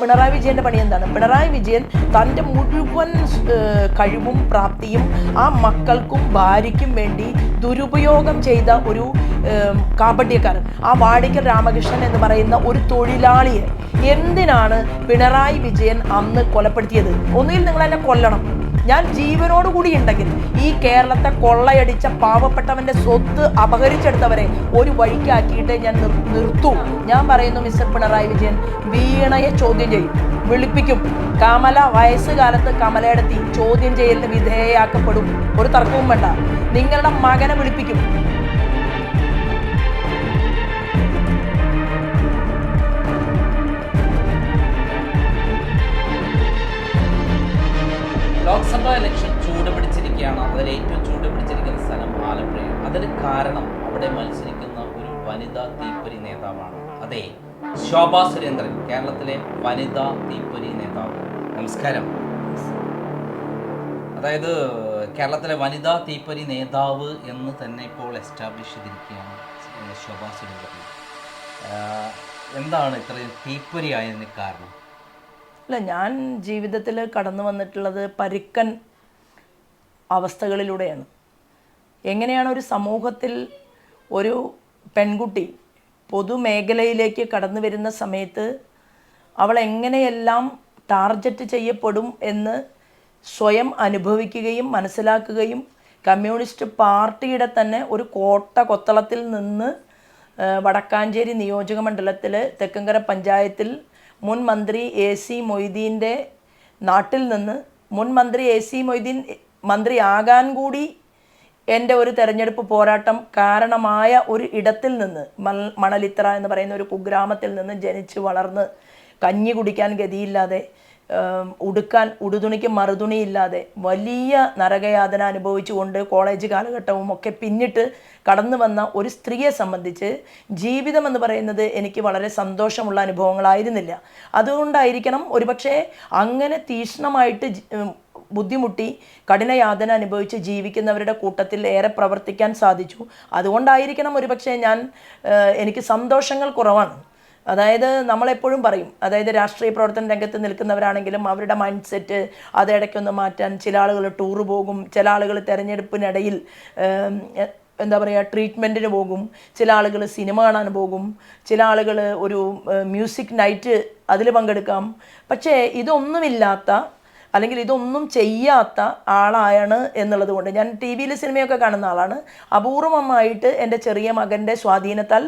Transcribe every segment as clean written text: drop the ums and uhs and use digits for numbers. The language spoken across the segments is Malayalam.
പിണറായി വിജയൻ്റെ പണി എന്താണ്? പിണറായി വിജയൻ തൻ്റെ മുഴുവൻ കഴിവും പ്രാപ്തിയും ആ മക്കൾക്കും ഭാര്യയ്ക്കും വേണ്ടി ദുരുപയോഗം ചെയ്ത ഒരു കാപട്യക്കാരൻ. ആ വാടിക്കൽ രാമകൃഷ്ണൻ എന്ന് പറയുന്ന ഒരു തൊഴിലാളിയെ എന്തിനാണ് പിണറായി വിജയൻ അന്ന് കൊലപ്പെടുത്തിയത്? ഒന്നുകിൽ നിങ്ങൾ എന്നെ കൊല്ലണം, ഞാൻ ജീവനോടുകൂടി ഉണ്ടെങ്കിൽ ഈ കേരളത്തെ കൊള്ളയടിച്ച പാവപ്പെട്ടവൻ്റെ സ്വത്ത് അപഹരിച്ചെടുത്തവരെ ഒരു വഴിക്കാക്കിയിട്ട് ഞാൻ നിർത്തൂ. ഞാൻ പറയുന്നു, മിസ്റ്റർ പിണറായി വിജയൻ വീണയെ ചോദ്യം ചെയ്യും, വിളിപ്പിക്കും. കമല വയസ്സുകാലത്ത് കമലയെടുത്തി ചോദ്യം ചെയ്യലിന് വിധേയയാക്കപ്പെടും, ഒരു തർക്കവും വേണ്ട. നിങ്ങളുടെ മകനെ വിളിപ്പിക്കും. ലോക്സഭാ ഇലക്ഷൻ ചൂട് പിടിച്ചിരിക്കുകയാണ്. അതിൽ ഏറ്റവും ചൂട് പിടിച്ചിരിക്കുന്ന സ്ഥലം ആലപ്പുഴയാണ്. അതിന് കാരണം അവിടെ മത്സരിക്കുന്ന ഒരു വനിതാ തീപ്പൊരി നേതാവാണ്. അതെ, ശോഭാ സുരേന്ദ്രൻ, കേരളത്തിലെ വനിതാ തീപ്പൊരി നേതാവ്. നമസ്കാരം. അതായത് കേരളത്തിലെ വനിതാ തീപ്പൊരി നേതാവ് എന്ന് തന്നെ ഇപ്പോൾ എസ്റ്റാബ്ലിഷ് ചെയ്തിരിക്കുകയാണ് ശോഭാ സുരേന്ദ്രൻ. എന്താണ് ഇത്രയും തീപ്പൊരി ആയതിന് കാരണം? അല്ല, ഞാൻ ജീവിതത്തിൽ കടന്നു വന്നിട്ടുള്ളത് പരുക്കൻ അവസ്ഥകളിലൂടെയാണ്. എങ്ങനെയാണ് ഒരു സമൂഹത്തിൽ ഒരു പെൺകുട്ടി പൊതുമേഖലയിലേക്ക് കടന്നു വരുന്ന സമയത്ത് അവൾ എങ്ങനെയെല്ലാം ടാർഗറ്റ് ചെയ്യപ്പെടും എന്ന് സ്വയം അനുഭവിക്കുകയും മനസ്സിലാക്കുകയും കമ്മ്യൂണിസ്റ്റ് പാർട്ടിയുടെ തന്നെ ഒരു കൊത്തളത്തിൽ നിന്ന് വടക്കാഞ്ചേരി നിയോജക മണ്ഡലത്തിൽ തെക്കങ്കര പഞ്ചായത്തിൽ മുൻ മന്ത്രി AC മൊയ്തീൻ്റെ നാട്ടിൽ നിന്ന് മുൻ മന്ത്രി AC മൊയ്തീൻ മന്ത്രിയാകാൻ കൂടി എൻ്റെ ഒരു തെരഞ്ഞെടുപ്പ് പോരാട്ടം കാരണമായ ഒരു ഇടത്തിൽ നിന്ന് മണലിത്ര എന്ന് പറയുന്ന ഒരു കുഗ്രാമത്തിൽ നിന്ന് ജനിച്ച് വളർന്ന് കഞ്ഞി കുടിക്കാൻ ഗതിയില്ലാതെ ഉടുക്കാൻ ഉടുതുണിക്ക് മറുതുണിയില്ലാതെ വലിയ നരകയാതന അനുഭവിച്ചുകൊണ്ട് കോളേജ് കാലഘട്ടവും ഒക്കെ പിന്നിട്ട് കടന്നു വന്ന ഒരു സ്ത്രീയെ സംബന്ധിച്ച് ജീവിതം എന്ന് പറയുന്നത് എനിക്ക് വളരെ സന്തോഷമുള്ള അനുഭവങ്ങളായിരുന്നില്ല. അതുകൊണ്ടായിരിക്കണം ഒരുപക്ഷെ അങ്ങനെ തീക്ഷ്ണമായിട്ട് ബുദ്ധിമുട്ടി കഠിനയാതന അനുഭവിച്ച് ജീവിക്കുന്നവരുടെ കൂട്ടത്തിൽ ഏറെ പ്രവർത്തിക്കാൻ സാധിച്ചു. അതുകൊണ്ടായിരിക്കണം ഒരുപക്ഷെ എനിക്ക് സന്തോഷങ്ങൾ കുറവാണ്. അതായത് നമ്മളെപ്പോഴും പറയും, അതായത് രാഷ്ട്രീയ പ്രവർത്തന രംഗത്ത് നിൽക്കുന്നവരാണെങ്കിലും അവരുടെ മൈൻഡ് സെറ്റ് അത് ഇടയ്ക്കൊന്ന് മാറ്റാൻ ചില ആളുകൾ ടൂറ് പോകും, ചില ആളുകൾ തെരഞ്ഞെടുപ്പിനിടയിൽ എന്താ പറയുക ട്രീറ്റ്മെൻറ്റിന് പോകും, ചില ആളുകൾ സിനിമ കാണാൻ പോകും, ചില ആളുകൾ ഒരു മ്യൂസിക് നൈറ്റ് അതിൽ പങ്കെടുക്കാം. പക്ഷേ ഇതൊന്നുമില്ലാത്ത അല്ലെങ്കിൽ ഇതൊന്നും ചെയ്യാത്ത ആളാണ് എന്നുള്ളത് കൊണ്ട് ഞാൻ TV സിനിമയൊക്കെ കാണുന്ന ആളാണ്. അപൂർവമായിട്ട് എൻ്റെ ചെറിയ മകൻ്റെ സ്വാധീനത്താൽ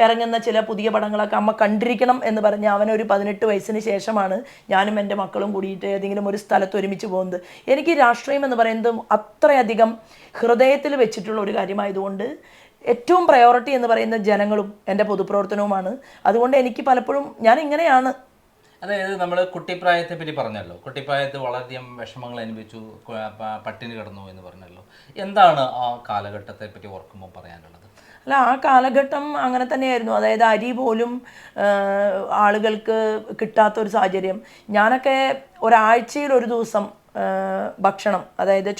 ഇറങ്ങുന്ന ചില പുതിയ പടങ്ങളൊക്കെ അമ്മ കണ്ടിരിക്കണം എന്ന് പറഞ്ഞ് അവനൊരു 18 വയസ്സിന് ശേഷമാണ് ഞാനും എൻ്റെ മക്കളും കൂടിയിട്ട് ഏതെങ്കിലും ഒരു സ്ഥലത്ത് ഒരുമിച്ച് പോകുന്നത്. എനിക്ക് രാഷ്ട്രീയം എന്ന് പറയുന്നത് അത്രയധികം ഹൃദയത്തിൽ വെച്ചിട്ടുള്ള ഒരു കാര്യമായതുകൊണ്ട് ഏറ്റവും പ്രയോറിറ്റി എന്ന് പറയുന്ന ജനങ്ങളും എൻ്റെ പൊതുപ്രവർത്തനവുമാണ്. അതുകൊണ്ട് എനിക്ക് പലപ്പോഴും ഞാൻ ഇങ്ങനെയാണ്. അതായത് നമ്മൾ കുട്ടിപ്രായത്തെ പറ്റി പറഞ്ഞല്ലോ, കുട്ടിപ്രായത്തിൽ വളരെയധികം വിഷമങ്ങൾ അനുഭവിച്ചു, പട്ടിണി കിടന്നു എന്ന് പറഞ്ഞല്ലോ. എന്താണ് ആ കാലഘട്ടത്തെ പറ്റി ഓർക്കുമ്പോൾ പറയാനുള്ളത്? അല്ല, ആ കാലഘട്ടം അങ്ങനെ തന്നെയായിരുന്നു. അതായത് അരി പോലും ആളുകൾക്ക് കിട്ടാത്തൊരു സാഹചര്യം. ഞാനൊക്കെ ഒരാഴ്ചയിൽ ഒരു ദിവസം ഭക്ഷണം, അതായത്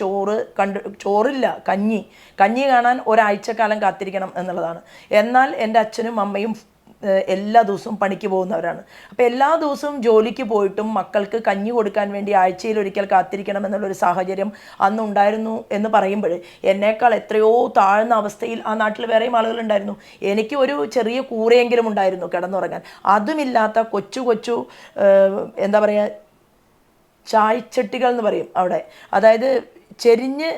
ചോറില്ല, കഞ്ഞി കാണാൻ ഒരാഴ്ചക്കാലം കാത്തിരിക്കണം എന്നുള്ളതാണ്. എന്നാൽ എൻ്റെ അച്ഛനും അമ്മയും എല്ലാ ദിവസവും പണിക്ക് പോകുന്നവരാണ്. അപ്പോൾ എല്ലാ ദിവസവും ജോലിക്ക് പോയിട്ടും മക്കൾക്ക് കഞ്ഞി കൊടുക്കാൻ വേണ്ടി ആഴ്ചയിൽ ഒരിക്കൽ കാത്തിരിക്കണം എന്നുള്ളൊരു സാഹചര്യം അന്നുണ്ടായിരുന്നു എന്ന് പറയുമ്പോൾ എന്നേക്കാൾ എത്രയോ താഴ്ന്ന അവസ്ഥയിൽ ആ നാട്ടിൽ വേറെയും ആളുകളുണ്ടായിരുന്നു. എനിക്ക് ഒരു ചെറിയ കൂരയെങ്കിലും ഉണ്ടായിരുന്നു കിടന്നുറങ്ങാൻ. അതുമില്ലാത്ത കൊച്ചു എന്താ പറയുക ചായച്ചട്ടികൾ എന്ന് പറയും അവിടെ. അതായത് ചെരിഞ്ഞ്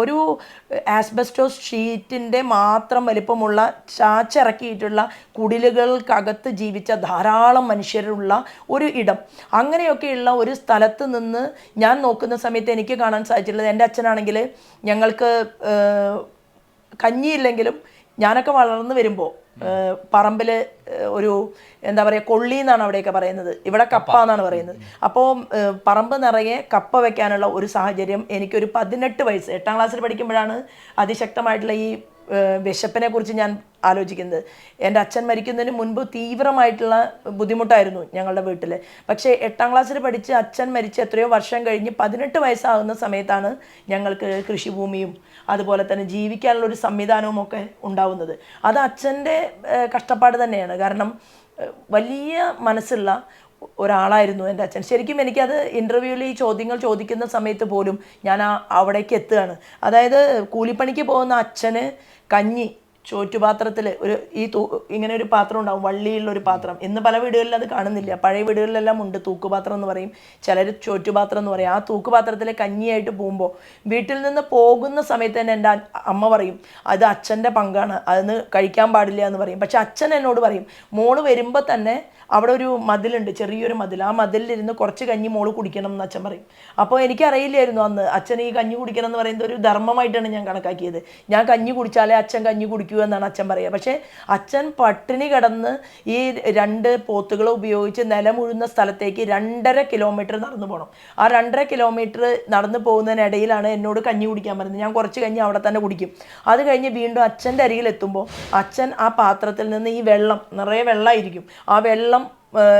ഒരു ആസ്ബസ്റ്റോസ് ഷീറ്റിൻ്റെ മാത്രം വലിപ്പമുള്ള ചാച്ചിറക്കിയിട്ടുള്ള കുടിലുകൾക്കകത്ത് ജീവിച്ച ധാരാളം മനുഷ്യരുള്ള ഒരു ഇടം. അങ്ങനെയൊക്കെയുള്ള ഒരു സ്ഥലത്ത് നിന്ന് ഞാൻ നോക്കുന്ന സമയത്ത് എനിക്ക് കാണാൻ സാധിച്ചിട്ടുള്ളത്, എൻ്റെ അച്ഛനാണെങ്കിൽ ഞങ്ങൾക്ക് കഞ്ഞിയില്ലെങ്കിലും ഞാനൊക്കെ വളർന്നു വരുമ്പോൾ പറമ്പിൽ ഒരു എന്താ പറയുക കൊള്ളി എന്നാണ് അവിടെയൊക്കെ പറയുന്നത്, ഇവിടെ കപ്പ എന്നാണ് പറയുന്നത്. അപ്പോൾ പറമ്പ് നിറയെ കപ്പ വെക്കാനുള്ള ഒരു സാഹചര്യം എനിക്കൊരു 18 വയസ്സ് 8ാം ക്ലാസ്സിൽ പഠിക്കുമ്പോഴാണ് അതിശക്തമായിട്ടുള്ള ഈ വിശപ്പിനെ കുറിച്ച് ഞാൻ ആലോചിക്കുന്നത്. എൻ്റെ അച്ഛൻ മരിക്കുന്നതിന് മുൻപ് തീവ്രമായിട്ടുള്ള ബുദ്ധിമുട്ടായിരുന്നു ഞങ്ങളുടെ വീട്ടിൽ. പക്ഷേ 8ാം ക്ലാസ്സിൽ പഠിച്ച് അച്ഛൻ മരിച്ച് എത്രയോ വർഷം കഴിഞ്ഞ് 18 വയസ്സാകുന്ന സമയത്താണ് ഞങ്ങൾക്ക് കൃഷിഭൂമിയും അതുപോലെ തന്നെ ജീവിക്കാനുള്ളൊരു സംവിധാനവും ഒക്കെ ഉണ്ടാവുന്നത്. അത് അച്ഛൻ്റെ കഷ്ടപ്പാട് തന്നെയാണ്. കാരണം വലിയ മനസ്സുള്ള ഒരാളായിരുന്നു എൻ്റെ അച്ഛൻ. ശരിക്കും എനിക്കത് ഇൻ്റർവ്യൂവിൽ ഈ ചോദ്യങ്ങൾ ചോദിക്കുന്ന സമയത്ത് പോലും ഞാൻ അവിടേക്ക് എത്തുകയാണ്. അതായത് കൂലിപ്പണിക്ക് പോകുന്ന അച്ഛന് കഞ്ഞി ചോറ്റുപാത്രത്തിൽ ഇങ്ങനെ ഒരു പാത്രം ഉണ്ടാവും, വള്ളിയുള്ളൊരു പാത്രം. ഇന്ന് പല വീടുകളിൽ അത് കാണുന്നില്ല, പഴയ വീടുകളിലെല്ലാം ഉണ്ട്. തൂക്കുപാത്രം എന്ന് പറയും, ചിലർ ചോറ്റുപാത്രം എന്ന് പറയും. ആ തൂക്കുപാത്രത്തിലെ കഞ്ഞിയായിട്ട് പോകുമ്പോൾ വീട്ടിൽ നിന്ന് പോകുന്ന സമയത്ത് തന്നെ എൻ്റെ അമ്മ പറയും അത് അച്ഛൻ്റെ പങ്കാണ്, അതിന് കഴിക്കാൻ പാടില്ല എന്ന് പറയും. പക്ഷെ അച്ഛൻ എന്നോട് പറയും മോള് വരുമ്പോൾ തന്നെ അവിടെ ഒരു മതിലുണ്ട്, ചെറിയൊരു മതിൽ, ആ മതിലിരുന്ന് കുറച്ച് കഞ്ഞി മോള് കുടിക്കണം എന്ന് അച്ഛൻ പറയും. അപ്പോൾ എനിക്കറിയില്ലായിരുന്നു അന്ന് അച്ഛൻ ഈ കഞ്ഞി കുടിക്കണം എന്ന് പറയുന്നത് ഒരു ധർമ്മമായിട്ടാണ് ഞാൻ കണക്കാക്കിയത്. ഞാൻ കഞ്ഞി കുടിച്ചാലേ അച്ഛൻ കഞ്ഞി കുടിക്കൂ എന്നാണ് അച്ഛൻ പറയുക. പക്ഷേ അച്ഛൻ പട്ടിണി കിടന്ന് ഈ 2 പോത്തുകൾ ഉപയോഗിച്ച് നിലമുഴുന്ന സ്ഥലത്തേക്ക് 2.5 കിലോമീറ്റർ നടന്നു പോകണം. ആ 2.5 കിലോമീറ്റർ നടന്നു പോകുന്നതിനിടയിലാണ് എന്നോട് കഞ്ഞി കുടിക്കാൻ പറയുന്നത്. ഞാൻ കുറച്ച് കഞ്ഞി അവിടെ തന്നെ കുടിക്കും. അത് കഴിഞ്ഞ് വീണ്ടും അച്ഛൻ്റെ അരികിലെത്തുമ്പോൾ അച്ഛൻ ആ പാത്രത്തിൽ നിന്ന് ഈ വെള്ളം, നിറയെ വെള്ളമായിരിക്കും, ആ വെള്ളം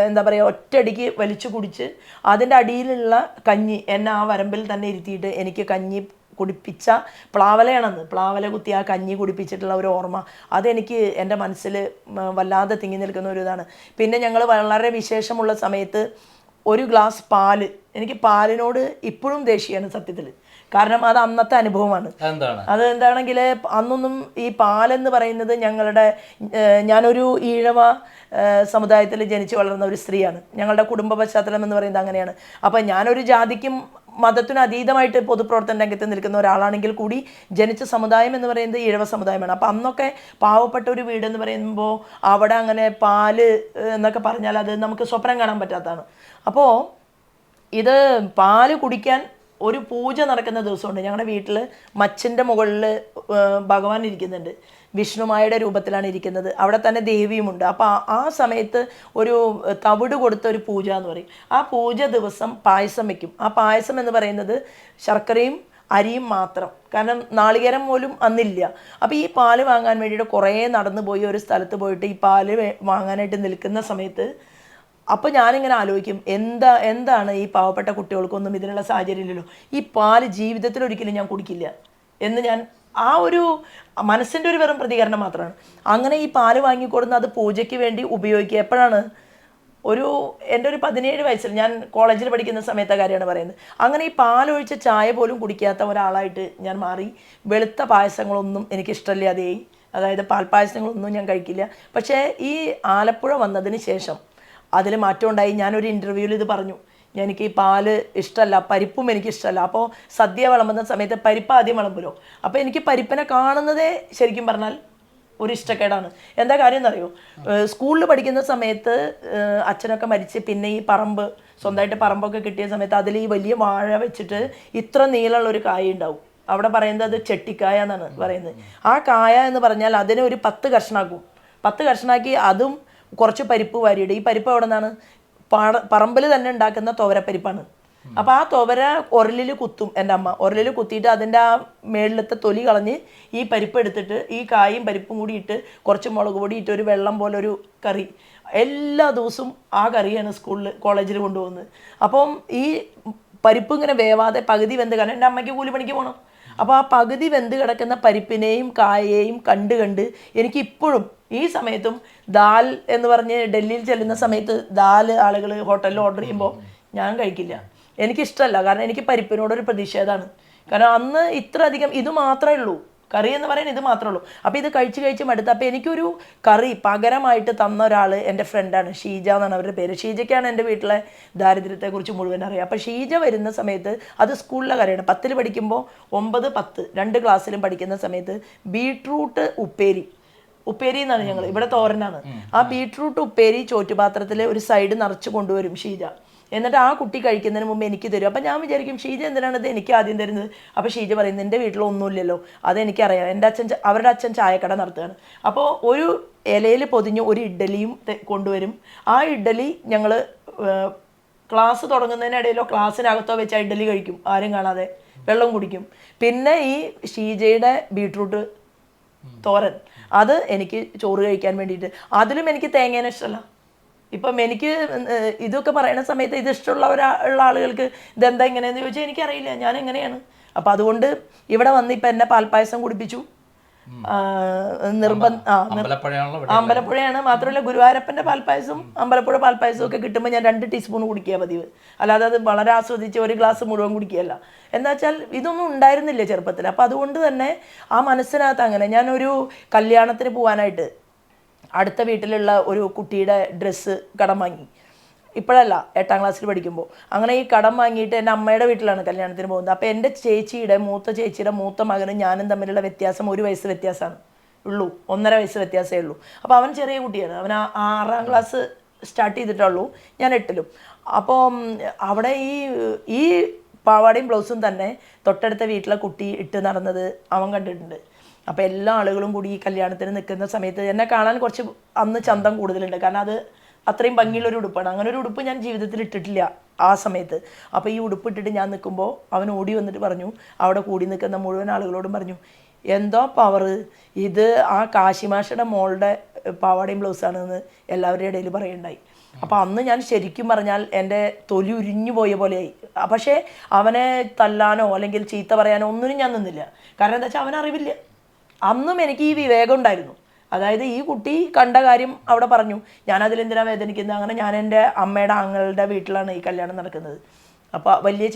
എന്താ പറയുക ഒറ്റയടിക്ക് വലിച്ചു കുടിച്ച് അതിൻ്റെ അടിയിലുള്ള കഞ്ഞി എന്നെ ആ വരമ്പിൽ തന്നെ ഇരുത്തിയിട്ട് എനിക്ക് കഞ്ഞി കുടിപ്പിച്ച പ്ലാവലയാണെന്ന്, പ്ലാവല കുത്തി ആ കഞ്ഞി കുടിപ്പിച്ചിട്ടുള്ള ഒരു ഓർമ്മ അതെനിക്ക് എൻ്റെ മനസ്സിൽ വല്ലാതെ തിങ്ങി നിൽക്കുന്ന ഒരു ഇതാണ്. പിന്നെ ഞങ്ങൾ വളരെ വിശേഷമുള്ള സമയത്ത് ഒരു ഗ്ലാസ് പാല്, എനിക്ക് പാലിനോട് ഇപ്പോഴും ദേഷ്യമാണ് സത്യത്തിൽ. കാരണം അത് അന്നത്തെ അനുഭവമാണ്. അത് എന്താണെങ്കിൽ അന്നൊന്നും ഈ പാലെന്ന് പറയുന്നത് ഞാനൊരു ഈഴവ സമുദായത്തിൽ ജനിച്ചു വളർന്ന ഒരു സ്ത്രീയാണ്. ഞങ്ങളുടെ കുടുംബ പശ്ചാത്തലം എന്ന് പറയുന്നത് അങ്ങനെയാണ്. അപ്പം ഞാനൊരു ജാതിക്കും മതത്തിനും അതീതമായിട്ട് പൊതുപ്രവർത്തന രംഗത്ത് നിൽക്കുന്ന ഒരാളാണെങ്കിൽ കൂടി ജനിച്ച സമുദായം എന്ന് പറയുന്നത് ഈഴവ സമുദായമാണ്. അപ്പം അന്നൊക്കെ പാവപ്പെട്ട ഒരു വീടെന്ന് പറയുമ്പോൾ അവിടെ അങ്ങനെ പാല് എന്നൊക്കെ പറഞ്ഞാൽ അത് നമുക്ക് സ്വപ്നം കാണാൻ പറ്റാത്തതാണ്. അപ്പോൾ ഇത് പാല് കുടിക്കാൻ ഒരു പൂജ നടക്കുന്ന ദിവസമുണ്ട്. ഞങ്ങളുടെ വീട്ടിൽ മച്ചിൻ്റെ മുകളിൽ ഭഗവാൻ ഇരിക്കുന്നുണ്ട്, വിഷ്ണുമായുടെ രൂപത്തിലാണ് ഇരിക്കുന്നത്. അവിടെ തന്നെ ദേവിയുമുണ്ട്. അപ്പോൾ ആ സമയത്ത് ഒരു തവിട് കൊടുത്ത ഒരു പൂജ എന്ന് പറയും. ആ പൂജ ദിവസം പായസം വയ്ക്കും. ആ പായസം എന്ന് പറയുന്നത് ശർക്കരയും അരിയും മാത്രം, കാരണം നാളികേരം പോലും അന്നില്ല. അപ്പോൾ ഈ പാല് വാങ്ങാൻ വേണ്ടിയിട്ട് കുറേ നടന്നു പോയി ഒരു സ്ഥലത്ത് പോയിട്ട് ഈ പാല് വാങ്ങാനായിട്ട് നിൽക്കുന്ന സമയത്ത് അപ്പോൾ ഞാനിങ്ങനെ ആലോചിക്കും, എന്താണ് ഈ പാവപ്പെട്ട കുട്ടികൾക്കൊന്നും ഇതിനുള്ള സാഹചര്യം ഇല്ലല്ലോ, ഈ പാല് ജീവിതത്തിൽ ഒരിക്കലും ഞാൻ കുടിക്കില്ല എന്ന് ഞാൻ ആ ഒരു മനസ്സിൻ്റെ ഒരു വെറും പ്രതികരണം മാത്രമാണ്. അങ്ങനെ ഈ പാല് വാങ്ങിക്കൊടുന്ന് അത് പൂജയ്ക്ക് വേണ്ടി ഉപയോഗിക്കുക. എപ്പോഴാണ് എൻ്റെ ഒരു 17 വയസ്സിൽ, ഞാൻ കോളേജിൽ പഠിക്കുന്ന സമയത്തെ കാര്യമാണ് പറയുന്നത്. അങ്ങനെ ഈ പാലൊഴിച്ച ചായ പോലും കുടിക്കാത്ത ഒരാളായിട്ട് ഞാൻ മാറി. വെളുത്ത പായസങ്ങളൊന്നും എനിക്കിഷ്ടമില്ലാതെയായി, അതായത് പാൽപ്പായസങ്ങളൊന്നും ഞാൻ കഴിക്കില്ല. പക്ഷേ ഈ ആലപ്പുഴ വന്നതിന് ശേഷം അതിൽ മാറ്റം ഉണ്ടായി. ഞാനൊരു ഇൻ്റർവ്യൂവിൽ ഇത് പറഞ്ഞു, എനിക്ക് ഈ പാല് ഇഷ്ടമല്ല, പരിപ്പും എനിക്കിഷ്ടമല്ല. അപ്പോൾ സദ്യ വിളമ്പുന്ന സമയത്ത് പരിപ്പ് ആദ്യം വിളമ്പുമല്ലോ, അപ്പോൾ എനിക്ക് പരിപ്പിനെ കാണുന്നതേ ശരിക്കും പറഞ്ഞാൽ ഒരു ഇഷ്ടക്കേടാണ്. എന്താ കാര്യം എന്നറിയോ, സ്കൂളിൽ പഠിക്കുന്ന സമയത്ത് അച്ഛനൊക്കെ മരിച്ച് പിന്നെ ഈ സ്വന്തമായിട്ട് പറമ്പൊക്കെ കിട്ടിയ സമയത്ത് അതിൽ ഈ വലിയ വാഴ വെച്ചിട്ട് ഇത്ര നീളമുള്ളൊരു കായ ഉണ്ടാവും. അവിടെ പറയുന്നത് അത് ചെട്ടിക്കായ എന്നാണ് പറയുന്നത്. ആ കായ എന്ന് പറഞ്ഞാൽ അതിനെ ഒരു 10 കഷ്ണാക്കും. 10 കഷ്ണാക്കി അതും കുറച്ച് പരിപ്പ് വാരിയിടും. ഈ പരിപ്പ് എവിടെ നിന്നാണ്? പറമ്പിൽ തന്നെ ഉണ്ടാക്കുന്ന തുവരപ്പരിപ്പാണ്. അപ്പോൾ ആ തുവര ഉരലിൽ കുത്തും എൻ്റെ അമ്മ. ഉരലിൽ കുത്തിയിട്ട് അതിൻ്റെ ആ മേളിലത്തെ തൊലി കളഞ്ഞ് ഈ പരിപ്പ് എടുത്തിട്ട് ഈ കായും പരിപ്പും കൂടി ഇട്ട് കുറച്ച് മുളക് പൊടി ഇട്ട് ഒരു വെള്ളം പോലെ ഒരു കറി, എല്ലാ ദിവസവും ആ കറിയാണ് കോളേജിൽ കൊണ്ടുപോകുന്നത്. അപ്പം ഈ പരിപ്പ് ഇങ്ങനെ വേവാതെ പകുതി വെന്ത്, കാരണം എൻ്റെ അമ്മയ്ക്ക് കൂലിപ്പണിക്ക് പോകണം. അപ്പോൾ ആ പകുതി വെന്ത് കിടക്കുന്ന പരിപ്പിനെയും കായയെയും കണ്ട് എനിക്കിപ്പോഴും ഈ സമയത്തും ദാൽ എന്ന് പറഞ്ഞ് ഡൽഹിയിൽ ചെല്ലുന്ന സമയത്ത് ദാൽ ആളുകൾ ഹോട്ടലിൽ ഓർഡർ ചെയ്യുമ്പോൾ ഞാൻ കഴിക്കില്ല, എനിക്കിഷ്ടമല്ല. കാരണം എനിക്ക് പരിപ്പിനോടൊരു പ്രതിഷേധമാണ്. കാരണം അന്ന് ഇത്ര അധികം ഇത് മാത്രമേ ഉള്ളൂ, കറി എന്ന് പറയാൻ ഇത് മാത്രമേ ഉള്ളൂ. അപ്പോൾ ഇത് കഴിച്ച് മടുത്ത്. അപ്പോൾ എനിക്കൊരു കറി പകരമായിട്ട് തന്ന ഒരാൾ എൻ്റെ ഫ്രണ്ടാണ്, ഷീജ എന്നാണ് അവരുടെ പേര്. ഷീജയ്ക്കാണ് എൻ്റെ വീട്ടിലെ ദാരിദ്ര്യത്തെക്കുറിച്ച് മുഴുവൻ അറിയാം. അപ്പോൾ ഷീജ വരുന്ന സമയത്ത് അത് സ്കൂളിലെ കറിയാണ്. 10ൽ പഠിക്കുമ്പോൾ 9, 10 2 ക്ലാസ്സിലും പഠിക്കുന്ന സമയത്ത് ബീട്രൂട്ട് ഉപ്പേരി എന്നാണ് ഞങ്ങൾ ഇവിടെ തോരനാണ്. ആ ബീട്രൂട്ട് ഉപ്പേരി ചോറ്റുപാത്രത്തിൽ ഒരു സൈഡ് നിറച്ച് കൊണ്ടുവരും ഷീജ. എന്നിട്ട് ആ കുട്ടി കഴിക്കുന്നതിന് മുമ്പ് എനിക്ക് തരും. അപ്പം ഞാൻ വിചാരിക്കും ഷീജ എന്തിനാണ് ഇത് എനിക്ക് ആദ്യം തരുന്നത്? അപ്പോൾ ഷീജ പറയും നിൻ്റെ വീട്ടിലൊന്നുമില്ലല്ലോ, അതെനിക്കറിയാം, അവരുടെ അച്ഛൻ ചായക്കട നടത്തുകയാണ്. അപ്പോൾ ഒരു ഇലയിൽ പൊതിഞ്ഞ് ഒരു ഇഡ്ഡലിയും കൊണ്ടുവരും. ആ ഇഡ്ഡലി ഞങ്ങൾ ക്ലാസ് തുടങ്ങുന്നതിനിടയിലോ ക്ലാസ്സിനകത്തോ വെച്ച് ആ ഇഡ്ഡലി കഴിക്കും, ആരും കാണാതെ, വെള്ളം കുടിക്കും. പിന്നെ ഈ ഷീജയുടെ ബീട്രൂട്ട് തോരൻ, അത് എനിക്ക് ചോറ് കഴിക്കാൻ വേണ്ടിയിട്ട്. അതിലും എനിക്ക് തേങ്ങേനെ ഇഷ്ടമല്ല. ഇപ്പം എനിക്ക് ഇതൊക്കെ പറയുന്ന സമയത്ത് ഇത് ഇഷ്ടമുള്ള ആളുകൾക്ക് ഇതെന്താ ഇങ്ങനെയെന്ന് ചോദിച്ചാൽ എനിക്കറിയില്ല, ഞാൻ എങ്ങനെയാണ്. അപ്പം അതുകൊണ്ട് ഇവിടെ വന്ന് ഇപ്പം എന്നെ പാൽപ്പായസം കുടിപ്പിച്ചു. അമ്പലപ്പുഴയാണ്. മാത്രമല്ല ഗുരുവായൂരപ്പൻ്റെ പാൽപ്പായസം, അമ്പലപ്പുഴ പാൽപ്പായസം ഒക്കെ കിട്ടുമ്പോൾ ഞാൻ 2 ടീസ്പൂൺ കുടിക്കുക പതിവ്. അല്ലാതെ അത് വളരെ ആസ്വദിച്ച് ഒരു ഗ്ലാസ് മുഴുവൻ കുടിക്കുകയല്ല. എന്താ വെച്ചാൽ ഇതൊന്നും ഉണ്ടായിരുന്നില്ല ചെറുപ്പത്തിൽ. അപ്പം അതുകൊണ്ട് തന്നെ ആ മനസ്സിനകത്ത് അങ്ങനെ ഞാനൊരു കല്യാണത്തിന് പോകാനായിട്ട് അടുത്ത വീട്ടിലുള്ള ഒരു കുട്ടിയുടെ ഡ്രസ്സ് കടം വാങ്ങി. ഇപ്പോഴല്ല, 8ാം ക്ലാസ്സിൽ പഠിക്കുമ്പോൾ. അങ്ങനെ ഈ കടം വാങ്ങിയിട്ട് എൻ്റെ അമ്മയുടെ വീട്ടിലാണ് കല്യാണത്തിന് പോകുന്നത്. അപ്പോൾ എൻ്റെ മൂത്ത ചേച്ചിയുടെ മൂത്ത മകനും ഞാനും തമ്മിലുള്ള വ്യത്യാസം 1 വയസ്സ് വ്യത്യാസമാണ് ഉള്ളൂ, 1.5 വയസ്സ് വ്യത്യാസമേ ഉള്ളൂ. അപ്പോൾ അവൻ ചെറിയ കുട്ടിയാണ്, അവൻ 6ാം ക്ലാസ് സ്റ്റാർട്ട് ചെയ്തിട്ടുള്ളൂ, ഞാൻ 8ലും. അപ്പോൾ അവിടെ ഈ പാവാടയും ബ്ലൗസും തന്നെ തൊട്ടടുത്ത വീട്ടിലെ കുട്ടി ഇട്ട് നടന്നത് അവൻ കണ്ടിട്ടുണ്ട്. അപ്പോൾ എല്ലാ ആളുകളും കൂടി ഈ കല്യാണത്തിന് നിൽക്കുന്ന സമയത്ത് എന്നെ കാണാൻ കുറച്ച് അന്ന് ചന്തം കൂടുതലുണ്ട്. കാരണം അത് അത്രയും ഭംഗിയുള്ളൊരു ഉടുപ്പാണ്. അങ്ങനെ ഒരു ഉടുപ്പ് ഞാൻ ജീവിതത്തിൽ ഇട്ടിട്ടില്ല ആ സമയത്ത്. അപ്പോൾ ഈ ഉടുപ്പ് ഇട്ടിട്ട് ഞാൻ നിൽക്കുമ്പോൾ അവൻ ഓടി വന്നിട്ട് പറഞ്ഞു, അവിടെ കൂടി നിൽക്കുന്ന മുഴുവൻ ആളുകളോടും പറഞ്ഞു, എന്തോ പവർ, ഇത് ആ കാശിമാഷയുടെ മോളുടെ പാവാടയും ബ്ലൗസാണെന്ന് എല്ലാവരുടെ ഇടയിൽ പറയുണ്ടായി. അപ്പോൾ അന്ന് ഞാൻ ശരിക്കും പറഞ്ഞാൽ എൻ്റെ തൊലി ഉരിഞ്ഞു പോയ പോലെയായി. പക്ഷേ അവനെ തല്ലാനോ അല്ലെങ്കിൽ ചീത്ത പറയാനോ ഒന്നിനും ഞാൻ നിന്നില്ല. കാരണം എന്താ വെച്ചാൽ അവനറിവില്ല. അന്നും എനിക്ക് ഈ വിവേകം ഉണ്ടായിരുന്നു. അതായത് ഈ കുട്ടി കണ്ട കാര്യം അവിടെ പറഞ്ഞു, ഞാനതിലെന്തിനാണ് വേദനിക്കുന്നത്. അങ്ങനെ ഞാൻ എൻ്റെ അമ്മയുടെ ആങ്ങളുടെ വീട്ടിലാണ് ഈ കല്യാണം നടക്കുന്നത്. അപ്പോൾ വലിയ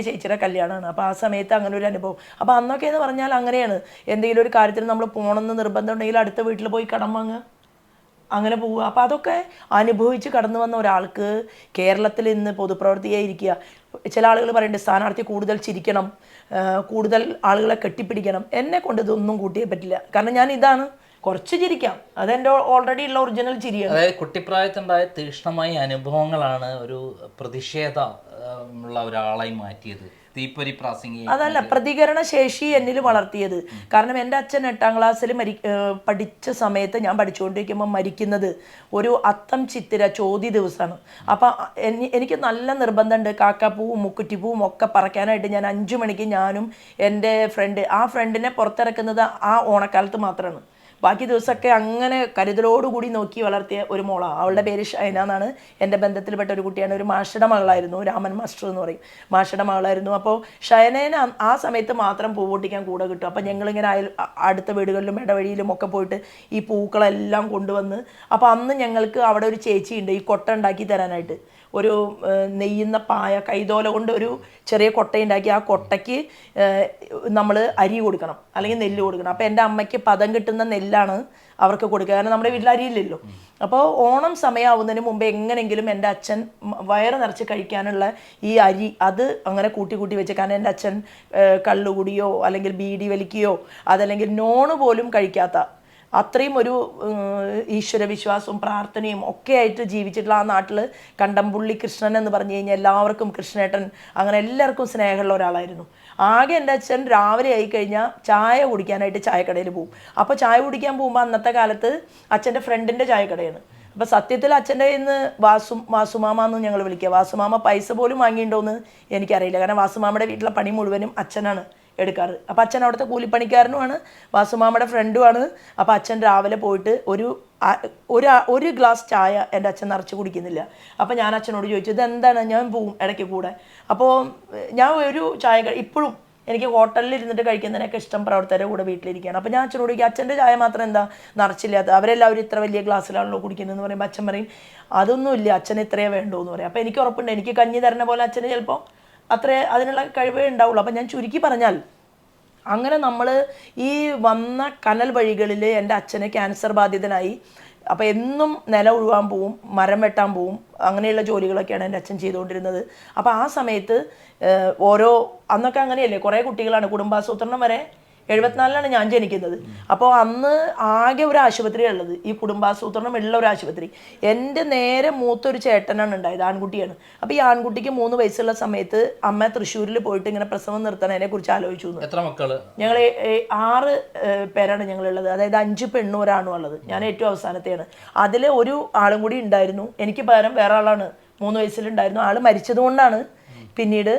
ചേച്ചിയുടെ കല്യാണമാണ്. അപ്പോൾ ആ സമയത്ത് അങ്ങനെ ഒരു അനുഭവം. അപ്പോൾ അന്നൊക്കെ എന്ന് പറഞ്ഞാൽ അങ്ങനെയാണ്, എന്തെങ്കിലും ഒരു കാര്യത്തിന് നമ്മൾ പോകണമെന്ന് നിർബന്ധം ഉണ്ടെങ്കിൽ അടുത്ത വീട്ടിൽ പോയി കടം വാങ്ങുക, അങ്ങനെ പോവുക. അപ്പോൾ അതൊക്കെ അനുഭവിച്ച് കടന്നു വന്ന ഒരാൾക്ക് കേരളത്തിൽ ഇന്ന് പൊതുപ്രവർത്തിയായിരിക്കുക. ചില ആളുകൾ പറയുന്നുണ്ട് സ്ഥാനാർത്ഥി കൂടുതൽ ചിരിക്കണം, കൂടുതൽ ആളുകളെ കെട്ടിപ്പിടിക്കണം. എന്നെ കൊണ്ട് ഇതൊന്നും കൂട്ടിയേ പറ്റില്ല. കാരണം ഞാൻ ഇതാണ്, കുറച്ച് ചിരിക്കാം, അതെൻ്റെ ഓൾറെഡി ഉള്ള ഒറിജിനൽ ചിരിയാണ്. അതായത് കുട്ടിപ്രായത്തിലുണ്ടായ തീക്ഷ്ണമായ അനുഭവങ്ങളാണ് ഒരു പ്രതിഷേധ ഉള്ള ഒരാളായി മാറ്റിയത്. തീപ്പൊരി പ്രാസംഗിക അതല്ല, പ്രതികരണ ശേഷി എന്നിൽ വളർത്തിയത്. കാരണം എൻ്റെ അച്ഛൻ 8ാം ക്ലാസ്സിൽ പഠിച്ച സമയത്ത്, ഞാൻ പഠിച്ചുകൊണ്ടിരിക്കുമ്പോൾ മരിക്കുന്നത് ഒരു അത്തം ചിത്തിര ചോതി ദിവസമാണ്. അപ്പം എനിക്ക് നല്ല നിർബന്ധമുണ്ട് കാക്കാപ്പൂവും മുക്കുറ്റിപ്പൂവും ഒക്കെ പറക്കാനായിട്ട്. ഞാൻ 5 മണിക്ക് ഞാനും എൻ്റെ ഫ്രണ്ടിനെ പുറത്തിറക്കുന്നത് ആ ഓണക്കാലത്ത് മാത്രമാണ്. ബാക്കി ദിവസമൊക്കെ അങ്ങനെ കരുതലോടുകൂടി നോക്കി വളർത്തിയ ഒരു മോളാണ്. അവളുടെ പേര് ഷൈന എന്നാണ്. എൻ്റെ ബന്ധത്തിൽപ്പെട്ട ഒരു കുട്ടിയാണ്. ഒരു മാഷയുടെ മകളായിരുന്നു, രാമൻ മാസ്റ്റർ എന്ന് പറയും, മാഷയുടെ മകളായിരുന്നു. അപ്പോൾ ഷൈനേനെ ആ സമയത്ത് മാത്രം പൂ പൊട്ടിക്കാൻ കൂടെ കിട്ടും. അപ്പോൾ ഞങ്ങളിങ്ങനെ അടുത്ത വീടുകളിലും ഇടവഴിയിലും ഒക്കെ പോയിട്ട് ഈ പൂക്കളെല്ലാം കൊണ്ടുവന്ന്, അപ്പോൾ അന്ന് ഞങ്ങൾക്ക് അവിടെ ഒരു ചേച്ചിയുണ്ട് ഈ കൊട്ട ഉണ്ടാക്കി തരാനായിട്ട്. ഒരു നെയ്യുന്ന പായ കൈതോല കൊണ്ട് ഒരു ചെറിയ കൊട്ടയുണ്ടാക്കി ആ കൊട്ടയ്ക്ക് നമ്മൾ അരി കൊടുക്കണം അല്ലെങ്കിൽ നെല്ല് കൊടുക്കണം. അപ്പോൾ എൻ്റെ അമ്മയ്ക്ക് പദം കിട്ടുന്ന നെല്ലാണ് അവർക്ക് കൊടുക്കുക. കാരണം നമ്മുടെ വീട്ടിൽ അരിയില്ലല്ലോ. അപ്പോൾ ഓണം സമയമാവുന്നതിന് മുമ്പ് എങ്ങനെയെങ്കിലും എൻ്റെ അച്ഛൻ വയറ് നിറച്ച് കഴിക്കാനുള്ള ഈ അരി അത് അങ്ങനെ കൂട്ടി വെച്ച്, കാരണം എൻ്റെ അച്ഛൻ കള്ളുകുടിയോ അല്ലെങ്കിൽ ബീഡി വലിക്കുകയോ അതല്ലെങ്കിൽ നോണ് പോലും കഴിക്കാത്ത അത്രയും ഒരു ഈശ്വരവിശ്വാസവും പ്രാർത്ഥനയും ഒക്കെ ആയിട്ട് ജീവിച്ചിട്ടുള്ള ആ നാട്ടിൽ കണ്ടംപുള്ളി കൃഷ്ണൻ എന്ന് പറഞ്ഞു കഴിഞ്ഞാൽ എല്ലാവർക്കും കൃഷ്ണേട്ടൻ, അങ്ങനെ എല്ലാവർക്കും സ്നേഹമുള്ള ഒരാളായിരുന്നു. ആകെ എൻ്റെ അച്ഛൻ രാവിലെ ആയിക്കഴിഞ്ഞാൽ ചായ കുടിക്കാനായിട്ട് ചായക്കടയിൽ പോകും. അപ്പോൾ ചായ കുടിക്കാൻ പോകുമ്പോൾ അന്നത്തെ കാലത്ത് അച്ഛൻ്റെ ഫ്രണ്ടിൻ്റെ ചായക്കടയാണ്. അപ്പോൾ സത്യത്തിൽ അച്ഛൻ്റെ ഇന്ന് വാസുമാമ എന്ന് ഞങ്ങൾ വിളിക്കുക. വാസുമാമ പൈസ പോലും വാങ്ങിയിട്ടുണ്ടോയെന്ന് എനിക്കറിയില്ല. കാരണം വാസുമാമയുടെ വീട്ടിലെ പണി മുഴുവനും അച്ഛനാണ് എടുക്കാറ്. അപ്പോൾ അച്ഛൻ അവിടുത്തെ കൂലിപ്പണിക്കാരനുമാണ്, വാസുമാമയുടെ ഫ്രണ്ടുമാണ്. അപ്പോൾ അച്ഛൻ രാവിലെ പോയിട്ട് ഒരു ഗ്ലാസ് ചായ എൻ്റെ അച്ഛൻ നിറച്ച് കുടിക്കുന്നില്ല. അപ്പോൾ ഞാൻ അച്ഛനോട് ചോദിച്ചു, ഇതെന്താണ്? ഞാൻ പോവും ഇടയ്ക്ക് കൂടെ. അപ്പോൾ ഞാൻ ഒരു ചായ ഇപ്പോഴും എനിക്ക് ഹോട്ടലിൽ ഇരുന്നിട്ട് കഴിക്കുന്നതിനൊക്കെ ഇഷ്ടം പ്രവർത്തകരുടെ കൂടെ വീട്ടിലിരിക്കുകയാണ്. അപ്പോൾ ഞാൻ അച്ഛനോട് ചോദിക്കും, അച്ഛൻ്റെ ചായ മാത്രം എന്താ നിറച്ചില്ലാത്ത? അവരെല്ലാവരും ഇത്ര വലിയ ഗ്ലാസ്സിലാണല്ലോ കുടിക്കുന്നതെന്ന് പറയുമ്പോൾ അച്ഛൻ പറയും, അതൊന്നുമില്ല, അച്ഛന് ഇത്രയേ വേണ്ടൂ എന്ന് പറയും. അപ്പോൾ എനിക്ക് ഉറപ്പുണ്ട് എനിക്ക് കഞ്ഞി തരുന്ന പോലെ അച്ഛന് ചിലപ്പോൾ അത്രേ അതിനുള്ള കഴിവേ ഉണ്ടാവുള്ളൂ. അപ്പം ഞാൻ ചുരുക്കി പറഞ്ഞാൽ അങ്ങനെ നമ്മൾ ഈ വന്ന കനൽ വഴികളിൽ എൻ്റെ അച്ഛന് ക്യാൻസർ ബാധിതനായി. അപ്പോൾ എന്നും നില ഉഴുവാൻ പോവും, മരം വെട്ടാൻ പോവും, അങ്ങനെയുള്ള ജോലികളൊക്കെയാണ് എൻ്റെ അച്ഛൻ ചെയ്തുകൊണ്ടിരുന്നത്. അപ്പോൾ ആ സമയത്ത് അന്നൊക്കെ അങ്ങനെയല്ലേ, കുറേ കുട്ടികളാണ്, കുടുംബാസൂത്രണം വരെ 74ലാണ് ഞാൻ ജനിക്കുന്നത്. അപ്പോൾ അന്ന് ആകെ ഒരു ആശുപത്രിയാണ് ഉള്ളത്, ഈ കുടുംബാസൂത്രണം ഉള്ള ഒരു ആശുപത്രി. എൻ്റെ നേരെ മൂത്തൊരു ചേട്ടനാണ് ഉണ്ടായത്, ആൺകുട്ടിയാണ്. അപ്പോൾ ഈ ആൺകുട്ടിക്ക് 3 വയസ്സുള്ള സമയത്ത് അമ്മ തൃശ്ശൂരിൽ പോയിട്ട് ഇങ്ങനെ പ്രസവം നിർത്തണതിനെ കുറിച്ച് ആലോചിച്ചു. എത്ര മക്കള്? ഞങ്ങൾ 6 പേരാണ് ഞങ്ങളുള്ളത്. അതായത് 5 പെണ്ണും ഒരാണും ഉള്ളത്. ഞാൻ ഏറ്റവും അവസാനത്തെയാണ്. അതിൽ ഒരു ആളും കൂടി ഉണ്ടായിരുന്നു, എനിക്ക് പകരം വേറെ ആളാണ് 3 വയസ്സിലുണ്ടായിരുന്നു. ആൾ മരിച്ചതുകൊണ്ടാണ് പിന്നീട്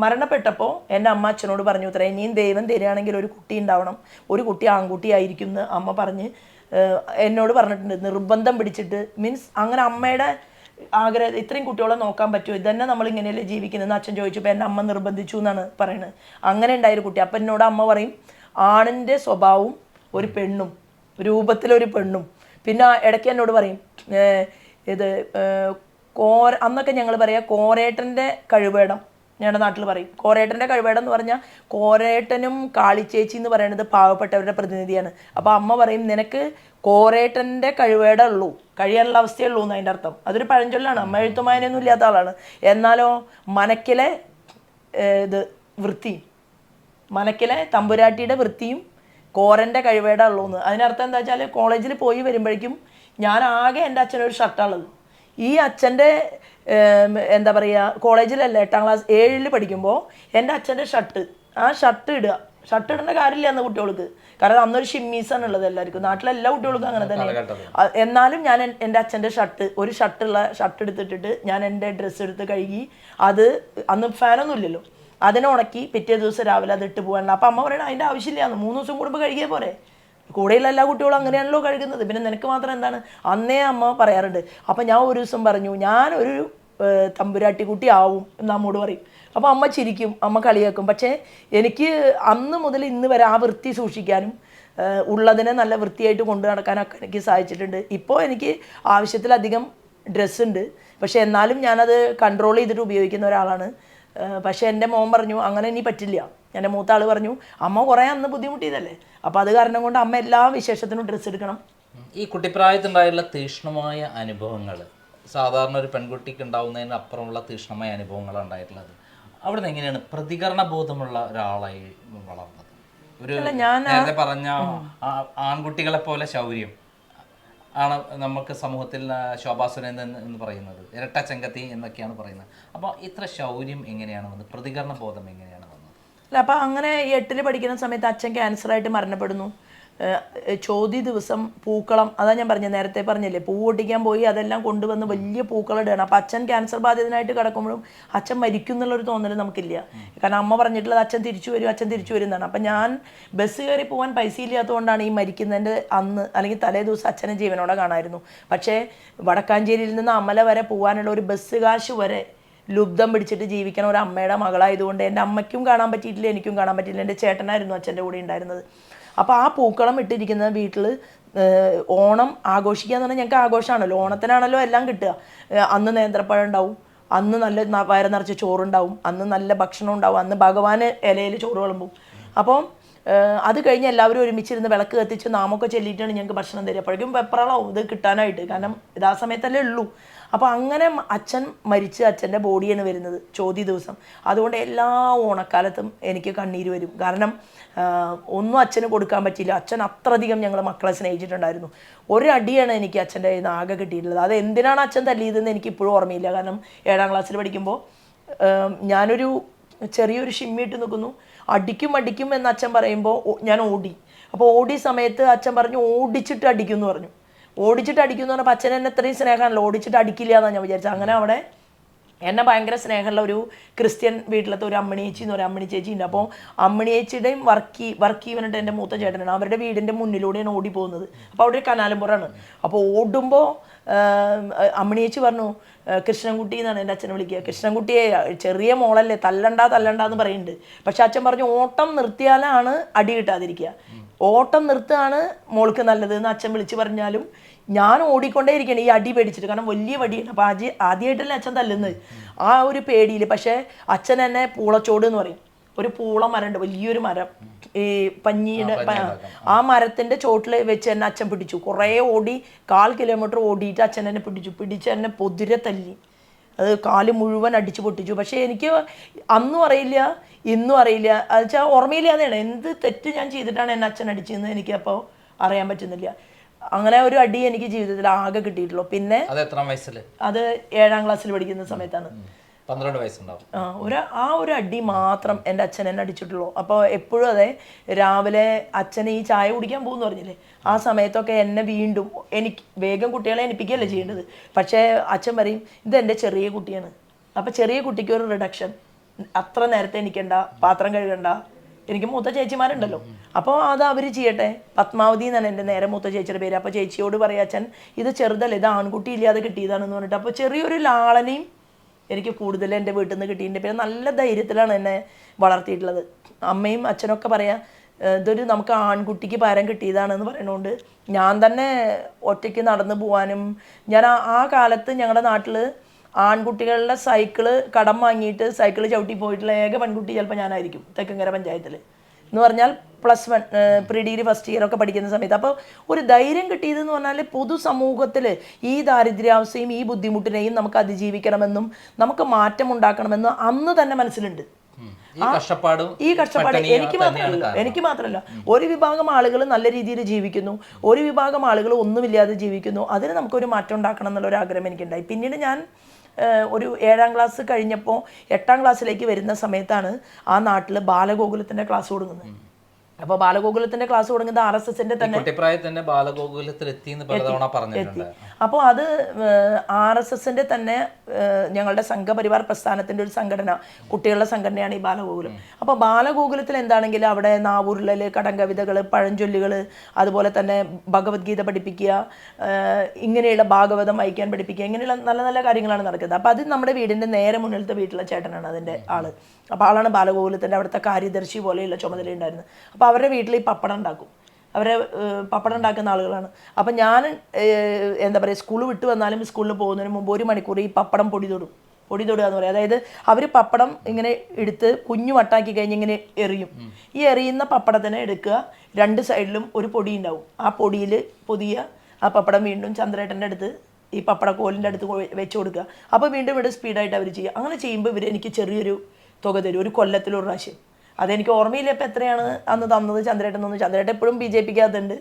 മരണപ്പെട്ടപ്പോൾ എൻ്റെ അമ്മ അച്ഛനോട് പറഞ്ഞു, ഇത്ര ഇനിയും ദൈവം തരികയാണെങ്കിൽ ഒരു കുട്ടി ഉണ്ടാവണം, ഒരു കുട്ടി ആൺകുട്ടിയായിരിക്കും എന്ന് അമ്മ പറഞ്ഞ് എന്നോട് പറഞ്ഞിട്ടുണ്ട്. നിർബന്ധം പിടിച്ചിട്ട് മീൻസ് അങ്ങനെ അമ്മയുടെ ആഗ്രഹം, ഇത്രയും കുട്ടികളെ നോക്കാൻ പറ്റുമോ, ഇതന്നെ നമ്മളിങ്ങനെയല്ലേ ജീവിക്കുന്നതെന്ന് അച്ഛൻ ചോദിച്ചപ്പോൾ എൻ്റെ അമ്മ നിർബന്ധിച്ചു എന്നാണ് പറയുന്നത്. അങ്ങനെ ഉണ്ടായൊരു കുട്ടി. അപ്പം എന്നോട് അമ്മ പറയും, ആണിൻ്റെ സ്വഭാവവും ഒരു പെണ്ണും, രൂപത്തിലൊരു പെണ്ണും. പിന്നെ ഇടയ്ക്ക് എന്നോട് പറയും ഇത് അന്നൊക്കെ ഞങ്ങൾ പറയാം കോരേട്ടൻ്റെ കഴിവേടം, ഞങ്ങളുടെ നാട്ടിൽ പറയും. കോരേട്ടൻ്റെ കഴിവേടം എന്ന് പറഞ്ഞാൽ കോരേട്ടനും കാളിച്ചേച്ചി എന്ന് പറയുന്നത് പാവപ്പെട്ടവരുടെ പ്രതിനിധിയാണ്. അപ്പോൾ അമ്മ പറയും നിനക്ക് കോരേട്ടൻ്റെ കഴിവേടം ഉള്ളൂ, കഴിയാനുള്ള അവസ്ഥയേ ഉള്ളൂ എന്ന് അതിൻ്റെ അർത്ഥം. അതൊരു പഴഞ്ചൊല്ലാണ്. അമ്മ എഴുത്തുമായനൊന്നും ഇല്ലാത്ത ആളാണ്. എന്നാലോ മനക്കിലെ ഇത് വൃത്തിയും, മനക്കിലെ തമ്പുരാട്ടിയുടെ വൃത്തിയും കോരൻ്റെ കഴിവേടം ഉള്ളൂ എന്ന്. അതിനർത്ഥം എന്താ വെച്ചാൽ കോളേജിൽ പോയി വരുമ്പോഴേക്കും ഞാൻ ആകെ എൻ്റെ അച്ഛനൊരു ഷർട്ടാണുള്ളത്. ഈ അച്ഛൻ്റെ എന്താ പറയുക, കോളേജിലല്ല 8ാം ക്ലാസ് 7ൽ പഠിക്കുമ്പോൾ എൻ്റെ അച്ഛൻ്റെ ഷർട്ട്, ആ ഷർട്ട് ഇടുക, ഷർട്ട് ഇടേണ്ട കാര്യമില്ല അന്ന് കുട്ടികൾക്ക്. കാരണം അന്നൊരു ഷിമ്മീസാണ് ഉള്ളത് എല്ലാവർക്കും, നാട്ടിലെല്ലാ കുട്ടികൾക്കും അങ്ങനെ തന്നെ. എന്നാലും ഞാൻ എൻ്റെ അച്ഛൻ്റെ ഷർട്ട്, ഒരു ഷർട്ട് എടുത്തിട്ടിട്ട് ഞാൻ എൻ്റെ ഡ്രസ്സ് എടുത്ത് കഴുകി, അത് അന്ന് ഫാനൊന്നും ഇല്ലല്ലോ, അതിനെ ഉണക്കി പിറ്റേ ദിവസം രാവിലെ അത് ഇട്ട് പോകാനുള്ള. അപ്പം അമ്മ പറയണം അതിൻ്റെ ആവശ്യമില്ലാന്ന്, 3 ദിവസം കൂടുമ്പോൾ കഴുകിയേ പോരെ, കൂടെയുള്ള എല്ലാ കുട്ടികളും അങ്ങനെയാണല്ലോ കഴുകുന്നത്, പിന്നെ നിനക്ക് മാത്രം എന്താണ്, അന്നേ അമ്മ പറയാറുണ്ട്. അപ്പം ഞാൻ ഒരു ദിവസം പറഞ്ഞു ഞാനൊരു തമ്പുരാട്ടി കുട്ടി ആവും എന്ന് അമ്മോട് പറയും. അപ്പോൾ അമ്മ ചിരിക്കും, അമ്മ കളിയാക്കും. പക്ഷേ എനിക്ക് അന്ന് മുതൽ ഇന്ന് വരെ ആ വൃത്തി സൂക്ഷിക്കാനും ഉള്ളതിനെ നല്ല വൃത്തിയായിട്ട് കൊണ്ടു നടക്കാനൊക്കെ എനിക്ക് സാധിച്ചിട്ടുണ്ട്. ഇപ്പോൾ എനിക്ക് ആവശ്യത്തിലധികം ഡ്രസ്സുണ്ട്, പക്ഷേ എന്നാലും ഞാനത് കൺട്രോൾ ചെയ്തിട്ട് ഉപയോഗിക്കുന്ന ഒരാളാണ്. പക്ഷേ എൻ്റെ മോൻ പറഞ്ഞു അങ്ങനെ ഇനി പറ്റില്ല. എൻ്റെ മൂത്ത ആൾ പറഞ്ഞു അമ്മ കുറേ അന്ന് ബുദ്ധിമുട്ടിയതല്ലേ, അപ്പോൾ അത് കാരണം കൊണ്ട് അമ്മ എല്ലാ വിശേഷത്തിനും ഡ്രസ്സ് എടുക്കണം. ഈ കുട്ടിപ്രായത്തിലുണ്ടായുള്ള തീക്ഷ്ണമായ അനുഭവങ്ങൾ സാധാരണ ഒരു പെൺകുട്ടിക്ക് ഉണ്ടാവുന്നതിന് അപ്പുറമുള്ള തീക്ഷ്ണമായ അനുഭവങ്ങളാണ് ഉണ്ടായിട്ടുള്ളത്. അവിടെ നിന്ന് എങ്ങനെയാണ് പ്രതികരണ ബോധമുള്ള ഒരാളായി വളർന്നത്? ഒരു നേരത്തെ പറഞ്ഞ ആൺകുട്ടികളെ പോലെ ശൗര്യം ആണ് നമുക്ക് സമൂഹത്തിൽ ശോഭാ സുരേന്ദ്രൻ എന്ന് പറയുന്നത്, ഇരട്ട ചെങ്കത്തി എന്നൊക്കെയാണ് പറയുന്നത്. അപ്പോൾ ഇത്ര ശൗര്യം എങ്ങനെയാണ് വന്നത്, പ്രതികരണ ബോധം എങ്ങനെയാണ് വന്നത്? അല്ല, അപ്പോൾ അങ്ങനെ 8ൽ പഠിക്കുന്ന സമയത്ത് അച്ഛൻ ക്യാൻസറായിട്ട് മരണപ്പെടുന്നു. ചോദ്യ ദിവസം പൂക്കളം, അതാ ഞാൻ പറഞ്ഞത്, നേരത്തെ പറഞ്ഞില്ലേ, പൂ പൊട്ടിക്കാൻ പോയി അതെല്ലാം കൊണ്ടുവന്ന് വലിയ പൂക്കളിടുകയാണ്. അപ്പം അച്ഛൻ ക്യാൻസർ ബാധിതനായിട്ട് കിടക്കുമ്പോഴും അച്ഛൻ മരിക്കും എന്നുള്ളൊരു തോന്നൽ നമുക്കില്ല. കാരണം അമ്മ പറഞ്ഞിട്ടുള്ളത് അച്ഛൻ തിരിച്ചു വരും എന്നാണ്. അപ്പം ഞാൻ ബസ് കയറി പോകാൻ പൈസ ഇല്ലാത്തതുകൊണ്ടാണ് ഈ മരിക്കുന്നതിൻ്റെ അന്ന് അല്ലെങ്കിൽ തലേ ദിവസം അച്ഛനെ ജീവനോടെ കാണാമായിരുന്നു. പക്ഷേ വടക്കാഞ്ചേരിയിൽ നിന്ന് അമല വരെ പോകാനുള്ള ഒരു ബസ് കാശ് വരെ ലുബ്ധം പിടിച്ചിട്ട് ജീവിക്കണ ഒരു അമ്മയുടെ മകളായതുകൊണ്ട് എൻ്റെ അമ്മയ്ക്കും കാണാൻ പറ്റിയിട്ടില്ല, എനിക്കും കാണാൻ പറ്റിയില്ല. എൻ്റെ ചേട്ടനായിരുന്നു അച്ഛൻ്റെ കൂടെ ഉണ്ടായിരുന്നത്. അപ്പോൾ ആ പൂക്കളം ഇട്ടിരിക്കുന്ന വീട്ടിൽ ഓണം ആഘോഷിക്കുക എന്ന് പറഞ്ഞാൽ ഞങ്ങൾക്ക് ആഘോഷമാണല്ലോ, ഓണത്തിനാണല്ലോ എല്ലാം കിട്ടുക. അന്ന് നേന്ത്രപ്പഴം ഉണ്ടാവും, അന്ന് നല്ല വയറ് നിറച്ച് ചോറുണ്ടാവും, അന്ന് നല്ല ഭക്ഷണം ഉണ്ടാവും, അന്ന് ഭഗവാന് ഇലയിൽ ചോറ് വിളമ്പും. അപ്പോൾ അത് കഴിഞ്ഞ് എല്ലാവരും ഒരുമിച്ചിരുന്ന് വിളക്ക് കത്തിച്ച് നാമൊക്കെ ചൊല്ലിയിട്ടാണ് ഞങ്ങൾക്ക് ഭക്ഷണം തരിക. അപ്പോഴേക്കും വെപ്രാളാവും ഇത് കിട്ടാനായിട്ട്, കാരണം ഇത് ആ സമയത്തല്ലേ ഉള്ളൂ. അപ്പോൾ അങ്ങനെ അച്ഛൻ മരിച്ച് അച്ഛൻ്റെ ബോഡിയാണ് വരുന്നത് ചോദ്യ ദിവസം. അതുകൊണ്ട് എല്ലാ ഓണക്കാലത്തും എനിക്ക് കണ്ണീര് വരും. കാരണം ഒന്നും അച്ഛന് കൊടുക്കാൻ പറ്റിയില്ല. അച്ഛൻ അത്രയധികം ഞങ്ങൾ മക്കളെ സ്നേഹിച്ചിട്ടുണ്ടായിരുന്നു. ഒരടിയാണ് എനിക്ക് അച്ഛൻ്റെ കയ്യിൽ നിന്ന് ആകെ കിട്ടിയിട്ടുള്ളത്. അത് എന്തിനാണ് അച്ഛൻ തല്ലിയതെന്ന് എനിക്ക് ഇപ്പോഴും ഓർമ്മയില്ല. കാരണം 7ാം ക്ലാസ്സിൽ പഠിക്കുമ്പോൾ ഞാനൊരു ചെറിയൊരു ഷിമ്മിയിട്ട് നിൽക്കുന്നു, അടിക്കും എന്ന് അച്ഛൻ പറയുമ്പോൾ ഞാൻ ഓടി. അപ്പോൾ ഓടിയ സമയത്ത് അച്ഛൻ പറഞ്ഞു ഓടിച്ചിട്ട് അടിക്കും എന്ന് പറഞ്ഞു. ഓടിച്ചിട്ട് അടിക്കുമെന്ന് പറഞ്ഞപ്പോൾ അച്ഛൻ എന്നെ എത്രയും സ്നേഹമാണല്ലോ, ഓടിച്ചിട്ട് അടിക്കില്ല എന്നാണ് ഞാൻ വിചാരിച്ചത്. അങ്ങനെ അവിടെ എന്നെ ഭയങ്കര സ്നേഹമുള്ള ഒരു ക്രിസ്ത്യൻ വീട്ടിലത്തെ ഒരു അമ്മിണി ചേച്ചി എന്ന് പറയും, അമ്മിണി ചേച്ചി ഉണ്ട്. അപ്പോൾ അമ്മിണി ചേച്ചിയുടെയും വർക്ക് പറഞ്ഞിട്ട് എൻ്റെ മൂത്ത ചേട്ടനാണ്, അവരുടെ വീടിൻ്റെ മുന്നിലൂടെയാണ് ഓടി പോകുന്നത്. അപ്പോൾ അവിടെ ഒരു കനാലുംപുറമാണ്. അപ്പോൾ ഓടുമ്പോൾ അമ്മിണി ചേച്ചി പറഞ്ഞു കൃഷ്ണൻകുട്ടി എന്നാണ് എൻ്റെ അച്ഛനെ വിളിക്കുക. കൃഷ്ണൻകുട്ടിയെ ചെറിയ മോളല്ലേ, തല്ലണ്ട എന്ന് പറയുന്നുണ്ട്. പക്ഷെ അച്ഛൻ പറഞ്ഞു ഓട്ടം നിർത്തിയാലാണ് അടി കിട്ടാതിരിക്കുക, ഓട്ടം നിർത്തുകയാണ് മോൾക്ക് നല്ലത് എന്ന് അച്ഛൻ വിളിച്ച് പറഞ്ഞാലും ഞാൻ ഓടിക്കൊണ്ടേ ഇരിക്കണം ഈ അടി പേടിച്ചിട്ട്. കാരണം വലിയ വടിയാണ്. അപ്പോൾ ആദ്യമായിട്ടല്ലേ അച്ഛൻ തല്ലുന്നത്, ആ ഒരു പേടിയിൽ. പക്ഷേ അച്ഛൻ എന്നെ പൂളച്ചോട് എന്ന് പറയും, ഒരു പൂള മരമുണ്ട്, വലിയൊരു മരം, ഈ പഞ്ഞിയുടെ ആ മരത്തിൻ്റെ ചോട്ടിൽ വെച്ച് എന്നെ അച്ഛൻ പിടിച്ചു. കുറേ ഓടി 1/4 കിലോമീറ്റർ ഓടിയിട്ട് അച്ഛൻ എന്നെ പിടിച്ച് എന്നെ പൊതിരെ തല്ലി, അത് കാല് മുഴുവൻ അടിച്ചു പൊട്ടിച്ചു. പക്ഷേ എനിക്ക് അന്നും അറിയില്ല ഇന്നും അറിയില്ല, അത് വെച്ചാൽ ഓർമ്മയില്ലാതെയാണ് എന്ത് തെറ്റ് ഞാൻ ചെയ്തിട്ടാണ് എന്നെ അച്ഛൻ അടിച്ചതെന്ന് എനിക്കപ്പോൾ അറിയാൻ പറ്റുന്നില്ല. അങ്ങനെ ഒരു അടി എനിക്ക് ജീവിതത്തിൽ ആകെ കിട്ടിയിട്ടുള്ളൂ. പിന്നെ അത് 7ാം ക്ലാസ്സിൽ പഠിക്കുന്ന സമയത്താണ്, 12 വയസ്സുണ്ടാവും. ആ ഒരു അടി മാത്രം എൻ്റെ അച്ഛൻ എന്നെ അടിച്ചിട്ടുള്ളൂ. അപ്പോൾ എപ്പോഴും അതെ, രാവിലെ അച്ഛൻ ഈ ചായ കുടിക്കാൻ പോകുമെന്ന് പറഞ്ഞില്ലേ, ആ സമയത്തൊക്കെ എന്നെ വീണ്ടും എനിക്ക് വേഗം കുട്ടികളെ എനിപ്പിക്കുകയല്ലേ ചെയ്യേണ്ടത്. പക്ഷേ അച്ഛൻ പറയും ഇതെൻ്റെ ചെറിയ കുട്ടിയാണ്, അപ്പോൾ ചെറിയ കുട്ടിക്ക് ഒരു റിഡക്ഷൻ, അത്ര നേരത്തെ എനിക്കണ്ട, പാത്രം കഴുകണ്ട. എനിക്ക് മൂത്ത ചേച്ചിമാരുണ്ടല്ലോ, അപ്പോൾ അത് അവർ ചെയ്യട്ടെ. പത്മാവതി എന്നാണ് എൻ്റെ നേരെ മൂത്ത ചേച്ചിയുടെ പേര്. അപ്പോൾ ചേച്ചിയോട് പറയാം അച്ഛൻ ഇത് ചെറുതല്ല, ഇത് ആൺകുട്ടി ഇല്ലാതെ കിട്ടിയതാണെന്ന് പറഞ്ഞിട്ട്. അപ്പോൾ ചെറിയൊരു ലാളനയും എനിക്ക് കൂടുതൽ എൻ്റെ വീട്ടിൽ നിന്ന് കിട്ടിയിട്ടുണ്ട്. പിന്നെ നല്ല ധൈര്യത്തിലാണ് എന്നെ വളർത്തിയിട്ടുള്ളത്. അമ്മയും അച്ഛനൊക്കെ പറയാം ഇതൊരു നമുക്ക് ആൺകുട്ടിക്ക് പകരം കിട്ടിയതാണെന്ന് പറയുന്നതുകൊണ്ട് ഞാൻ തന്നെ ഒറ്റയ്ക്ക് നടന്നു പോകാനും ഞാൻ ആ കാലത്ത് ഞങ്ങളുടെ നാട്ടിൽ ആൺകുട്ടികളുടെ സൈക്കിള് കടം വാങ്ങിയിട്ട് സൈക്കിള് ചവിട്ടി പോയിട്ടുള്ള ഏക പെൺകുട്ടി ചിലപ്പോൾ ഞാനായിരിക്കും തെക്കങ്കര പഞ്ചായത്തിൽ എന്ന് പറഞ്ഞാൽ +1 പ്രീ ഡിഗ്രി ഫസ്റ്റ് ഇയർ ഒക്കെ പഠിക്കുന്ന സമയത്ത്. അപ്പോൾ ഒരു ധൈര്യം കിട്ടിയതെന്ന് പറഞ്ഞാൽ പൊതുസമൂഹത്തിൽ ഈ ദാരിദ്ര്യാവസ്ഥയും ഈ ബുദ്ധിമുട്ടിനെയും നമുക്ക് അതിജീവിക്കണമെന്നും നമുക്ക് മാറ്റം ഉണ്ടാക്കണമെന്നും അന്ന് തന്നെ മനസ്സിലുണ്ട്. ഈ കഷ്ടപ്പാട് എനിക്ക് മാത്രമല്ല ഒരു വിഭാഗം ആളുകൾ നല്ല രീതിയിൽ ജീവിക്കുന്നു, ഒരു വിഭാഗം ആളുകൾ ഒന്നുമില്ലാതെ ജീവിക്കുന്നു. അതിന് നമുക്കൊരു മാറ്റം ഉണ്ടാക്കണം എന്നുള്ളൊരു ആഗ്രഹം എനിക്കുണ്ടായി. പിന്നീട് ഞാൻ ഒരു 7ാം ക്ലാസ് കഴിഞ്ഞപ്പോൾ 8ാം ക്ലാസ്സിലേക്ക് വരുന്ന സമയത്താണ് ആ നാട്ടിൽ ബാലഗോകുലത്തിൻ്റെ ക്ലാസ് കൊടുക്കുന്നത്. അപ്പോൾ ബാലഗോകുലത്തിന്റെ ക്ലാസ് തുടങ്ങുന്നത് RSSന്റെ തന്നെ അപ്പോൾ അത് RSSന്റെ തന്നെ ഞങ്ങളുടെ സംഘപരിവാർ പ്രസ്ഥാനത്തിന്റെ ഒരു സംഘടന, കുട്ടികളുടെ സംഘടനയാണ് ഈ ബാലഗോകുലം. അപ്പോൾ ബാലഗോകുലത്തിൽ എന്താണെങ്കിലും അവിടെ നാവൂരിലെ കടങ്കവിതകൾ, പഴഞ്ചൊല്ലുകൾ, അതുപോലെ തന്നെ ഭഗവത്ഗീത പഠിപ്പിക്കുക, ഇങ്ങനെയുള്ള ഭാഗവതം വായിക്കാൻ പഠിപ്പിക്കുക, ഇങ്ങനെയുള്ള നല്ല നല്ല കാര്യങ്ങളാണ് നടക്കുന്നത്. അപ്പോൾ അത് നമ്മുടെ വീടിന്റെ നേരെ മുന്നിലത്തെ വീട്ടിലെ ചേട്ടനാണ് അതിന്റെ ആള്. അപ്പോൾ ആളാണ് ബാലഗോകുലത്തിന്റെ അവിടുത്തെ കാര്യദർശി പോലെയുള്ള ചുമതലയുണ്ടായിരുന്നത്. അപ്പോൾ അവരുടെ വീട്ടിൽ ഈ പപ്പടം ഉണ്ടാക്കും, അവരെ പപ്പടം ഉണ്ടാക്കുന്ന ആളുകളാണ്. അപ്പം ഞാൻ എന്താ പറയുക, സ്കൂൾ വിട്ട് വന്നാലും സ്കൂളിൽ പോകുന്നതിന് മുമ്പ് 1 മണിക്കൂർ ഈ പപ്പടം പൊടി തൊടുക എന്ന് പറയും. അതായത് അവർ പപ്പടം ഇങ്ങനെ എടുത്ത് കുഞ്ഞു വട്ടാക്കി കഴിഞ്ഞ് ഇങ്ങനെ എറിയും. ഈ എറിയുന്ന പപ്പടത്തിനെ എടുക്കുക, 2 സൈഡിലും ഒരു പൊടി ഉണ്ടാവും. ആ പൊടിയിൽ പൊതിയ ആ പപ്പടം വീണ്ടും ചന്ദ്രേട്ടൻ്റെ അടുത്ത് ഈ പപ്പടക്കോലിൻ്റെ അടുത്ത് വെച്ച് കൊടുക്കുക. അപ്പോൾ വീണ്ടും ഇവിടെ സ്പീഡായിട്ട് അവർ ചെയ്യുക. അങ്ങനെ ചെയ്യുമ്പോൾ ഇവർ എനിക്ക് ചെറിയൊരു തുക തരും, ഒരു കൊല്ലത്തിലൊരു പ്രാവശ്യം. അതെനിക്ക് ഓർമ്മയില്ല ഇപ്പം എത്രയാണ് അന്ന് തന്നത് ചന്ദ്രേട്ടൻ തന്നു. ചന്ദ്രേട്ടൻ എപ്പോഴും BJPക്കകത്തുണ്ട്.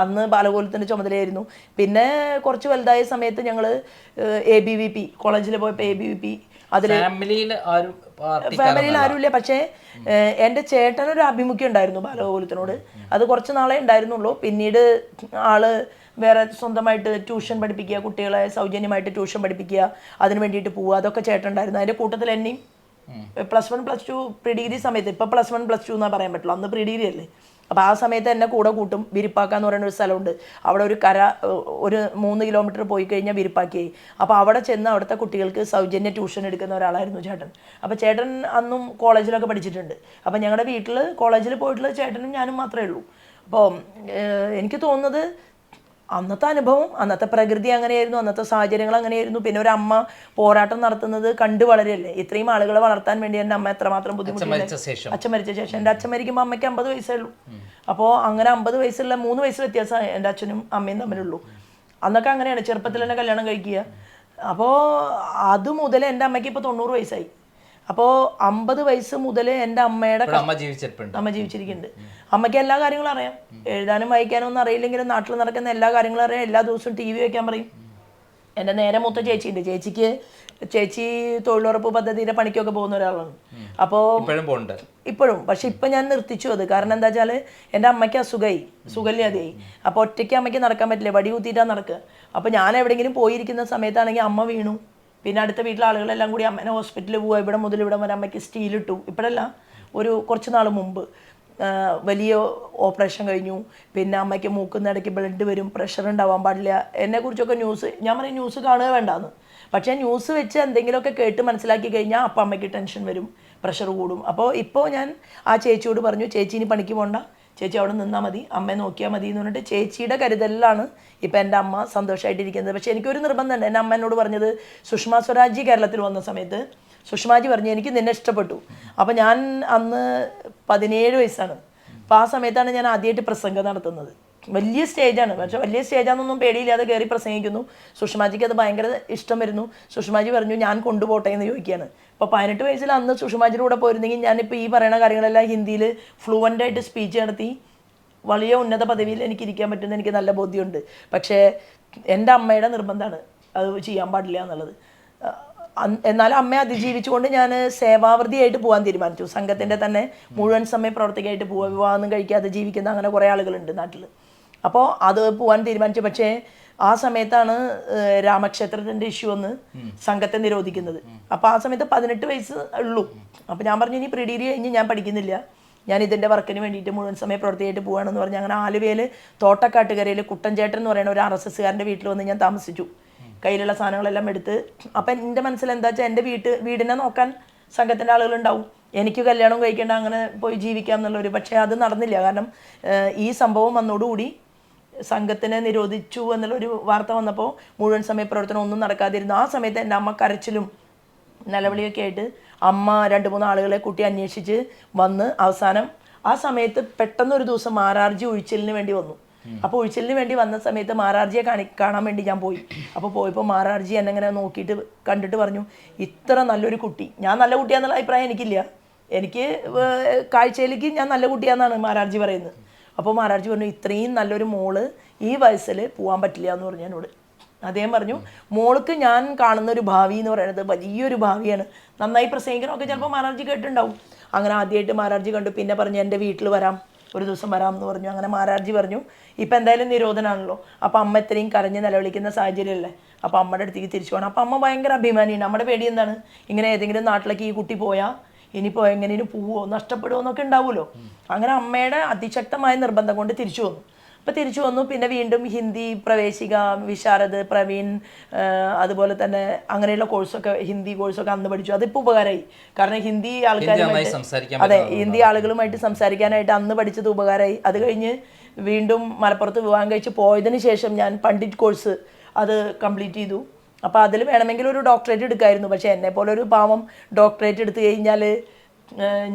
അന്ന് ബാലഗോകുലത്തിൻ്റെ ചുമതലയായിരുന്നു. പിന്നെ കുറച്ച് വലുതായ സമയത്ത് ഞങ്ങൾ ABVP കോളേജിൽ പോയപ്പോൾ ABVP അതിൽ ഫാമിലിയിൽ ആരുമില്ല. പക്ഷേ എൻ്റെ ചേട്ടനൊരു ആഭിമുഖ്യം ഉണ്ടായിരുന്നു ബാലഗോകുലത്തിനോട്. അത് കുറച്ച് നാളെ ഉണ്ടായിരുന്നുള്ളൂ. പിന്നീട് ആള് വേറെ സ്വന്തമായിട്ട് ട്യൂഷൻ പഠിപ്പിക്കുക, കുട്ടികളെ സൗജന്യമായിട്ട് ട്യൂഷൻ പഠിപ്പിക്കുക, അതിന് വേണ്ടിയിട്ട് പോവുക, അതൊക്കെ ചേട്ടൻ ഉണ്ടായിരുന്നു. അതിൻ്റെ കൂട്ടത്തിൽ എന്നെയും +1 +2 പ്രീ ഡിഗ്രി സമയത്ത്, ഇപ്പം +1 +2 എന്നാ പറയാൻ പറ്റുള്ളൂ, അന്ന് പ്രീ ഡിഗ്രി അല്ലേ. അപ്പോൾ ആ സമയത്ത് എന്നെ കൂടെ കൂട്ടും. വിരിപ്പാക്ക എന്ന് പറയുന്ന ഒരു സ്ഥലമുണ്ട്, അവിടെ ഒരു ഒരു 3 കിലോമീറ്റർ പോയി കഴിഞ്ഞാൽ വിരിപ്പാക്കിയായി. അപ്പോൾ അവിടെ ചെന്ന് അവിടുത്തെ കുട്ടികൾക്ക് സൗജന്യ ട്യൂഷൻ എടുക്കുന്ന ഒരാളായിരുന്നു ചേട്ടൻ. അപ്പോൾ ചേട്ടൻ അന്നും കോളേജിലൊക്കെ പഠിച്ചിട്ടുണ്ട്. അപ്പോൾ ഞങ്ങളുടെ വീട്ടിൽ കോളേജിൽ പോയിട്ടുള്ളത് ചേട്ടനും ഞാനും മാത്രമേ ഉള്ളൂ. അപ്പോൾ എനിക്ക് തോന്നുന്നത് അന്നത്തെ അനുഭവം, അന്നത്തെ പ്രകൃതി അങ്ങനെയായിരുന്നു, അന്നത്തെ സാഹചര്യങ്ങൾ അങ്ങനെയായിരുന്നു. പിന്നെ ഒരു അമ്മ പോരാട്ടം നടത്തുന്നത് കണ്ടു വളരെയല്ലേ. ഇത്രയും ആളുകളെ വളർത്താൻ വേണ്ടി എൻ്റെ അമ്മ എത്രമാത്രം ബുദ്ധിമുട്ടില്ല. അച്ഛൻ മരിച്ച ശേഷം എൻ്റെ അച്ഛൻ മരിക്കുമ്പോൾ അമ്മയ്ക്ക് 50 വയസ്സേ ഉള്ളൂ. അപ്പോൾ അങ്ങനെ 50 വയസ്സുള്ള 3 വയസ്സ് വ്യത്യാസം എൻ്റെ അച്ഛനും അമ്മയും തമ്മിലുള്ളൂ. അന്നൊക്കെ അങ്ങനെയാണ്, ചെറുപ്പത്തിൽ തന്നെ കല്യാണം കഴിക്കുക. അപ്പോൾ അതുമുതൽ എൻ്റെ അമ്മയ്ക്ക് ഇപ്പോൾ 90 വയസ്സായി. അപ്പോൾ 50 വയസ്സ് മുതൽ എൻ്റെ അമ്മയുടെ അമ്മ ജീവിച്ചിരിക്കുന്നുണ്ട്. അമ്മയ്ക്ക് എല്ലാ കാര്യങ്ങളും അറിയാം, എഴുതാനും വായിക്കാനും ഒന്നും അറിയില്ലെങ്കിലും നാട്ടിൽ നടക്കുന്ന എല്ലാ കാര്യങ്ങളും അറിയാം. എല്ലാ ദിവസവും TV വയ്ക്കാൻ പറയും. എൻ്റെ നേരെ മൂത്ത ചേച്ചിയുണ്ട്. ചേച്ചി തൊഴിലുറപ്പ് പദ്ധതിയുടെ പണിക്കൊക്കെ പോകുന്ന ഒരാളാണ്. അപ്പോൾ ഇപ്പോഴും പക്ഷെ ഇപ്പം ഞാൻ നിർത്തിച്ചു അത്. കാരണം എന്താ വെച്ചാൽ എൻ്റെ അമ്മയ്ക്ക് സുഖമില്ലാതെയായി. അപ്പോൾ ഒറ്റയ്ക്ക് അമ്മയ്ക്ക് നടക്കാൻ പറ്റില്ല, വടി കുത്തിയിട്ടാണ് നടക്കുക. അപ്പോൾ ഞാൻ എവിടെയെങ്കിലും പോയിരിക്കുന്ന സമയത്താണെങ്കിൽ അമ്മ വീണു. പിന്നെ അടുത്ത വീട്ടിലെ ആളുകളെല്ലാം കൂടി അമ്മേനെ ഹോസ്പിറ്റലിൽ പോവുക. ഇവിടെ മുതൽ ഇവിടെ വരെ അമ്മയ്ക്ക് സ്റ്റീലിട്ടു. ഇപ്പോഴല്ല, കുറച്ച് നാൾ മുമ്പ് വലിയ ഓപ്പറേഷൻ കഴിഞ്ഞു. പിന്നെ അമ്മയ്ക്ക് മൂക്കുന്നിടയ്ക്ക് ബ്ലഡ് വരും, പ്രഷർ ഉണ്ടാവാൻ പാടില്ല. എന്നെക്കുറിച്ചൊക്കെ ഞാൻ പറയും ന്യൂസ് കാണുക വേണ്ടാന്ന്. പക്ഷേ ന്യൂസ് വെച്ച് എന്തെങ്കിലുമൊക്കെ കേട്ട് മനസ്സിലാക്കി കഴിഞ്ഞാൽ അപ്പം അമ്മയ്ക്ക് ടെൻഷൻ വരും, പ്രഷർ കൂടും. അപ്പോൾ ഇപ്പോൾ ഞാൻ ആ ചേച്ചിയോട് പറഞ്ഞു, ചേച്ചി ഇനി പണിക്ക് പോകണ്ട, ചേച്ചി അവിടെ നിന്നാൽ മതി, അമ്മയെ നോക്കിയാൽ മതി എന്ന് പറഞ്ഞിട്ട് ചേച്ചിയുടെ കരുതലിലാണ് ഇപ്പം എൻ്റെ അമ്മ സന്തോഷമായിട്ടിരിക്കുന്നത്. പക്ഷേ എനിക്കൊരു നിർബന്ധമുണ്ട്. എൻ്റെ അമ്മ എന്നോട് പറഞ്ഞത്, സുഷമ സ്വരാജ് കേരളത്തിൽ വന്ന സമയത്ത് സുഷമാജി പറഞ്ഞു എനിക്ക് നിന്നെ ഇഷ്ടപ്പെട്ടു. അപ്പോൾ ഞാൻ അന്ന് 17 വയസ്സാണ്. അപ്പോൾ ആ സമയത്താണ് ഞാൻ ആദ്യമായിട്ട് പ്രസംഗം നടത്തുന്നത്. വലിയ സ്റ്റേജാണ്, പക്ഷേ വലിയ സ്റ്റേജാണെന്നൊന്നും പേടിയില്ലാതെ കയറി പ്രസംഗിക്കുന്നു. സുഷമാജിക്ക് അത് ഭയങ്കര ഇഷ്ടം വരുന്നു. സുഷമാജി പറഞ്ഞു ഞാൻ കൊണ്ടുപോട്ടെ എന്ന് ചോദിക്കുകയാണ്. അപ്പോൾ 18 വയസ്സിൽ അന്ന് സുഷമാജിയുടെ കൂടെ പോയിരുന്നെങ്കിൽ ഞാനിപ്പോൾ ഈ പറയുന്ന കാര്യങ്ങളെല്ലാം ഹിന്ദിയിൽ ഫ്ലുവൻ്റായിട്ട് സ്പീച്ച് നടത്തി വലിയ ഉന്നത പദവിയിൽ എനിക്ക് ഇരിക്കാൻ പറ്റുമെന്ന് എനിക്ക് നല്ല ബോധ്യമുണ്ട്. പക്ഷേ എൻ്റെ അമ്മയുടെ നിർബന്ധമാണ് അത് ചെയ്യാൻ പാടില്ല എന്നുള്ളത്. എന്നാലും അമ്മയെ അതിജീവിച്ചുകൊണ്ട് ഞാൻ സേവാവൃത്തിയായിട്ട് പോകാൻ തീരുമാനിച്ചു. സംഘത്തിൻ്റെ തന്നെ മുഴുവൻ സമയം പ്രവർത്തിക്കായിട്ട് പോവുക. വിവാഹമൊന്നും കഴിക്കാതെ ജീവിക്കുന്ന അങ്ങനെ കുറേ ആളുകളുണ്ട് നാട്ടിൽ. അപ്പോൾ അത് പോകാൻ തീരുമാനിച്ചു. പക്ഷേ ആ സമയത്താണ് രാമക്ഷേത്രത്തിൻ്റെ ഇഷ്യൂ വന്ന് സംഘത്തെ നിരോധിക്കുന്നത്. അപ്പോൾ ആ സമയത്ത് 18 വയസ്സ് ഉള്ളൂ. അപ്പോൾ ഞാൻ പറഞ്ഞു ഇനി പ്രീ ഡിഗ്രി കഴിഞ്ഞ് ഞാൻ പഠിക്കുന്നില്ല, ഞാൻ ഇതിൻ്റെ വർക്കിന് വേണ്ടിയിട്ട് മുഴുവൻ സമയം പ്രവർത്തിയായിട്ട് പോവുകയാണെന്ന് പറഞ്ഞ് അങ്ങനെ ആലുവയിൽ തോട്ടക്കാട്ടുകരയിൽ കുട്ടൻചേട്ടൻ എന്ന് പറയുന്ന ഒരു RSSകാരൻ്റെ വീട്ടിൽ വന്ന് ഞാൻ താമസിച്ചു. കയ്യിലുള്ള സാധനങ്ങളെല്ലാം എടുത്ത്. അപ്പം എൻ്റെ മനസ്സിൽ എന്താ വെച്ചാൽ എൻ്റെ വീടിനെ നോക്കാൻ സംഘത്തിൻ്റെ ആളുകളുണ്ടാവും, എനിക്ക് കല്യാണം കഴിക്കേണ്ട, അങ്ങനെ പോയി ജീവിക്കാം എന്നുള്ളൊരു. പക്ഷേ അത് നടന്നില്ല. കാരണം ഈ സംഭവം വന്നതോടുകൂടി സംഘത്തിനെ നിരോധിച്ചു എന്നുള്ളൊരു വാർത്ത വന്നപ്പോൾ മുഴുവൻ സമയ പ്രവർത്തനം ഒന്നും നടക്കാതിരുന്നു. ആ സമയത്ത് എൻ്റെ അമ്മ കരച്ചിലും നിലവിളിയൊക്കെ ആയിട്ട് അമ്മ 2-3 ആളുകളെ കൂട്ടി അന്വേഷിച്ച് വന്ന് അവസാനം ആ സമയത്ത് പെട്ടെന്നൊരു ദിവസം മാരാർജി ഒഴിച്ചിലിന് വേണ്ടി വന്നു. അപ്പോൾ ഒഴിച്ചിലിന് വേണ്ടി വന്ന സമയത്ത് മാരാർജിയെ കാണാൻ വേണ്ടി ഞാൻ പോയി. അപ്പോൾ പോയപ്പോൾ മാരാർജി എന്നെ ഇങ്ങനെ നോക്കിയിട്ട് കണ്ടിട്ട് പറഞ്ഞു, ഇത്ര നല്ലൊരു കുട്ടി, ഞാൻ നല്ല കുട്ടിയാന്നുള്ള അഭിപ്രായം എനിക്കില്ല, എനിക്ക് കാഴ്ചയിലേക്ക് ഞാൻ നല്ല കുട്ടിയാന്നാണ് മാരാർജി പറയുന്നത്. അപ്പോൾ മാരാർജി പറഞ്ഞു, ഇത്രയും നല്ലൊരു മോള് ഈ വയസ്സിൽ പോകാൻ പറ്റില്ല എന്ന് പറഞ്ഞു എന്നോട്. അദ്ദേഹം പറഞ്ഞു, മോൾക്ക് ഞാൻ കാണുന്ന ഒരു ഭാവി എന്ന് പറയുന്നത് വലിയൊരു ഭാവിയാണ്, നന്നായി പ്രസംഗിക്കണമൊക്കെ ചിലപ്പോൾ മാരാർജി കേട്ടിട്ടുണ്ടാവും. അങ്ങനെ ആദ്യമായിട്ട് മാരാർജി കണ്ടു. പിന്നെ പറഞ്ഞു, എൻ്റെ വീട്ടിൽ വരാം, ഒരു ദിവസം വരാം എന്ന് പറഞ്ഞു. അങ്ങനെ മാരാർജി പറഞ്ഞു, ഇപ്പം എന്തായാലും നിരോധനമാണല്ലോ, അപ്പം അമ്മ ഇത്രയും കരഞ്ഞ് നിലവിളിക്കുന്ന സാഹചര്യമല്ലേ, അപ്പം അമ്മയുടെ അടുത്തേക്ക് തിരിച്ചു പോകണം. അപ്പം അമ്മ ഭയങ്കര അഭിമാനിയാണ്. നമ്മുടെ പേടി എന്താണ്, ഇങ്ങനെ ഏതെങ്കിലും നാട്ടിലേക്ക് ഈ കുട്ടി പോയാൽ ഇനിയിപ്പോൾ എങ്ങനെയും പോവോ നഷ്ടപ്പെടുമോ എന്നൊക്കെ ഉണ്ടാവുമല്ലോ. അങ്ങനെ അമ്മയുടെ അതിശക്തമായ നിർബന്ധം കൊണ്ട് തിരിച്ചു വന്നു. അപ്പോൾ തിരിച്ചു വന്നു. പിന്നെ വീണ്ടും ഹിന്ദി പ്രവേശിക, വിശാരദ്, പ്രവീൺ, അതുപോലെ തന്നെ അങ്ങനെയുള്ള കോഴ്സൊക്കെ, ഹിന്ദി കോഴ്സൊക്കെ അന്ന് പഠിച്ചു. അതിപ്പോൾ ഉപകാരമായി. കാരണം ഹിന്ദി ആൾക്കാരുമായിട്ട്, അതെ, ഹിന്ദി ആളുകളുമായിട്ട് സംസാരിക്കാനായിട്ട് അന്ന് പഠിച്ചത് ഉപകാരമായി. അത് കഴിഞ്ഞ് വീണ്ടും മലപ്പുറത്ത് വിവാഹം കഴിച്ച് പോയതിന് ശേഷം ഞാൻ പണ്ഡിറ്റ് കോഴ്സ് അത് കംപ്ലീറ്റ് ചെയ്തു. അപ്പോൾ അതിൽ വേണമെങ്കിൽ ഒരു ഡോക്ടറേറ്റ് എടുക്കായിരുന്നു. പക്ഷേ എന്നെപ്പോലെ ഒരു പാവം ഡോക്ടറേറ്റ് എടുത്തു കഴിഞ്ഞാൽ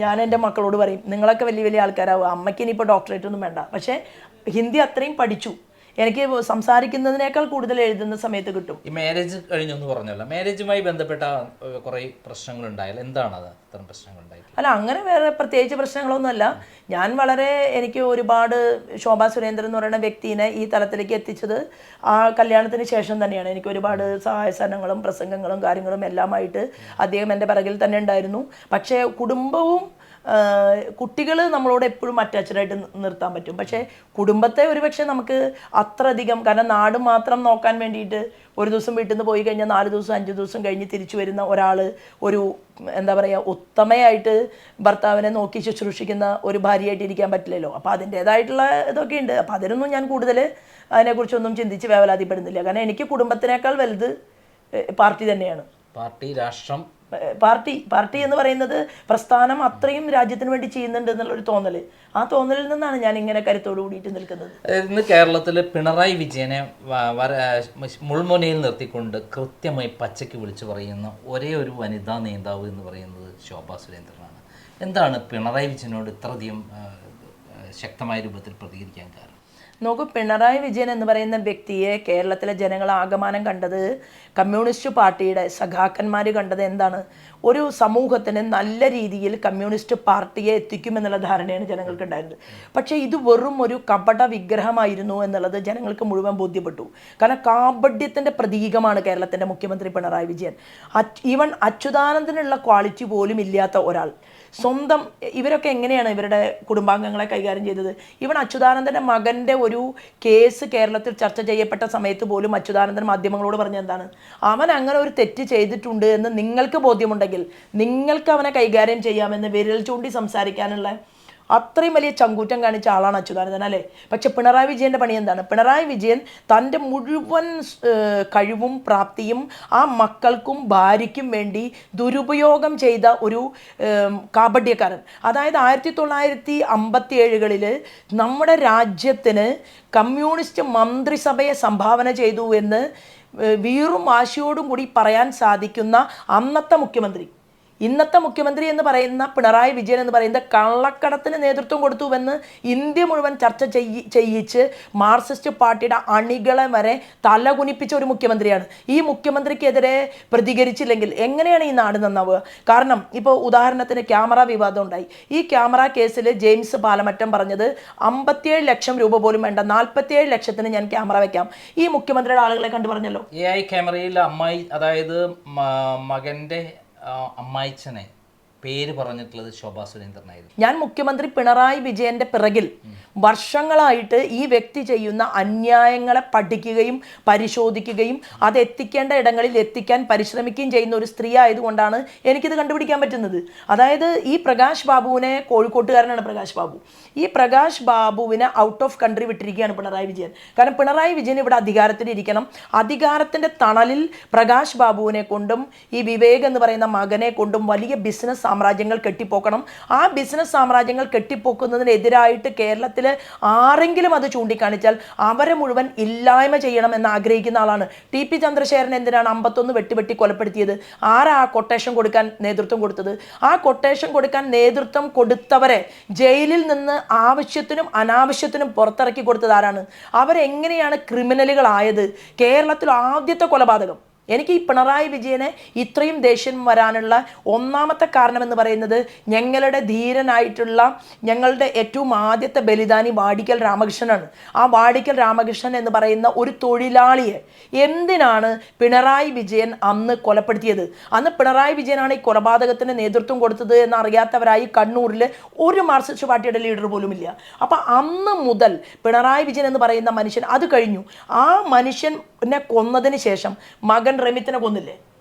ഞാൻ എൻ്റെ മക്കളോട് പറയും, നിങ്ങളൊക്കെ വലിയ വലിയ ആൾക്കാരാവും, അമ്മയ്ക്ക് ഇനിയിപ്പോൾ ഡോക്ടറേറ്റ് ഒന്നും വേണ്ട. പക്ഷേ ഹിന്ദി അത്രയും പഠിച്ചു, എനിക്ക് സംസാരിക്കുന്നതിനേക്കാൾ കൂടുതൽ എഴുതുന്ന സമയത്ത് കിട്ടും. ഈ മാരേജ് കഴിഞ്ഞൊന്ന് പറഞ്ഞല്ലോ, മാരേജുമായി ബന്ധപ്പെട്ട കുറേ പ്രശ്നങ്ങൾ ഉണ്ടായാലും എന്താണ് അത്തരം പ്രശ്നങ്ങൾ ഉണ്ടായത്? അല്ല, അങ്ങനെ വേറെ പ്രത്യേകിച്ച് പ്രശ്നങ്ങളൊന്നുമല്ല. ഞാൻ എനിക്ക് ഒരുപാട് ശോഭാ സുരേന്ദ്രൻ എന്ന് പറയുന്ന വ്യക്തിനെ ഈ തലത്തിലേക്ക് എത്തിച്ചത് ആ കല്യാണത്തിന് ശേഷം തന്നെയാണ്. എനിക്ക് ഒരുപാട് സഹായ സഹനങ്ങളും പ്രസംഗങ്ങളും കാര്യങ്ങളും എല്ലാമായിട്ട് അദ്ദേഹം എൻ്റെ പിറകിൽ തന്നെ ഉണ്ടായിരുന്നു. പക്ഷേ കുടുംബവും കുട്ടികൾ നമ്മളോട് എപ്പോഴും അറ്റാച്ച്ഡായിട്ട് നിർത്താൻ പറ്റും. പക്ഷേ കുടുംബത്തെ ഒരുപക്ഷെ നമുക്ക് അത്രയധികം, കാരണം നാട് മാത്രം നോക്കാൻ വേണ്ടിയിട്ട് ഒരു ദിവസം വീട്ടിൽ നിന്ന് പോയി കഴിഞ്ഞാൽ 4 ദിവസം 5 ദിവസം കഴിഞ്ഞ് തിരിച്ചു വരുന്ന ഒരാൾ, ഒരു എന്താ പറയുക, ഉത്തമയായിട്ട് ഭർത്താവിനെ നോക്കി ശുശ്രൂഷിക്കുന്ന ഒരു ഭാര്യയായിട്ട് ഇരിക്കാൻ പറ്റില്ലല്ലോ. അപ്പോൾ അതിൻ്റേതായിട്ടുള്ള ഇതൊക്കെ ഉണ്ട്. അപ്പോൾ അതിനൊന്നും ഞാൻ കൂടുതൽ അതിനെക്കുറിച്ചൊന്നും ചിന്തിച്ച് വേവലാതിപ്പെടുന്നില്ല. കാരണം എനിക്ക് കുടുംബത്തിനേക്കാൾ വലുത് പാർട്ടി തന്നെയാണ്. പാർട്ടി, രാഷ്ട്രം, പാർട്ടി എന്ന് പറയുന്നത് പ്രസ്ഥാനം അത്രയും രാജ്യത്തിന് വേണ്ടി ചെയ്യുന്നുണ്ട് എന്നുള്ളൊരു തോന്നൽ, ആ തോന്നലിൽ നിന്നാണ് ഞാൻ ഇങ്ങനെ കരുത്തോട് കൂടിയിട്ട് നിൽക്കുന്നത്. ഇന്ന് കേരളത്തിൽ പിണറായി വിജയനെ മുൾമുനയിൽ നിർത്തിക്കൊണ്ട് കൃത്യമായി പച്ചയ്ക്ക് വിളിച്ചു പറയുന്ന ഒരേ ഒരു വനിതാ നേതാവ് എന്ന് പറയുന്നത് ശോഭാ സുരേന്ദ്രനാണ്. എന്താണ് പിണറായി വിജയനോട് ഇത്രയധികം ശക്തമായ രൂപത്തിൽ പ്രതികരിക്കാൻ കാരണം? നോക്കൂ, പിണറായി വിജയൻ എന്ന് പറയുന്ന വ്യക്തിയെ കേരളത്തിലെ ജനങ്ങൾ ആകമാനം കണ്ടത്, കമ്മ്യൂണിസ്റ്റ് പാർട്ടിയുടെ സഖാക്കന്മാർ കണ്ടത് എന്താണ്, ഒരു സമൂഹത്തിന് നല്ല രീതിയിൽ കമ്മ്യൂണിസ്റ്റ് പാർട്ടിയെ എത്തിക്കുമെന്നുള്ള ധാരണയാണ് ജനങ്ങൾക്ക് ഉണ്ടായിരുന്നത്. പക്ഷേ ഇത് വെറും ഒരു കപട വിഗ്രഹമായിരുന്നു എന്നുള്ളത് ജനങ്ങൾക്ക് മുഴുവൻ ബോധ്യപ്പെട്ടു. കാരണം കാപഢ്യത്തിൻ്റെ പ്രതീകമാണ് കേരളത്തിൻ്റെ മുഖ്യമന്ത്രി പിണറായി വിജയൻ. ഈവൻ അച്യുതാനന്ദനുള്ള ക്വാളിറ്റി പോലും ഇല്ലാത്ത ഒരാൾ. സ്വന്തം ഇവരൊക്കെ എങ്ങനെയാണ് ഇവരുടെ കുടുംബാംഗങ്ങളെ കൈകാര്യം ചെയ്തത്? ഇവൻ അച്യുതാനന്ദൻ്റെ മകൻ്റെ ഒരു കേസ് കേരളത്തിൽ ചർച്ച ചെയ്യപ്പെട്ട സമയത്ത് പോലും അച്യുതാനന്ദൻ മാധ്യമങ്ങളോട് പറഞ്ഞ എന്താണ്, അവൻ അങ്ങനെ ഒരു തെറ്റ് ചെയ്തിട്ടുണ്ട് എന്ന് നിങ്ങൾക്ക് ബോധ്യമുണ്ടെങ്കിൽ നിങ്ങൾക്ക് അവനെ കൈകാര്യം ചെയ്യാമെന്ന് വിരൽ ചൂണ്ടി സംസാരിക്കാനുള്ള അത്രയും വലിയ ചങ്കൂറ്റം കാണിച്ച ആളാണ് അച്യുതാനന്ദൻ, അല്ലേ? പക്ഷെ പിണറായി വിജയൻ്റെ പണി എന്താണ്? പിണറായി വിജയൻ തൻ്റെ മുഴുവൻ കഴിവും പ്രാപ്തിയും ആ മക്കൾക്കും ഭാര്യയ്ക്കും വേണ്ടി ദുരുപയോഗം ചെയ്ത ഒരു കാപഢ്യക്കാരൻ. അതായത് 1957 നമ്മുടെ രാജ്യത്തിന് കമ്മ്യൂണിസ്റ്റ് മന്ത്രിസഭയെ സംഭാവന ചെയ്തു എന്ന് വീറും വാശിയോടും കൂടി പറയാൻ സാധിക്കുന്ന അന്നത്തെ മുഖ്യമന്ത്രി, ഇന്നത്തെ മുഖ്യമന്ത്രി എന്ന് പറയുന്ന പിണറായി വിജയൻ എന്ന് പറയുന്ന കള്ളക്കടത്തിന് നേതൃത്വം കൊടുത്തുവെന്ന് ഇന്ത്യ മുഴുവൻ ചർച്ച ചെയ്യിച്ച് മാർക്സിസ്റ്റ് പാർട്ടിയുടെ അണികളെ വരെ തലകുനിപ്പിച്ച ഒരു മുഖ്യമന്ത്രിയാണ്. ഈ മുഖ്യമന്ത്രിക്കെതിരെ പ്രതികരിച്ചില്ലെങ്കിൽ എങ്ങനെയാണ് ഈ നാട് നന്നാവുക? കാരണം ഇപ്പോൾ ഉദാഹരണത്തിന് ക്യാമറ വിവാദം ഉണ്ടായി. ഈ ക്യാമറ കേസിൽ ജെയിംസ് പാലമറ്റം പറഞ്ഞത് 57 ലക്ഷം രൂപ പോലും വേണ്ട, 47 ലക്ഷത്തിന് ഞാൻ ക്യാമറ വെക്കാം. ഈ മുഖ്യമന്ത്രിയുടെ ആളുകളെ കണ്ടു പറഞ്ഞല്ലോ. AI ക്യാമറയിൽ അമ്മായി, അതായത് മകൻ്റെ അമ്മായിച്ചനെ പേര് പറഞ്ഞിട്ടുള്ളത് ശോഭാ സുരേന്ദ്രനായിരുന്നു. ഞാൻ മുഖ്യമന്ത്രി പിണറായി വിജയന്റെ പിറകിൽ വർഷങ്ങളായിട്ട് ഈ വ്യക്തി ചെയ്യുന്ന അന്യായങ്ങളെ പഠിക്കുകയും പരിശോധിക്കുകയും അത് എത്തിക്കേണ്ട ഇടങ്ങളിൽ എത്തിക്കാൻ പരിശ്രമിക്കുകയും ചെയ്യുന്ന ഒരു സ്ത്രീ ആയതുകൊണ്ടാണ് എനിക്കിത് കണ്ടുപിടിക്കാൻ പറ്റുന്നത്. അതായത് ഈ പ്രകാശ് ബാബുവിനെ, കോഴിക്കോട്ടുകാരനാണ് പ്രകാശ് ബാബു, ഈ പ്രകാശ് ബാബുവിനെ ഔട്ട് ഓഫ് കൺട്രി വിട്ടിരിക്കുകയാണ് പിണറായി വിജയൻ. കാരണം പിണറായി വിജയൻ ഇവിടെ അധികാരത്തിലിരിക്കണം, അധികാരത്തിൻ്റെ തണലിൽ പ്രകാശ് ബാബുവിനെ കൊണ്ടും ഈ വിവേക് എന്ന് പറയുന്ന മകനെ കൊണ്ടും വലിയ ബിസിനസ് സാമ്രാജ്യങ്ങൾ കെട്ടിപ്പോക്കണം. ആ ബിസിനസ് സാമ്രാജ്യങ്ങൾ കെട്ടിപ്പോക്കുന്നതിനെതിരായിട്ട് കേരളത്തിൽ ആരെങ്കിലും അത് ചൂണ്ടിക്കാണിച്ചാൽ അവരെ മുഴുവൻ ഇല്ലായ്മ ചെയ്യണം എന്ന് ആഗ്രഹിക്കുന്ന ആളാണ്. ടി.പി. ചന്ദ്രശേഖരൻ എന്തിനാണ് 51 വെട്ടി കൊലപ്പെടുത്തിയത്? ആരാ ആ കൊട്ടേഷൻ കൊടുക്കാൻ നേതൃത്വം കൊടുത്തത്? ആ കൊട്ടേഷൻ കൊടുക്കാൻ നേതൃത്വം കൊടുത്തവരെ ജയിലിൽ നിന്ന് ആവശ്യത്തിനും അനാവശ്യത്തിനും പുറത്തിറക്കി കൊടുത്തത് ആരാണ്? അവരെങ്ങനെയാണ് ക്രിമിനലുകളായത്? കേരളത്തിൽ ആദ്യത്തെ കൊലപാതകം. എനിക്ക് ഈ പിണറായി വിജയനെ ഇത്രയും ദേഷ്യം വരാനുള്ള ഒന്നാമത്തെ കാരണം എന്ന് പറയുന്നത് ഞങ്ങളുടെ ധീരനായിട്ടുള്ള, ഞങ്ങളുടെ ഏറ്റവും ആദ്യത്തെ ബലിദാനി വാടിക്കൽ രാമകൃഷ്ണനാണ്. ആ വാടിക്കൽ രാമകൃഷ്ണൻ എന്ന് പറയുന്ന ഒരു തൊഴിലാളിയെ എന്തിനാണ് പിണറായി വിജയൻ അന്ന് കൊലപ്പെടുത്തിയത്? അന്ന് പിണറായി വിജയനാണ് ഈ കൊലപാതകത്തിന് നേതൃത്വം കൊടുത്തത് എന്നറിയാത്തവരായി കണ്ണൂരിൽ ഒരു മാർക്സിസ്റ്റ് പാർട്ടിയുടെ ലീഡർ പോലും ഇല്ല. അപ്പം അന്ന് മുതൽ പിണറായി വിജയൻ എന്ന് പറയുന്ന മനുഷ്യൻ, അത് കഴിഞ്ഞു, ആ മനുഷ്യനെ കൊന്നതിന് ശേഷം മകൻ റമിത്തിനെ കൊന്നില്ലേ?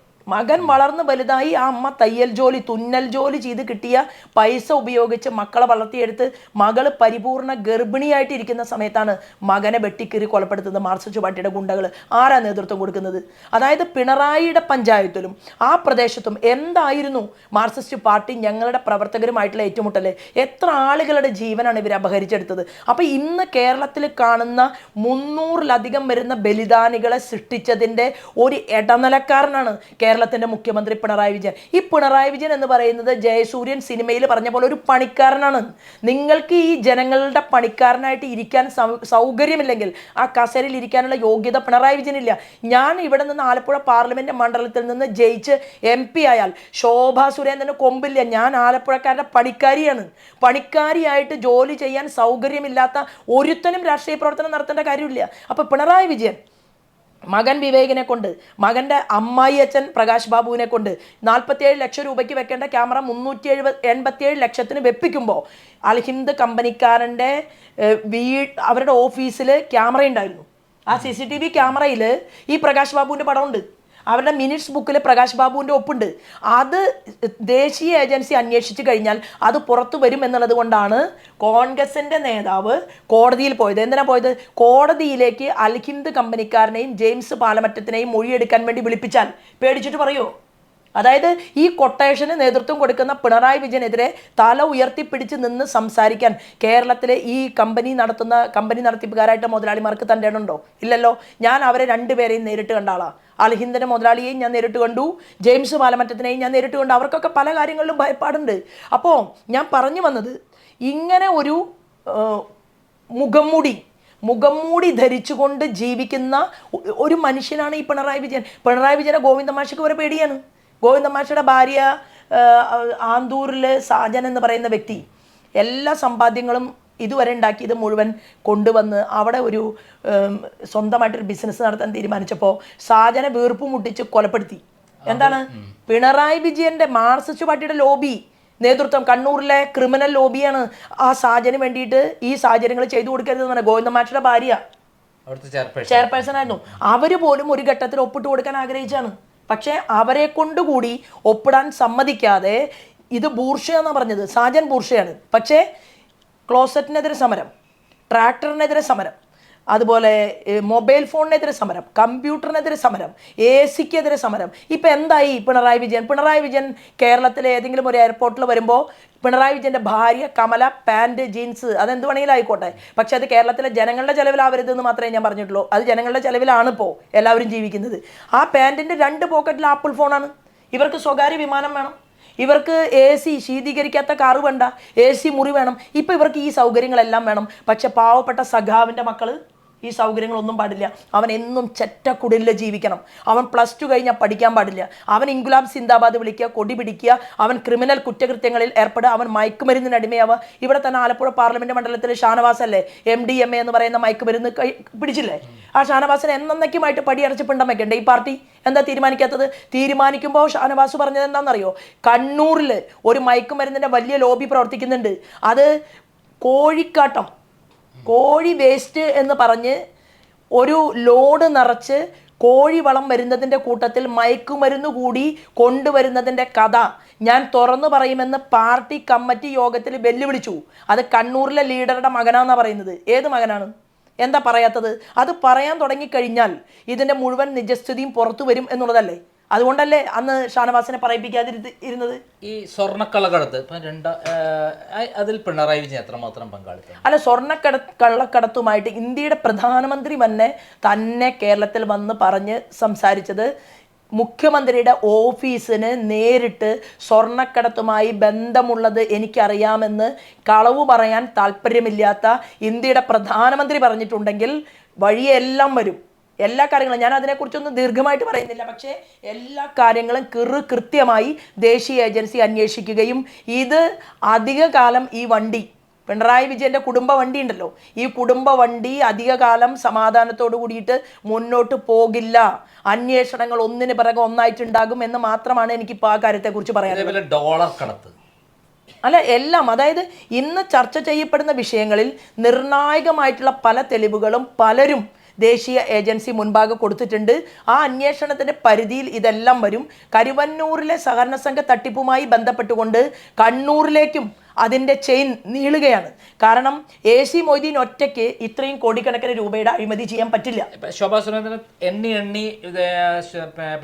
മകൻ വളർന്ന് വലുതായി ആ അമ്മ തയ്യൽ ജോലി, തുന്നൽ ജോലി ചെയ്ത് കിട്ടിയ പൈസ ഉപയോഗിച്ച് മക്കളെ വളർത്തിയെടുത്ത് മകള് പരിപൂർണ ഗർഭിണിയായിട്ട് ഇരിക്കുന്ന സമയത്താണ് മകനെ വെട്ടിക്കീറി കൊലപ്പെടുത്തുന്നത് മാർക്സിസ്റ്റ് പാർട്ടിയുടെ ഗുണ്ടകൾ. ആരാ നേതൃത്വം കൊടുക്കുന്നത്? അതായത് പിണറായിയുടെ പഞ്ചായത്തിലും ആ പ്രദേശത്തും എന്തായിരുന്നു മാർക്സിസ്റ്റ് പാർട്ടി ഞങ്ങളുടെ പ്രവർത്തകരുമായിട്ടുള്ള ഏറ്റുമുട്ടല്? എത്ര ആളുകളുടെ ജീവനാണ് ഇവർ അപഹരിച്ചെടുത്തത്? അപ്പം ഇന്ന് കേരളത്തിൽ കാണുന്ന 300-ലധികം വരുന്ന ബലിദാനികളെ സൃഷ്ടിച്ചതിൻ്റെ ഒരു ഇടനിലക്കാരനാണ് കേരളത്തിന്റെ മുഖ്യമന്ത്രി പിണറായി വിജയൻ. ഈ പിണറായി വിജയൻ എന്ന് പറയുന്നത് ജയസൂര്യൻ സിനിമയിൽ പറഞ്ഞ പോലെ ഒരു പണിക്കാരനാണ്. നിങ്ങൾക്ക് ഈ ജനങ്ങളുടെ പണിക്കാരനായിട്ട് ഇരിക്കാൻ സൗകര്യമില്ലെങ്കിൽ ആ കസേരയിൽ ഇരിക്കാനുള്ള യോഗ്യത പിണറായി വിജയനില്ല. ഞാൻ ഇവിടെ നിന്ന് ആലപ്പുഴ പാർലമെന്റ് മണ്ഡലത്തിൽ നിന്ന് ജയിച്ച് MP ആയാൽ ശോഭാ സുരേന്ദ്രന് കൊമ്പില്ല. ഞാൻ ആലപ്പുഴക്കാരുടെ പണിക്കാരിയാണ്. പണിക്കാരിയായിട്ട് ജോലി ചെയ്യാൻ സൗകര്യമില്ലാത്ത ഒരുത്തനും രാഷ്ട്രീയ പ്രവർത്തനം നടത്തേണ്ട കാര്യമില്ല. അപ്പൊ പിണറായി വിജയൻ മകൻ വിവേകിനെ കൊണ്ട്, മകൻ്റെ അമ്മായി അച്ഛൻ പ്രകാശ് ബാബുവിനെ കൊണ്ട് 47 ലക്ഷം രൂപയ്ക്ക് വെക്കേണ്ട ക്യാമറ 387 ലക്ഷത്തിന് വെപ്പിക്കുമ്പോൾ അൽഹിന്ദ് കമ്പനിക്കാരൻ്റെ അവരുടെ ഓഫീസിൽ ക്യാമറ ഉണ്ടായിരുന്നു. ആ CCTV ക്യാമറയിൽ ഈ പ്രകാശ് ബാബുവിൻ്റെ പടമുണ്ട്. അവരുടെ മിനിറ്റ്സ് ബുക്കിൽ പ്രകാശ് ബാബുവിൻ്റെ ഒപ്പുണ്ട്. അത് ദേശീയ ഏജൻസി അന്വേഷിച്ചു കഴിഞ്ഞാൽ അത് പുറത്തു വരും എന്നുള്ളത് കൊണ്ടാണ് കോൺഗ്രസിൻ്റെ നേതാവ് കോടതിയിൽ പോയത്. എന്തിനാ പോയത്? കോടതിയിലേക്ക് അൽഹിന്ദ് കമ്പനിക്കാരനെയും ജെയിംസ് പാലമറ്റത്തിനെയും മൊഴിയെടുക്കാൻ വേണ്ടി വിളിപ്പിച്ചാൽ പേടിച്ചിട്ട് പറയുമോ? അതായത് ഈ കൊട്ടേഷന് നേതൃത്വം കൊടുക്കുന്ന പിണറായി വിജയനെതിരെ തല ഉയർത്തിപ്പിടിച്ച് നിന്ന് സംസാരിക്കാൻ കേരളത്തിലെ ഈ കമ്പനി നടത്തിപ്പുകാരായിട്ട് മുതലാളിമാർക്ക് തൻ്റെ ഉണ്ടോ? ഇല്ലല്ലോ. ഞാൻ അവരെ രണ്ടുപേരെയും നേരിട്ട് കണ്ട ആളാണ്. അൽഹിന്ദിൻ്റെ മുതലാളിയെയും ഞാൻ നേരിട്ട് കണ്ടു, ജെയിംസ് പാലമറ്റത്തിനെയും ഞാൻ നേരിട്ട് കണ്ടു. അവർക്കൊക്കെ പല കാര്യങ്ങളിലും ഭയപ്പാടുണ്ട്. അപ്പോൾ ഞാൻ പറഞ്ഞു വന്നത്, ഇങ്ങനെ ഒരു മുഖംമൂടി ധരിച്ചുകൊണ്ട് ജീവിക്കുന്ന ഒരു മനുഷ്യനാണ് ഈ പിണറായി വിജയൻ. പിണറായി വിജയനെ ഗോവിന്ദമാഷിക്ക് വരെ പേടിയാണ്. ഗോവിന്ദമാഷിയുടെ ഭാര്യ ആന്തൂരിൽ സാജൻ എന്ന് പറയുന്ന വ്യക്തി എല്ലാ സമ്പാദ്യങ്ങളും ഇതുവരെ ഉണ്ടാക്കിയത് മുഴുവൻ കൊണ്ടുവന്ന് അവിടെ ഒരു സ്വന്തമായിട്ടൊരു ബിസിനസ് നടത്താൻ തീരുമാനിച്ചപ്പോൾ സാജനെ വീർപ്പ് മുട്ടിച്ച് കൊലപ്പെടുത്തി. എന്താണ്? പിണറായി വിജയന്റെ മാർക്സിസ്റ്റ് പാർട്ടിയുടെ ലോബി നേതൃത്വം, കണ്ണൂരിലെ ക്രിമിനൽ ലോബിയാണ് ആ സാജന് വേണ്ടിയിട്ട് ഈ സാഹചര്യങ്ങൾ ചെയ്തു കൊടുക്കരുതെന്ന് പറഞ്ഞാൽ. ഗോവിന്ദമാഷിയുടെ ഭാര്യ ചെയർപേഴ്സൺ ആയിരുന്നു. അവര് പോലും ഒരു ഘട്ടത്തിൽ ഒപ്പിട്ട് കൊടുക്കാൻ ആഗ്രഹിച്ചാണ്. പക്ഷേ അവരെ കൊണ്ടുകൂടി ഒപ്പിടാൻ സമ്മതിക്കാതെ, ഇത് ബൂർഷ എന്നാണ് പറഞ്ഞത്, സാജൻ ബൂർഷയാണ്. പക്ഷേ ക്ലോസറ്റിനെതിരെ സമരം, ട്രാക്ടറിനെതിരെ സമരം, അതുപോലെ മൊബൈൽ ഫോണിനെതിരെ സമരം, കമ്പ്യൂട്ടറിനെതിരെ സമരം, AC-ക്കെതിരെ സമരം. ഇപ്പം എന്തായി പിണറായി വിജയൻ കേരളത്തിലെ ഏതെങ്കിലും ഒരു എയർപോർട്ടിൽ വരുമ്പോൾ പിണറായി വിജയൻ്റെ ഭാര്യ കമല പാൻറ് ജീൻസ് അതെന്ത് വേണമെങ്കിലും ആയിക്കോട്ടെ, പക്ഷെ അത് കേരളത്തിലെ ജനങ്ങളുടെ ചെലവിലാവരുതെന്ന് മാത്രമേ ഞാൻ പറഞ്ഞിട്ടുള്ളൂ. അത് ജനങ്ങളുടെ ചെലവിലാണ് ഇപ്പോൾ എല്ലാവരും ജീവിക്കുന്നത്. ആ പാൻറ്റിൻ്റെ 2 പോക്കറ്റിൽ ആപ്പിൾ ഫോണാണ്. ഇവർക്ക് സ്വകാര്യ വിമാനം വേണം, ഇവർക്ക് AC ശീതീകരിക്കാത്ത കാറ് വേണ്ട, AC മുറി വേണം. ഇപ്പം ഇവർക്ക് ഈ സൗകര്യങ്ങളെല്ലാം വേണം. പക്ഷെ പാവപ്പെട്ട സഖാവിൻ്റെ മക്കൾ ഈ സൗകര്യങ്ങളൊന്നും പാടില്ല. അവൻ എന്നും ചെറ്റക്കുടിലിൽ ജീവിക്കണം. അവൻ +2 കഴിഞ്ഞാൽ പഠിക്കാൻ പാടില്ല. അവൻ ഇൻകുലാബ് സിന്ദാബാദ് വിളിക്കുക, കൊടി പിടിക്കുക, അവൻ ക്രിമിനൽ കുറ്റകൃത്യങ്ങളിൽ ഏർപ്പെടുക, അവൻ മയക്കുമരുന്നിന് അടിമയാവുക. ഇവിടെ തന്നെ ആലപ്പുഴ പാർലമെന്റ് മണ്ഡലത്തിൽ ഷാനവാസ് അല്ലേ MDMA എന്ന് പറയുന്ന മയക്കുമരുന്ന് പിടിച്ചില്ലേ? ആ ഷാനവാസിനെ എന്നേക്കുമായിട്ട് പടിയടച്ചിപ്പിണ്ടം വെക്കണ്ടേ ഈ പാർട്ടി? എന്താ തീരുമാനിക്കാത്തത്? തീരുമാനിക്കുമ്പോൾ ഷാനവാസ് പറഞ്ഞത് എന്താണെന്നറിയോ? കണ്ണൂരിൽ ഒരു മയക്കുമരുന്നിൻ്റെ വലിയ ലോബി പ്രവർത്തിക്കുന്നുണ്ട്. അത് കോഴിക്കാട്ടം, കോഴി വേസ്റ്റ് എന്ന് പറഞ്ഞ് ഒരു ലോഡ് നിറച്ച് കോഴി വളം വരുന്നതിൻ്റെ കൂട്ടത്തിൽ മയക്കുമരുന്ന് കൂടി കൊണ്ടുവരുന്നതിൻ്റെ കഥ ഞാൻ തുറന്നു പറയുമെന്ന് പാർട്ടി കമ്മിറ്റി യോഗത്തിൽ വെല്ലുവിളിച്ചു. അത് കണ്ണൂരിലെ ലീഡറുടെ മകനാണെന്നാണ് പറയുന്നത്. ഏത് മകനാണ്? എന്താ പറയാത്തത്? അത് പറയാൻ തുടങ്ങിക്കഴിഞ്ഞാൽ ഇതിൻ്റെ മുഴുവൻ നിജസ്ഥിതിയും പുറത്തു വരും എന്നുള്ളതല്ലേ? അതുകൊണ്ടല്ലേ അന്ന് ഷാനവാസിനെ പറയിപ്പിക്കാതിരുന്നത്? ഈ സ്വർണ്ണക്കള്ളക്കടത്ത് അതിൽ പിണറായി വിജയൻ എത്രമാത്രം പങ്കാളിത്തം? അല്ല, കള്ളക്കടത്തുമായിട്ട് ഇന്ത്യയുടെ പ്രധാനമന്ത്രി തന്നെ കേരളത്തിൽ വന്ന് പറഞ്ഞ് സംസാരിച്ചത് മുഖ്യമന്ത്രിയുടെ ഓഫീസിന് നേരിട്ട് സ്വർണ്ണക്കടത്തുമായി ബന്ധമുള്ളത് എനിക്കറിയാമെന്ന് കളവ് പറയാൻ താല്പര്യമില്ലാത്ത ഇന്ത്യയുടെ പ്രധാനമന്ത്രി പറഞ്ഞിട്ടുണ്ടെങ്കിൽ വഴിയെല്ലാം വരും. എല്ലാ കാര്യങ്ങളും ഞാൻ അതിനെക്കുറിച്ചൊന്നും ദീർഘമായിട്ട് പറയുന്നില്ല. പക്ഷേ എല്ലാ കാര്യങ്ങളും കൃത്യമായി ദേശീയ ഏജൻസി അന്വേഷിക്കുകയും ഇത് അധിക കാലം ഈ വണ്ടി പിണറായി വിജയൻ്റെ കുടുംബ വണ്ടി ഉണ്ടല്ലോ, ഈ കുടുംബ വണ്ടി അധിക കാലം സമാധാനത്തോടു കൂടിയിട്ട് മുന്നോട്ട് പോകില്ല. അന്വേഷണങ്ങൾ ഒന്നിന് പിറകെ ഒന്നായിട്ടുണ്ടാകും എന്ന് മാത്രമാണ് എനിക്കിപ്പോൾ ആ കാര്യത്തെക്കുറിച്ച് പറയാനുള്ളത്. ഡോളർ കടത്ത് അല്ല, എല്ലാം, അതായത് ഇന്ന് ചർച്ച ചെയ്യപ്പെടുന്ന വിഷയങ്ങളിൽ നിർണായകമായിട്ടുള്ള പല തെളിവുകളും പലരും ദേശീയ ഏജൻസി മുൻപാകെ കൊടുത്തിട്ടുണ്ട്. ആ അന്വേഷണത്തിൻ്റെ പരിധിയിൽ ഇതെല്ലാം വരും. കരുവന്നൂരിലെ സഹകരണ സംഘ തട്ടിപ്പുമായി ബന്ധപ്പെട്ടുകൊണ്ട് കണ്ണൂരിലേക്കും അതിൻ്റെ ചെയിൻ നീളുകയാണ്. കാരണം AC മൊയ്തീൻ ഒറ്റയ്ക്ക് ഇത്രയും കോടിക്കണക്കിന് രൂപയുടെ അഴിമതി ചെയ്യാൻ പറ്റില്ല. ശോഭാ സുരേന്ദ്രൻ എണ്ണി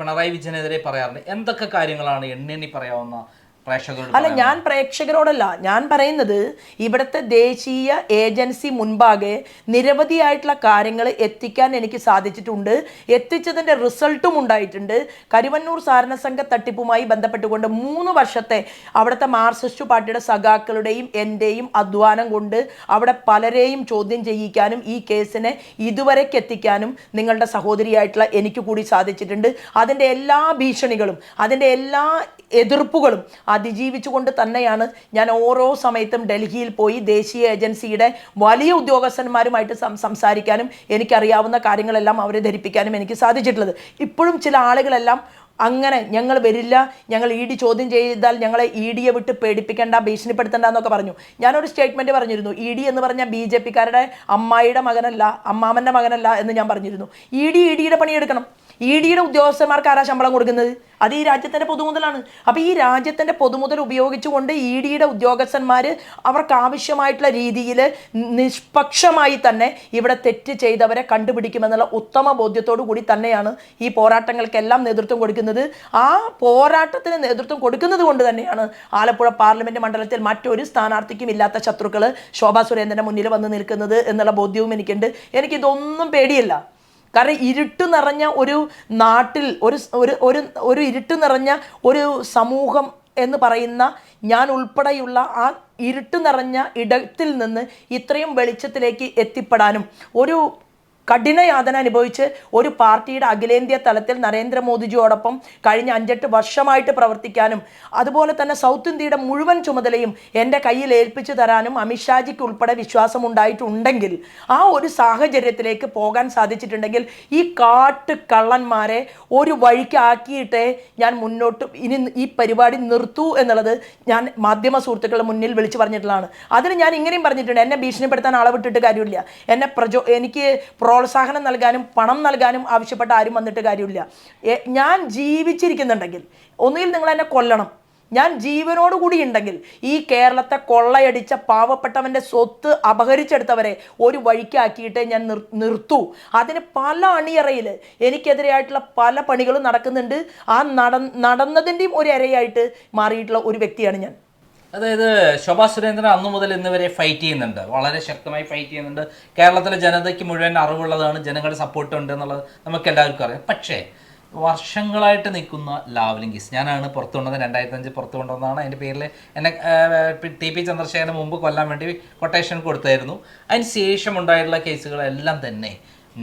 പിണറായി വിജയനെതിരെ പറയാറുണ്ട്. എന്തൊക്കെ കാര്യങ്ങളാണ് എണ്ണി പറയാവുന്ന? അല്ല, ഞാൻ പ്രേക്ഷകരോടല്ല, ഞാൻ പറയുന്നത് ഇവിടുത്തെ ദേശീയ ഏജൻസി മുൻപാകെ നിരവധിയായിട്ടുള്ള കാര്യങ്ങൾ എത്തിക്കാൻ എനിക്ക് സാധിച്ചിട്ടുണ്ട്. എത്തിച്ചതിൻ്റെ റിസൾട്ടും ഉണ്ടായിട്ടുണ്ട്. കരുവന്നൂർ സഹകരണ സംഘ തട്ടിപ്പുമായി ബന്ധപ്പെട്ടുകൊണ്ട് 3 വർഷത്തെ അവിടുത്തെ മാർക്സിസ്റ്റ് പാർട്ടിയുടെ സഖാക്കളുടെയും എൻ്റെയും അധ്വാനം കൊണ്ട് അവിടെ പലരെയും ചോദ്യം ചെയ്യിക്കാനും ഈ കേസിനെ ഇതുവരേക്ക് എത്തിക്കാനും നിങ്ങളുടെ സഹോദരിയായിട്ടുള്ള എനിക്ക് കൂടി സാധിച്ചിട്ടുണ്ട്. അതിൻ്റെ എല്ലാ ഭീഷണികളും അതിൻ്റെ എല്ലാ എതിർപ്പുകളും അതിജീവിച്ചുകൊണ്ട് തന്നെയാണ് ഞാൻ ഓരോ സമയത്തും ഡൽഹിയിൽ പോയി ദേശീയ ഏജൻസിയുടെ വലിയ ഉദ്യോഗസ്ഥന്മാരുമായിട്ട് സംസാരിക്കാനും എനിക്കറിയാവുന്ന കാര്യങ്ങളെല്ലാം അവരെ ധരിപ്പിക്കാനും എനിക്ക് സാധിച്ചിട്ടുള്ളത്. ഇപ്പോഴും ചില ആളുകളെല്ലാം അങ്ങനെ ഞങ്ങൾ വരില്ല, ഞങ്ങൾ ED ചോദ്യം ചെയ്താൽ ഞങ്ങളെ EDയെ വിട്ട് പേടിപ്പിക്കേണ്ട, ഭീഷണിപ്പെടുത്തേണ്ട എന്നൊക്കെ പറഞ്ഞു. ഞാനൊരു സ്റ്റേറ്റ്മെൻറ്റ് പറഞ്ഞിരുന്നു. ED എന്ന് പറഞ്ഞാൽ BJPക്കാരുടെ അമ്മായിയുടെ മകനല്ല, അമ്മാമൻ്റെ മകനല്ല എന്ന് ഞാൻ പറഞ്ഞിരുന്നു. EDയുടെ പണിയെടുക്കണം. EDയുടെ ഉദ്യോഗസ്ഥന്മാർക്ക് ആരാ ശമ്പളം കൊടുക്കുന്നത്? അത് ഈ രാജ്യത്തിൻ്റെ പൊതുമുതലാണ്. അപ്പോൾ ഈ രാജ്യത്തിൻ്റെ പൊതുമുതൽ ഉപയോഗിച്ചുകൊണ്ട് EDയുടെ ഉദ്യോഗസ്ഥന്മാർ അവർക്ക് ആവശ്യമായിട്ടുള്ള രീതിയിൽ നിഷ്പക്ഷമായി തന്നെ ഇവിടെ തെറ്റ് ചെയ്തവരെ കണ്ടുപിടിക്കുമെന്നുള്ള ഉത്തമ ബോധ്യത്തോടു കൂടി തന്നെയാണ് ഈ പോരാട്ടങ്ങൾക്കെല്ലാം നേതൃത്വം കൊടുക്കുന്നത്. ആ പോരാട്ടത്തിന് നേതൃത്വം കൊടുക്കുന്നത് കൊണ്ട് തന്നെയാണ് ആലപ്പുഴ പാർലമെൻറ്റ് മണ്ഡലത്തിൽ മറ്റൊരു സ്ഥാനാർത്ഥിക്കും ഇല്ലാത്ത ശത്രുക്കൾ ശോഭാ സുരേന്ദ്രൻ്റെ മുന്നിൽ വന്ന് നിൽക്കുന്നത് എന്നുള്ള ബോധ്യവും എനിക്കുണ്ട്. എനിക്കിതൊന്നും പേടിയില്ല. കാരണം ഇരുട്ട് നിറഞ്ഞ ഒരു നാട്ടിൽ ഒരു ഇരുട്ട് നിറഞ്ഞ ഒരു സമൂഹം എന്ന് പറയുന്ന ഞാൻ ഉൾപ്പെടെയുള്ള ആ ഇരുട്ട് നിറഞ്ഞ ഇടത്തിൽ നിന്ന് ഇത്രയും വെളിച്ചത്തിലേക്ക് എത്തിപ്പെടാനും ഒരു കഠിനയാതന അനുഭവിച്ച് ഒരു പാർട്ടിയുടെ അഖിലേന്ത്യാ തലത്തിൽ നരേന്ദ്രമോദിജിയോടൊപ്പം കഴിഞ്ഞ 5-8 വർഷമായിട്ട് പ്രവർത്തിക്കാനും അതുപോലെ തന്നെ സൗത്ത് ഇന്ത്യയുടെ മുഴുവൻ ചുമതലയും എൻ്റെ കയ്യിൽ ഏൽപ്പിച്ചു തരാനും അമിത്ഷാജിക്ക് ഉൾപ്പെടെ വിശ്വാസമുണ്ടായിട്ടുണ്ടെങ്കിൽ ആ ഒരു സാഹചര്യത്തിലേക്ക് പോകാൻ സാധിച്ചിട്ടുണ്ടെങ്കിൽ ഈ കള്ളന്മാരെ ഒരു വഴിക്കാക്കിയിട്ടേ ഞാൻ മുന്നോട്ട് ഇനി ഈ പരിപാടി നിർത്തൂ എന്നുള്ളത് ഞാൻ മാധ്യമ സുഹൃത്തുക്കളുടെ മുന്നിൽ വിളിച്ചു പറഞ്ഞിട്ടുള്ളതാണ്. അതിന് ഞാൻ ഇങ്ങനെയും പറഞ്ഞിട്ടുണ്ട്, എന്നെ ഭീഷണിപ്പെടുത്താൻ ആളെ വിട്ടിട്ട് കാര്യമില്ല. എനിക്ക് പ്രോത്സാഹനം നൽകാനും പണം നൽകാനും ആവശ്യപ്പെട്ട ആരും വന്നിട്ട് കാര്യമില്ല. ഞാൻ ജീവിച്ചിരിക്കുന്നുണ്ടെങ്കിൽ ഒന്നുകിൽ നിങ്ങൾ എന്നെ കൊല്ലണം. ഞാൻ ജീവനോടുകൂടി ഉണ്ടെങ്കിൽ ഈ കേരളത്തെ കൊള്ളയടിച്ച പാവപ്പെട്ടവൻ്റെ സ്വത്ത് അപഹരിച്ചെടുത്തവരെ ഒരു വഴിക്കാക്കിയിട്ട് ഞാൻ നിർത്തൂ. അതിന് പല അണിയറയിൽ എനിക്കെതിരെയായിട്ടുള്ള പല പണികളും നടക്കുന്നുണ്ട്. ആ നടന്നതിൻ്റെയും ഒരു ഇരയായിട്ട് മാറിയിട്ടുള്ള ഒരു വ്യക്തിയാണ് ഞാൻ. അതായത് ശോഭാ സുരേന്ദ്രൻ അന്നു മുതൽ ഇന്ന് വരെ ഫൈറ്റ് ചെയ്യുന്നുണ്ട്, വളരെ ശക്തമായി ഫൈറ്റ് ചെയ്യുന്നുണ്ട്. കേരളത്തിലെ ജനതയ്ക്ക് മുഴുവൻ അറിവുള്ളതാണ്, ജനങ്ങളുടെ സപ്പോർട്ട് ഉണ്ട് എന്നുള്ളത് നമുക്ക് എല്ലാവർക്കും അറിയാം. പക്ഷേ വർഷങ്ങളായിട്ട് നിൽക്കുന്ന ലാവ്ലിംഗീസ് ഞാനാണ് പുറത്തു കൊണ്ടുവന്നത് 2005 പുറത്തു കൊണ്ടുവന്നതാണ്. അതിൻ്റെ പേരിൽ എന്നെ TP ചന്ദ്രശേഖരന് മുമ്പ് കൊല്ലാൻ വേണ്ടി കൊട്ടേഷൻ കൊടുത്തായിരുന്നു. അതിന് ശേഷം ഉണ്ടായിട്ടുള്ള കേസുകളെല്ലാം തന്നെ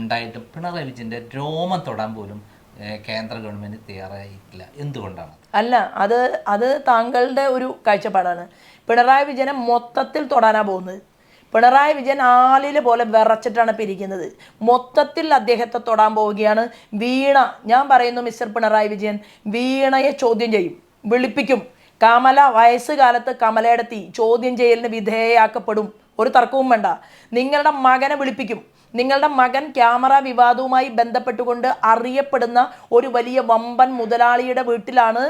ഉണ്ടായിട്ടും പിണറായി വിജയൻ്റെ രോമം തൊടാൻ പോലും കേന്ദ്ര ഗവൺമെൻറ് തയ്യാറായിട്ടില്ല. എന്തുകൊണ്ടാണ്? അല്ല, അത് താങ്കളുടെ ഒരു കാഴ്ചപ്പാടാണ്. പിണറായി വിജയനെ മൊത്തത്തിൽ തൊടാനാ പോകുന്നത്. പിണറായി വിജയൻ ആലില് പോലെ വിറച്ചിട്ടാണ് പിരിക്കുന്നത്. മൊത്തത്തിൽ അദ്ദേഹത്തെ തൊടാൻ പോവുകയാണ്. വീണ, ഞാൻ പറയുന്നു മിസ്റ്റർ പിണറായി വിജയൻ, വീണയെ ചോദ്യം ചെയ്യും, വിളിപ്പിക്കും. കമല വയസ്സുകാലത്ത് കമലയുടെ ചോദ്യം ചെയ്യലിന് വിധേയയാക്കപ്പെടും. ഒരു തർക്കവും വേണ്ട. നിങ്ങളുടെ മകനെ വിളിപ്പിക്കും. നിങ്ങളുടെ മകൻ ക്യാമറ വിവാദവുമായി ബന്ധപ്പെട്ടുകൊണ്ട് അറിയപ്പെടുന്ന ഒരു വലിയ വമ്പൻ മുതലാളിയുടെ വീട്ടിലാണ്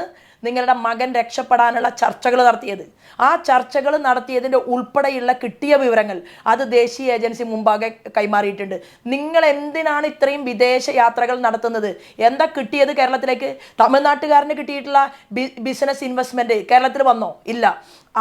നിങ്ങളുടെ മകൻ രക്ഷപ്പെടാനുള്ള ചർച്ചകൾ നടത്തിയത്. ആ ചർച്ചകൾ നടത്തിയതിൻ്റെ ഉൾപ്പെടെയുള്ള കിട്ടിയ വിവരങ്ങൾ അത് ദേശീയ ഏജൻസി മുമ്പാകെ കൈമാറിയിട്ടുണ്ട്. നിങ്ങൾ എന്തിനാണ് ഇത്രയും വിദേശ യാത്രകൾ നടത്തുന്നത്? എന്താ കിട്ടിയത് കേരളത്തിലേക്ക്? തമിഴ്നാട്ടുകാരന് കിട്ടിയിട്ടുള്ള ബിസിനസ് ഇൻവെസ്റ്റ്മെൻറ്റ് കേരളത്തിൽ വന്നോ? ഇല്ല.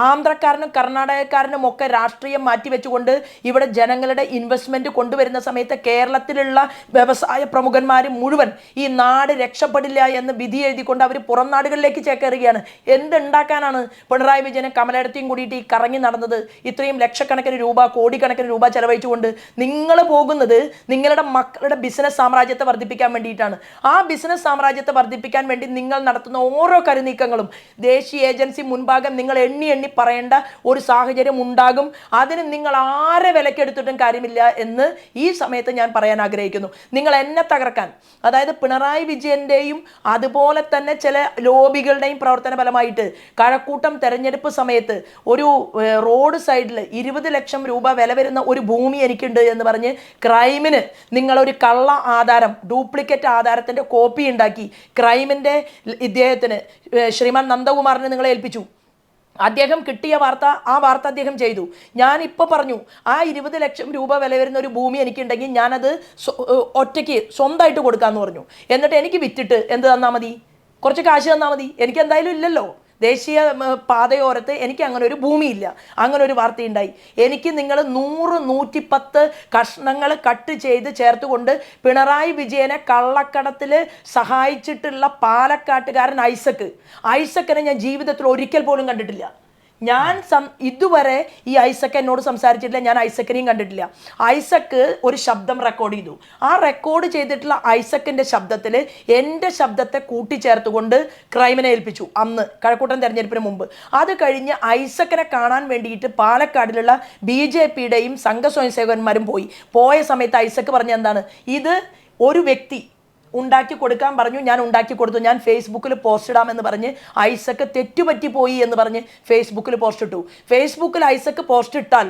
ആന്ധ്രക്കാരനും കർണാടകക്കാരനും ഒക്കെ രാഷ്ട്രീയം മാറ്റിവെച്ചുകൊണ്ട് ഇവിടെ ജനങ്ങളുടെ ഇൻവെസ്റ്റ്മെൻറ്റ് കൊണ്ടുവരുന്ന സമയത്ത് കേരളത്തിലുള്ള വ്യവസായ പ്രമുഖന്മാർ മുഴുവൻ ഈ നാട് രക്ഷപ്പെടില്ല എന്ന് വിധി എഴുതിക്കൊണ്ട് അവർ പുറം നാടുകളിലേക്ക് ചേക്കേറുകയാണ്. എന്തുണ്ടാക്കാനാണ് പിണറായി വിജയനും കമലയിടത്തെയും കൂടിയിട്ട് ഈ കറങ്ങി നടന്നത്? ഇത്രയും ലക്ഷക്കണക്കിന് രൂപ, കോടിക്കണക്കിന് രൂപ ചെലവഴിച്ചുകൊണ്ട് നിങ്ങൾ പോകുന്നത് നിങ്ങളുടെ മക്കളുടെ ബിസിനസ് സാമ്രാജ്യത്തെ വർദ്ധിപ്പിക്കാൻ വേണ്ടിയിട്ടാണ്. ആ ബിസിനസ് സാമ്രാജ്യത്തെ വർദ്ധിപ്പിക്കാൻ വേണ്ടി നിങ്ങൾ നടത്തുന്ന ഓരോ കരുനീക്കങ്ങളും ദേശീയ ഏജൻസി മുൻപാകം നിങ്ങൾ എണ്ണി പറയേണ്ട ഒരു സാഹചര്യം ഉണ്ടാകും. അതിന് നിങ്ങൾ ആരെ വിലക്കെടുത്തിട്ടും കാര്യമില്ല എന്ന് ഈ സമയത്ത് ഞാൻ പറയാൻ ആഗ്രഹിക്കുന്നു. നിങ്ങൾ എന്നെ തകർക്കാൻ, അതായത് പിണറായി വിജയന്റെയും അതുപോലെ തന്നെ ചില ലോബികളുടെയും പ്രവർത്തന ഫലമായിട്ട് കഴക്കൂട്ടം തെരഞ്ഞെടുപ്പ് സമയത്ത് ഒരു റോഡ് സൈഡിൽ 20 ലക്ഷം രൂപ വില വരുന്ന ഒരു ഭൂമി എനിക്കുണ്ട് എന്ന് പറഞ്ഞ് ക്രൈമിന് നിങ്ങളൊരു കള്ള ആധാരം, ഡ്യൂപ്ലിക്കേറ്റ് ആധാരത്തിന്റെ കോപ്പി ഉണ്ടാക്കി ക്രൈമിന്റെ ഇദ്ദേഹത്തിന് ശ്രീമാൻ നന്ദകുമാറിനെ നിങ്ങളെ ഏൽപ്പിച്ചു. അദ്ദേഹം കിട്ടിയ വാർത്ത, ആ വാർത്ത അദ്ദേഹം ചെയ്തു. ഞാനിപ്പോൾ പറഞ്ഞു, ആ 20 ലക്ഷം രൂപ വില വരുന്ന ഒരു ഭൂമി എനിക്കുണ്ടെങ്കിൽ ഞാനത് ഒറ്റയ്ക്ക് സ്വന്തമായിട്ട് കൊടുക്കാമെന്ന് പറഞ്ഞു. എന്നിട്ട് എനിക്ക് വിറ്റിട്ട് എന്ത് തന്നാൽ മതി? കുറച്ച് കാശ് തന്നാൽ മതി. എനിക്ക് എന്തായാലും ഇല്ലല്ലോ. ദേശീയ പാതയോരത്ത് എനിക്ക് അങ്ങനെ ഒരു ഭൂമിയില്ല. അങ്ങനെ ഒരു വാർത്തയുണ്ടായി. എനിക്ക് നിങ്ങൾ 100-110 കഷ്ണങ്ങൾ കട്ട് ചെയ്ത് ചേർത്തുകൊണ്ട് പിണറായി വിജയനെ കള്ളക്കടത്തിൽ സഹായിച്ചിട്ടുള്ള പാലക്കാട്ടുകാരൻ ഐസക്കിനെ ഞാൻ ജീവിതത്തിൽ ഒരിക്കൽ പോലും കണ്ടിട്ടില്ല. ഞാൻ ഇതുവരെ ഈ ഐസക്ക് എന്നോട് സംസാരിച്ചിട്ടില്ല. ഞാൻ ഐസക്കിനെയും കണ്ടിട്ടില്ല. ഐസക്ക് ഒരു ശബ്ദം റെക്കോർഡ് ചെയ്തു. ആ റെക്കോർഡ് ചെയ്തിട്ടുള്ള ഐസക്കിൻ്റെ ശബ്ദത്തിൽ എൻ്റെ ശബ്ദത്തെ കൂട്ടിച്ചേർത്തുകൊണ്ട് ക്രൈമിനെ ഏൽപ്പിച്ചു അന്ന് കഴക്കൂട്ടം തെരഞ്ഞെടുപ്പിന് മുമ്പ്. അത് കഴിഞ്ഞ് ഐസക്കിനെ കാണാൻ വേണ്ടിയിട്ട് പാലക്കാടിലുള്ള BJPയുടെയും സംഘസ്വയംസേവകന്മാരും പോയ സമയത്ത് ഐസക്ക് പറഞ്ഞ എന്താണ്? ഇത് ഒരു വ്യക്തി ഉണ്ടാക്കി കൊടുക്കാൻ പറഞ്ഞു, ഞാൻ ഉണ്ടാക്കി കൊടുത്തു, ഞാൻ ഫേസ്ബുക്കിൽ പോസ്റ്റ് ഇടാമെന്ന് പറഞ്ഞ് ഐസക്ക് തെറ്റുപറ്റിപ്പോയി എന്ന് പറഞ്ഞ് ഫേസ്ബുക്കിൽ പോസ്റ്റ് ഇട്ടു. ഫേസ്ബുക്കിൽ ഐസക്ക് പോസ്റ്റ് ഇട്ടാൽ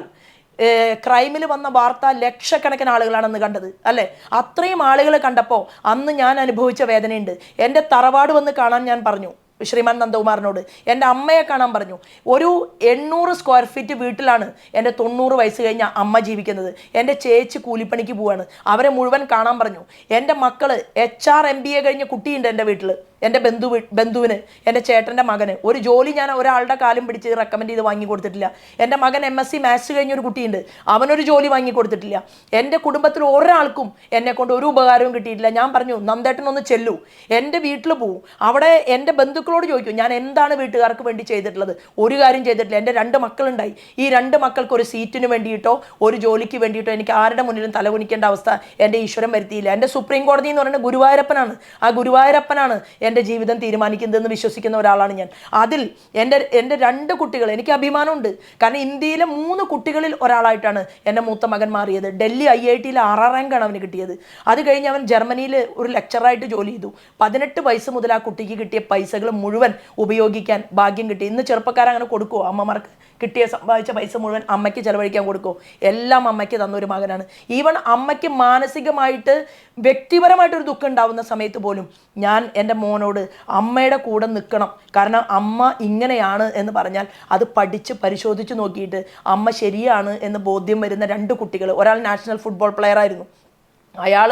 ക്രൈമിൽ വന്ന വാർത്ത ലക്ഷക്കണക്കിന് ആളുകളാണെന്ന് കണ്ടത് അല്ലേ? അത്രയും ആളുകൾ കണ്ടപ്പോൾ അന്ന് ഞാൻ അനുഭവിച്ച വേദനയുണ്ട്. എൻ്റെ തറവാട് വന്ന് കാണാൻ ഞാൻ പറഞ്ഞു ശ്രീമാൻ നന്ദകുമാറിനോട്. എൻ്റെ അമ്മയെ കാണാൻ പറഞ്ഞു. ഒരു 800 സ്ക്വയർ ഫീറ്റ് വീട്ടിലാണ് എൻ്റെ 90 വയസ്സ് കഴിഞ്ഞ അമ്മ ജീവിക്കുന്നത്. എൻ്റെ ചേച്ചി കൂലിപ്പണിക്ക് പോവാണ്. അവരെ മുഴുവൻ കാണാൻ പറഞ്ഞു. എൻ്റെ മക്കൾ HR MBA കഴിഞ്ഞ കുട്ടിയുണ്ട് എൻ്റെ വീട്ടിൽ. എൻ്റെ ബന്ധുവിന്, എൻ്റെ ചേട്ടൻ്റെ മകന് ഒരു ജോലി ഞാൻ ഒരാളുടെ കാലം പിടിച്ച് റെക്കമെൻഡ് ചെയ്ത് വാങ്ങി കൊടുത്തിട്ടില്ല. എൻ്റെ മകൻ MSc മാത്സ് കഴിഞ്ഞൊരു കുട്ടിയുണ്ട്, അവനൊരു ജോലി വാങ്ങി കൊടുത്തിട്ടില്ല. എൻ്റെ കുടുംബത്തിൽ ഒരാൾക്കും എന്നെ കൊണ്ട് ഒരു ഉപകാരവും കിട്ടിയിട്ടില്ല. ഞാൻ പറഞ്ഞു, നന്ദേട്ടനൊന്ന് ചെല്ലൂ, എൻ്റെ വീട്ടിൽ പോവും, അവിടെ എൻ്റെ ബന്ധുക്കളോട് ചോദിക്കും ഞാൻ എന്താണ് വീട്ടുകാർക്ക് വേണ്ടി ചെയ്തിട്ടുള്ളത്. ഒരു കാര്യം ചെയ്തിട്ടില്ല. എൻ്റെ 2 മക്കളുണ്ടായി. ഈ 2 മക്കൾക്ക് ഒരു സീറ്റിന് വേണ്ടിയിട്ടോ ഒരു ജോലിക്ക് വേണ്ടിയിട്ടോ എനിക്ക് ആരുടെ മുന്നിലും തലകുനിക്കേണ്ട അവസ്ഥ എൻ്റെ ഈശ്വരൻ വരുത്തിയില്ല. എൻ്റെ സുപ്രീം കോടതി എന്ന് പറയുന്നത് ഗുരുവായൂരപ്പനാണ്. ആ ഗുരുവായൂരപ്പനാണ് എൻ്റെ ജീവിതം തീരുമാനിക്കുന്നതെന്ന് വിശ്വസിക്കുന്ന ഒരാളാണ് ഞാൻ. അതിൽ എൻ്റെ 2 കുട്ടികൾ, എനിക്ക് അഭിമാനമുണ്ട്. കാരണം ഇന്ത്യയിലെ 3 കുട്ടികളിൽ ഒരാളായിട്ടാണ് എൻ്റെ മൂത്ത മകൻ മാറിയത്. ഡൽഹി IITയിൽ 6ാം റാങ്കാണ് അവന് കിട്ടിയത്. അത് കഴിഞ്ഞ് അവൻ ജർമ്മനിയിൽ ഒരു ലെക്ചറായിട്ട് ജോലി ചെയ്തു. 18 വയസ്സ് മുതൽ ആ കുട്ടിക്ക് കിട്ടിയ പൈസകൾ മുഴുവൻ ഉപയോഗിക്കാൻ ഭാഗ്യം കിട്ടി. ഇന്ന് ചെറുപ്പക്കാരങ്ങനെ കൊടുക്കുമോ? അമ്മമാർക്ക് സമ്പാദിച്ച പൈസ മുഴുവൻ അമ്മയ്ക്ക് ചെലവഴിക്കാൻ കൊടുക്കുമോ? എല്ലാം അമ്മയ്ക്ക് തന്നൊരു മകനാണ്. ഈവൻ അമ്മയ്ക്ക് മാനസികമായിട്ട് വ്യക്തിപരമായിട്ടൊരു ദുഃഖം ഉണ്ടാവുന്ന സമയത്ത് പോലും ഞാൻ എൻ്റെ മോനോട് അമ്മയുടെ കൂടെ നിൽക്കണം, കാരണം അമ്മ ഇങ്ങനെയാണ് എന്ന് പറഞ്ഞാൽ അത് പഠിച്ച് പരിശോധിച്ച് നോക്കിയിട്ട് അമ്മ ശരിയാണ് എന്ന് ബോധ്യം വരുന്ന 2 കുട്ടികൾ. ഒരാൾ നാഷണൽ ഫുട്ബോൾ പ്ലെയർ ആയിരുന്നു, അയാൾ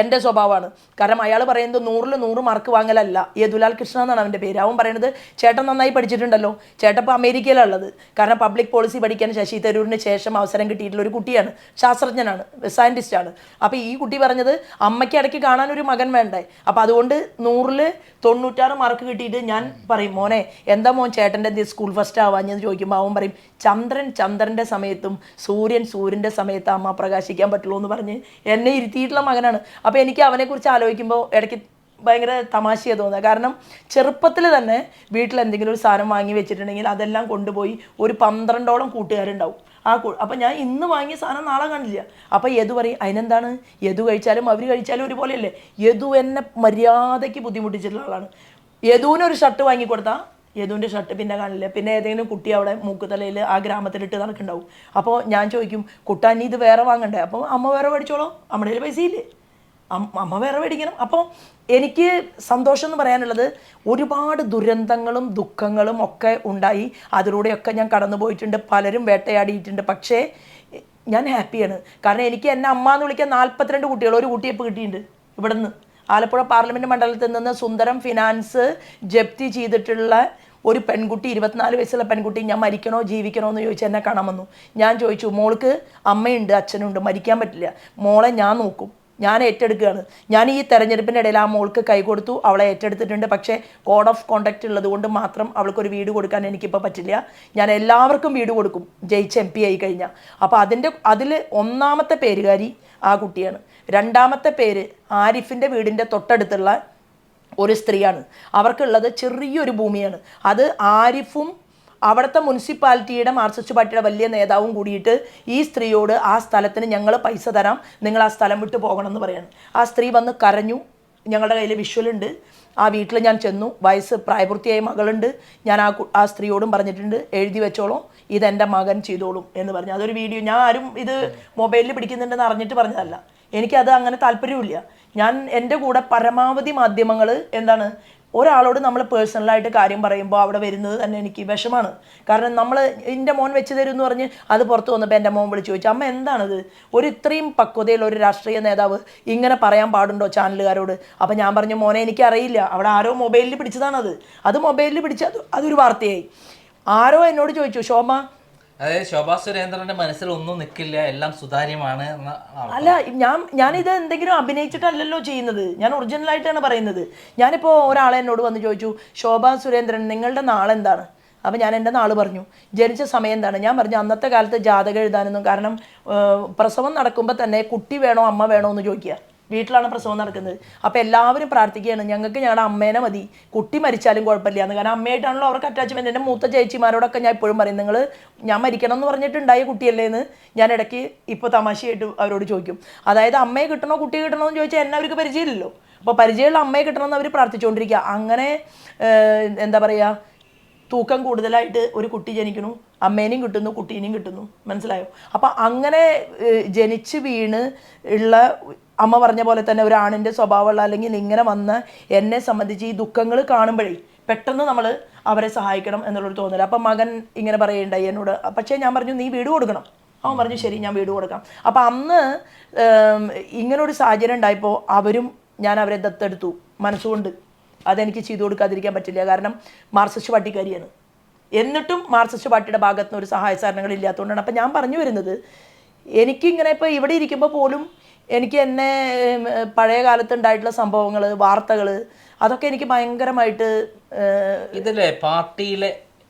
എൻ്റെ സ്വഭാവമാണ്. കാരണം അയാൾ പറയുന്നത് 100-ൽ 100 മാർക്ക് വാങ്ങലല്ല. യദുലാൽ കൃഷ്ണ എന്നാണ് അവൻ്റെ പേര്. അവൻ പറയുന്നത് ചേട്ടൻ നന്നായി പഠിച്ചിട്ടുണ്ടല്ലോ, ചേട്ടൻ ഇപ്പോൾ അമേരിക്കയിലുള്ളത്. കാരണം പബ്ലിക് പോളിസി പഠിക്കാൻ ശശി തരൂരിന് ശേഷം അവസരം കിട്ടിയിട്ടുള്ള ഒരു കുട്ടിയാണ്, ശാസ്ത്രജ്ഞനാണ്, സയൻറ്റിസ്റ്റാണ്. അപ്പോൾ ഈ കുട്ടി പറഞ്ഞത് അമ്മയ്ക്ക് ഇടയ്ക്ക് കാണാൻ ഒരു മകൻ വേണ്ടേ, അപ്പോൾ അതുകൊണ്ട് 100-ൽ 96 മാർക്ക് കിട്ടിയിട്ട് ഞാൻ പറയും, മോനെ എന്താ മോൻ ചേട്ടൻ്റെ എന്ത് സ്കൂൾ ഫസ്റ്റ് ആവാഞ്ഞെന്ന് ചോദിക്കുമ്പോൾ അവൻ പറയും, ചന്ദ്രൻ്റെ സമയത്തും സൂര്യൻ്റെ സമയത്ത് അമ്മ പ്രകാശിക്കാൻ പറ്റുള്ളൂ എന്ന് പറഞ്ഞ് എന്നെ ഇരുത്തിയിട്ടുള്ള മകനാണ്. അപ്പോൾ എനിക്ക് അവനെക്കുറിച്ച് ആലോചിക്കുമ്പോൾ ഇടയ്ക്ക് ഭയങ്കര തമാശയാണ് തോന്നുക. കാരണം ചെറുപ്പത്തിൽ തന്നെ വീട്ടിൽ എന്തെങ്കിലും ഒരു സാധനം വാങ്ങി വെച്ചിട്ടുണ്ടെങ്കിൽ അതെല്ലാം കൊണ്ടുപോയി ഒരു 12ഓളം കൂട്ടുകാരുണ്ടാവും. അപ്പം ഞാൻ ഇന്ന് വാങ്ങിയ സാധനം നാളെ കാണില്ല. അപ്പം യദു പറയും അതിനെന്താണ്, യദു കഴിച്ചാലും അവർ കഴിച്ചാലും ഒരുപോലെയല്ലേ. യദു എന്നെ മര്യാദയ്ക്ക് ബുദ്ധിമുട്ടിച്ചിട്ടുള്ള ആളാണ്. യദുവിനൊരു ഷർട്ട് വാങ്ങിക്കൊടുത്താൽ യദുവിൻ്റെ ഷർട്ട് പിന്നെ കാണില്ല. പിന്നെ ഏതെങ്കിലും കുട്ടി അവിടെ മൂക്കുതലയിൽ ആ ഗ്രാമത്തിലിട്ട് നടക്കുന്നുണ്ടാവും. അപ്പോൾ ഞാൻ ചോദിക്കും, കുട്ടാ നീ ഇത് വേറെ വാങ്ങണ്ടേ? അപ്പോൾ അമ്മ വേറെ മേടിച്ചോളൂ, നമ്മുടെ കയ്യിൽ പൈസ ഇല്ലേ, അമ്മ വേറെ മേടിക്കണം. അപ്പോൾ എനിക്ക് സന്തോഷം എന്ന് പറയാനുള്ളത്, ഒരുപാട് ദുരന്തങ്ങളും ദുഃഖങ്ങളും ഒക്കെ ഉണ്ടായി, അതിലൂടെയൊക്കെ ഞാൻ കടന്നു പോയിട്ടുണ്ട്, പലരും വേട്ടയാടിയിട്ടുണ്ട്. പക്ഷേ ഞാൻ ഹാപ്പിയാണ്. കാരണം എനിക്ക് എന്നെ അമ്മ എന്ന് വിളിക്കാൻ 42 കുട്ടികൾ, ഒരു കുട്ടിയെ ഇപ്പോൾ കിട്ടിയിട്ടുണ്ട് ഇവിടെ നിന്ന്. ആലപ്പുഴ പാർലമെൻറ്റ് മണ്ഡലത്തിൽ നിന്ന് സുന്ദരം ഫിനാൻസ് ജപ്തി ചെയ്തിട്ടുള്ള ഒരു പെൺകുട്ടി, 24 വയസ്സുള്ള പെൺകുട്ടി, ഞാൻ മരിക്കണോ ജീവിക്കണോ എന്ന് ചോദിച്ചാൽ എന്നെ കാണാൻ വന്നു. ഞാൻ ചോദിച്ചു, മോൾക്ക് അമ്മയുണ്ട് അച്ഛനുണ്ട്, മരിക്കാൻ പറ്റില്ല, മോളെ ഞാൻ നോക്കും, ഞാൻ ഏറ്റെടുക്കുകയാണ്. ഞാൻ ഈ തെരഞ്ഞെടുപ്പിൻ്റെ ഇടയിൽ ആ മോൾക്ക് കൈ കൊടുത്തു, അവളെ ഏറ്റെടുത്തിട്ടുണ്ട്. പക്ഷേ കോഡ് ഓഫ് കോണ്ടക്റ്റ് ഉള്ളത് കൊണ്ട് മാത്രം അവൾക്കൊരു വീട് കൊടുക്കാൻ എനിക്കിപ്പോൾ പറ്റില്ല. ഞാൻ എല്ലാവർക്കും വീട് കൊടുക്കും ജയിച്ച് MP ആയി കഴിഞ്ഞാൽ. അപ്പോൾ അതിൽ ഒന്നാമത്തെ പേരുകാരി ആ കുട്ടിയാണ്. രണ്ടാമത്തെ പേര് ആരിഫിൻ്റെ വീടിൻ്റെ തൊട്ടടുത്തുള്ള ഒരു സ്ത്രീയാണ്. അവർക്കുള്ളത് ചെറിയൊരു ഭൂമിയാണ്. അത് ആരിഫും അവിടുത്തെ മുനിസിപ്പാലിറ്റിയുടെ മാർക്സിസ്റ്റ് പാർട്ടിയുടെ വലിയ നേതാവും കൂടിയിട്ട് ഈ സ്ത്രീയോട് ആ സ്ഥലത്തിന് ഞങ്ങൾ പൈസ തരാം, നിങ്ങൾ ആ സ്ഥലം വിട്ട് പോകണം എന്ന് പറയാണ്. ആ സ്ത്രീ വന്ന് കരഞ്ഞു. ഞങ്ങളുടെ കയ്യിൽ വിഷ്വലുണ്ട്. ആ വീട്ടിൽ ഞാൻ ചെന്നു, പ്രായപൂർത്തിയായ മകളുണ്ട്. ഞാൻ ആ സ്ത്രീയോടും പറഞ്ഞിട്ടുണ്ട്, എഴുതി വെച്ചോളൂ, ഇതെൻ്റെ മകൻ ചെയ്തോളും എന്ന് പറഞ്ഞു. അതൊരു വീഡിയോ, ഞാൻ ആരും ഇത് മൊബൈലിൽ പിടിക്കുന്നുണ്ടെന്ന് അറിഞ്ഞിട്ട് പറഞ്ഞതല്ല. എനിക്കത് അങ്ങനെ താല്പര്യമില്ല. ഞാൻ എൻ്റെ കൂടെ പരമാവധി മാധ്യമങ്ങൾ എന്താണ്, ഒരാളോട് നമ്മൾ പേഴ്സണലായിട്ട് കാര്യം പറയുമ്പോൾ അവിടെ വരുന്നത് തന്നെ എനിക്ക് വിഷമാണ്. കാരണം നമ്മൾ എൻ്റെ മോൻ വെച്ച് തരും എന്ന് പറഞ്ഞ് അത് പുറത്ത് വന്നപ്പോൾ എൻ്റെ മോൻ വിളിച്ച് ചോദിച്ചു, അമ്മ എന്താണത്, ഒരു ഇത്രയും പക്വതയുള്ള ഒരു രാഷ്ട്രീയ നേതാവ് ഇങ്ങനെ പറയാൻ പാടുണ്ടോ ചാനലുകാരോട്? അപ്പം ഞാൻ പറഞ്ഞു, മോനെ എനിക്കറിയില്ല, അവിടെ ആരോ മൊബൈലിൽ പിടിച്ചതാണത്. അത് മൊബൈലിൽ പിടിച്ച് അതൊരു വാർത്തയായി. ആരോ എന്നോട് ചോദിച്ചു, ശോഭ, അതായത് ശോഭാ സുരേന്ദ്രന്റെ മനസ്സിൽ ഒന്നും നിൽക്കില്ല, എല്ലാം സുതാര്യമാണ്. അല്ല, ഞാനിത് എന്തെങ്കിലും അഭിനയിച്ചിട്ടല്ലല്ലോ ചെയ്യുന്നത്, ഞാൻ ഒറിജിനലായിട്ടാണ് പറയുന്നത്. ഞാനിപ്പോൾ ഒരാളെ എന്നോട് വന്ന് ചോദിച്ചു, ശോഭാ സുരേന്ദ്രൻ നിങ്ങളുടെ നാളെന്താണ്? അപ്പോൾ ഞാൻ എൻ്റെ നാൾ പറഞ്ഞു. ജനിച്ച സമയം എന്താണ്? ഞാൻ പറഞ്ഞു, അന്നത്തെ കാലത്ത് ജാതകം എഴുതാനൊന്നും, കാരണം പ്രസവം നടക്കുമ്പോൾ തന്നെ കുട്ടി വേണോ അമ്മ വേണോ എന്ന് ചോദിക്കുക. വീട്ടിലാണ് പ്രസവം നടക്കുന്നത്. അപ്പോൾ എല്ലാവരും പ്രാർത്ഥിക്കുകയാണ്, ഞങ്ങൾക്ക് ഞങ്ങളുടെ അമ്മേനെ മതി, കുട്ടി മരിച്ചാലും കുഴപ്പമില്ല എന്ന്. കാരണം അമ്മയായിട്ടാണല്ലോ അവർക്ക് അറ്റാച്ച്മെൻറ്റ്. എൻ്റെ മൂത്ത ചേച്ചിമാരോടൊക്കെ ഞാൻ എപ്പോഴും പറയും, ഞാൻ മരിക്കണം എന്ന് പറഞ്ഞിട്ടുണ്ടായ കുട്ടിയല്ലേ എന്ന് ഞാൻ ഇടയ്ക്ക് ഇപ്പോൾ തമാശയായിട്ട് അവരോട് ചോദിക്കും. അതായത് അമ്മയെ കിട്ടണോ കുട്ടിയെ കിട്ടണോ എന്ന് ചോദിച്ചാൽ എന്നെ അവർക്ക് പരിചയമില്ലല്ലോ. അപ്പോൾ പരിചയമുള്ള അമ്മയെ കിട്ടണമെന്ന് അവർ പ്രാർത്ഥിച്ചുകൊണ്ടിരിക്കുക. അങ്ങനെ എന്താ പറയുക, തൂക്കം കൂടുതലായിട്ട് ഒരു കുട്ടി ജനിക്കുന്നു, അമ്മേനെയും കിട്ടുന്നു കുട്ടീനെയും കിട്ടുന്നു, മനസ്സിലായോ? അപ്പം അങ്ങനെ ജനിച്ച് വീണ് ഉള്ള, അമ്മ പറഞ്ഞ പോലെ തന്നെ ഒരു ആണിൻ്റെ സ്വഭാവമുള്ള, അല്ലെങ്കിൽ ഇങ്ങനെ വന്ന് എന്നെ സംബന്ധിച്ച് ഈ ദുഃഖങ്ങൾ കാണുമ്പോഴേ പെട്ടെന്ന് നമ്മൾ അവരെ സഹായിക്കണം എന്നുള്ളൊരു തോന്നൽ. അപ്പം മകൻ ഇങ്ങനെ പറയുണ്ടായി എന്നോട്. പക്ഷേ ഞാൻ പറഞ്ഞു, നീ വീട് കൊടുക്കണം. അവൻ പറഞ്ഞു, ശരി ഞാൻ വീട് കൊടുക്കാം. അപ്പം അന്ന് ഇങ്ങനൊരു സാഹചര്യം ഉണ്ടായപ്പോൾ ഞാൻ അവരെ ദത്തെടുത്തു മനസ്സുകൊണ്ട്. അതെനിക്ക് ചെയ്തു കൊടുക്കാതിരിക്കാൻ പറ്റില്ല. കാരണം മാർക്സിസ്റ്റ് പാർട്ടിക്കാരിയാണ്. എന്നിട്ടും മാർക്സിസ്റ്റ് പാർട്ടിയുടെ ഭാഗത്ത് നിന്ന് ഒരു സഹായ സഹകരണങ്ങൾ ഇല്ലാത്തതുകൊണ്ടാണ്. അപ്പം ഞാൻ പറഞ്ഞു വരുന്നത്, എനിക്കിങ്ങനെ ഇപ്പോൾ ഇവിടെ ഇരിക്കുമ്പോൾ പോലും എനിക്ക് എന്നെ പഴയ കാലത്ത് ഉണ്ടായിട്ടുള്ള സംഭവങ്ങൾ, വാർത്തകൾ, അതൊക്കെ എനിക്ക് ഭയങ്കരമായിട്ട് ഇതിലെ പാർട്ടിയിലെ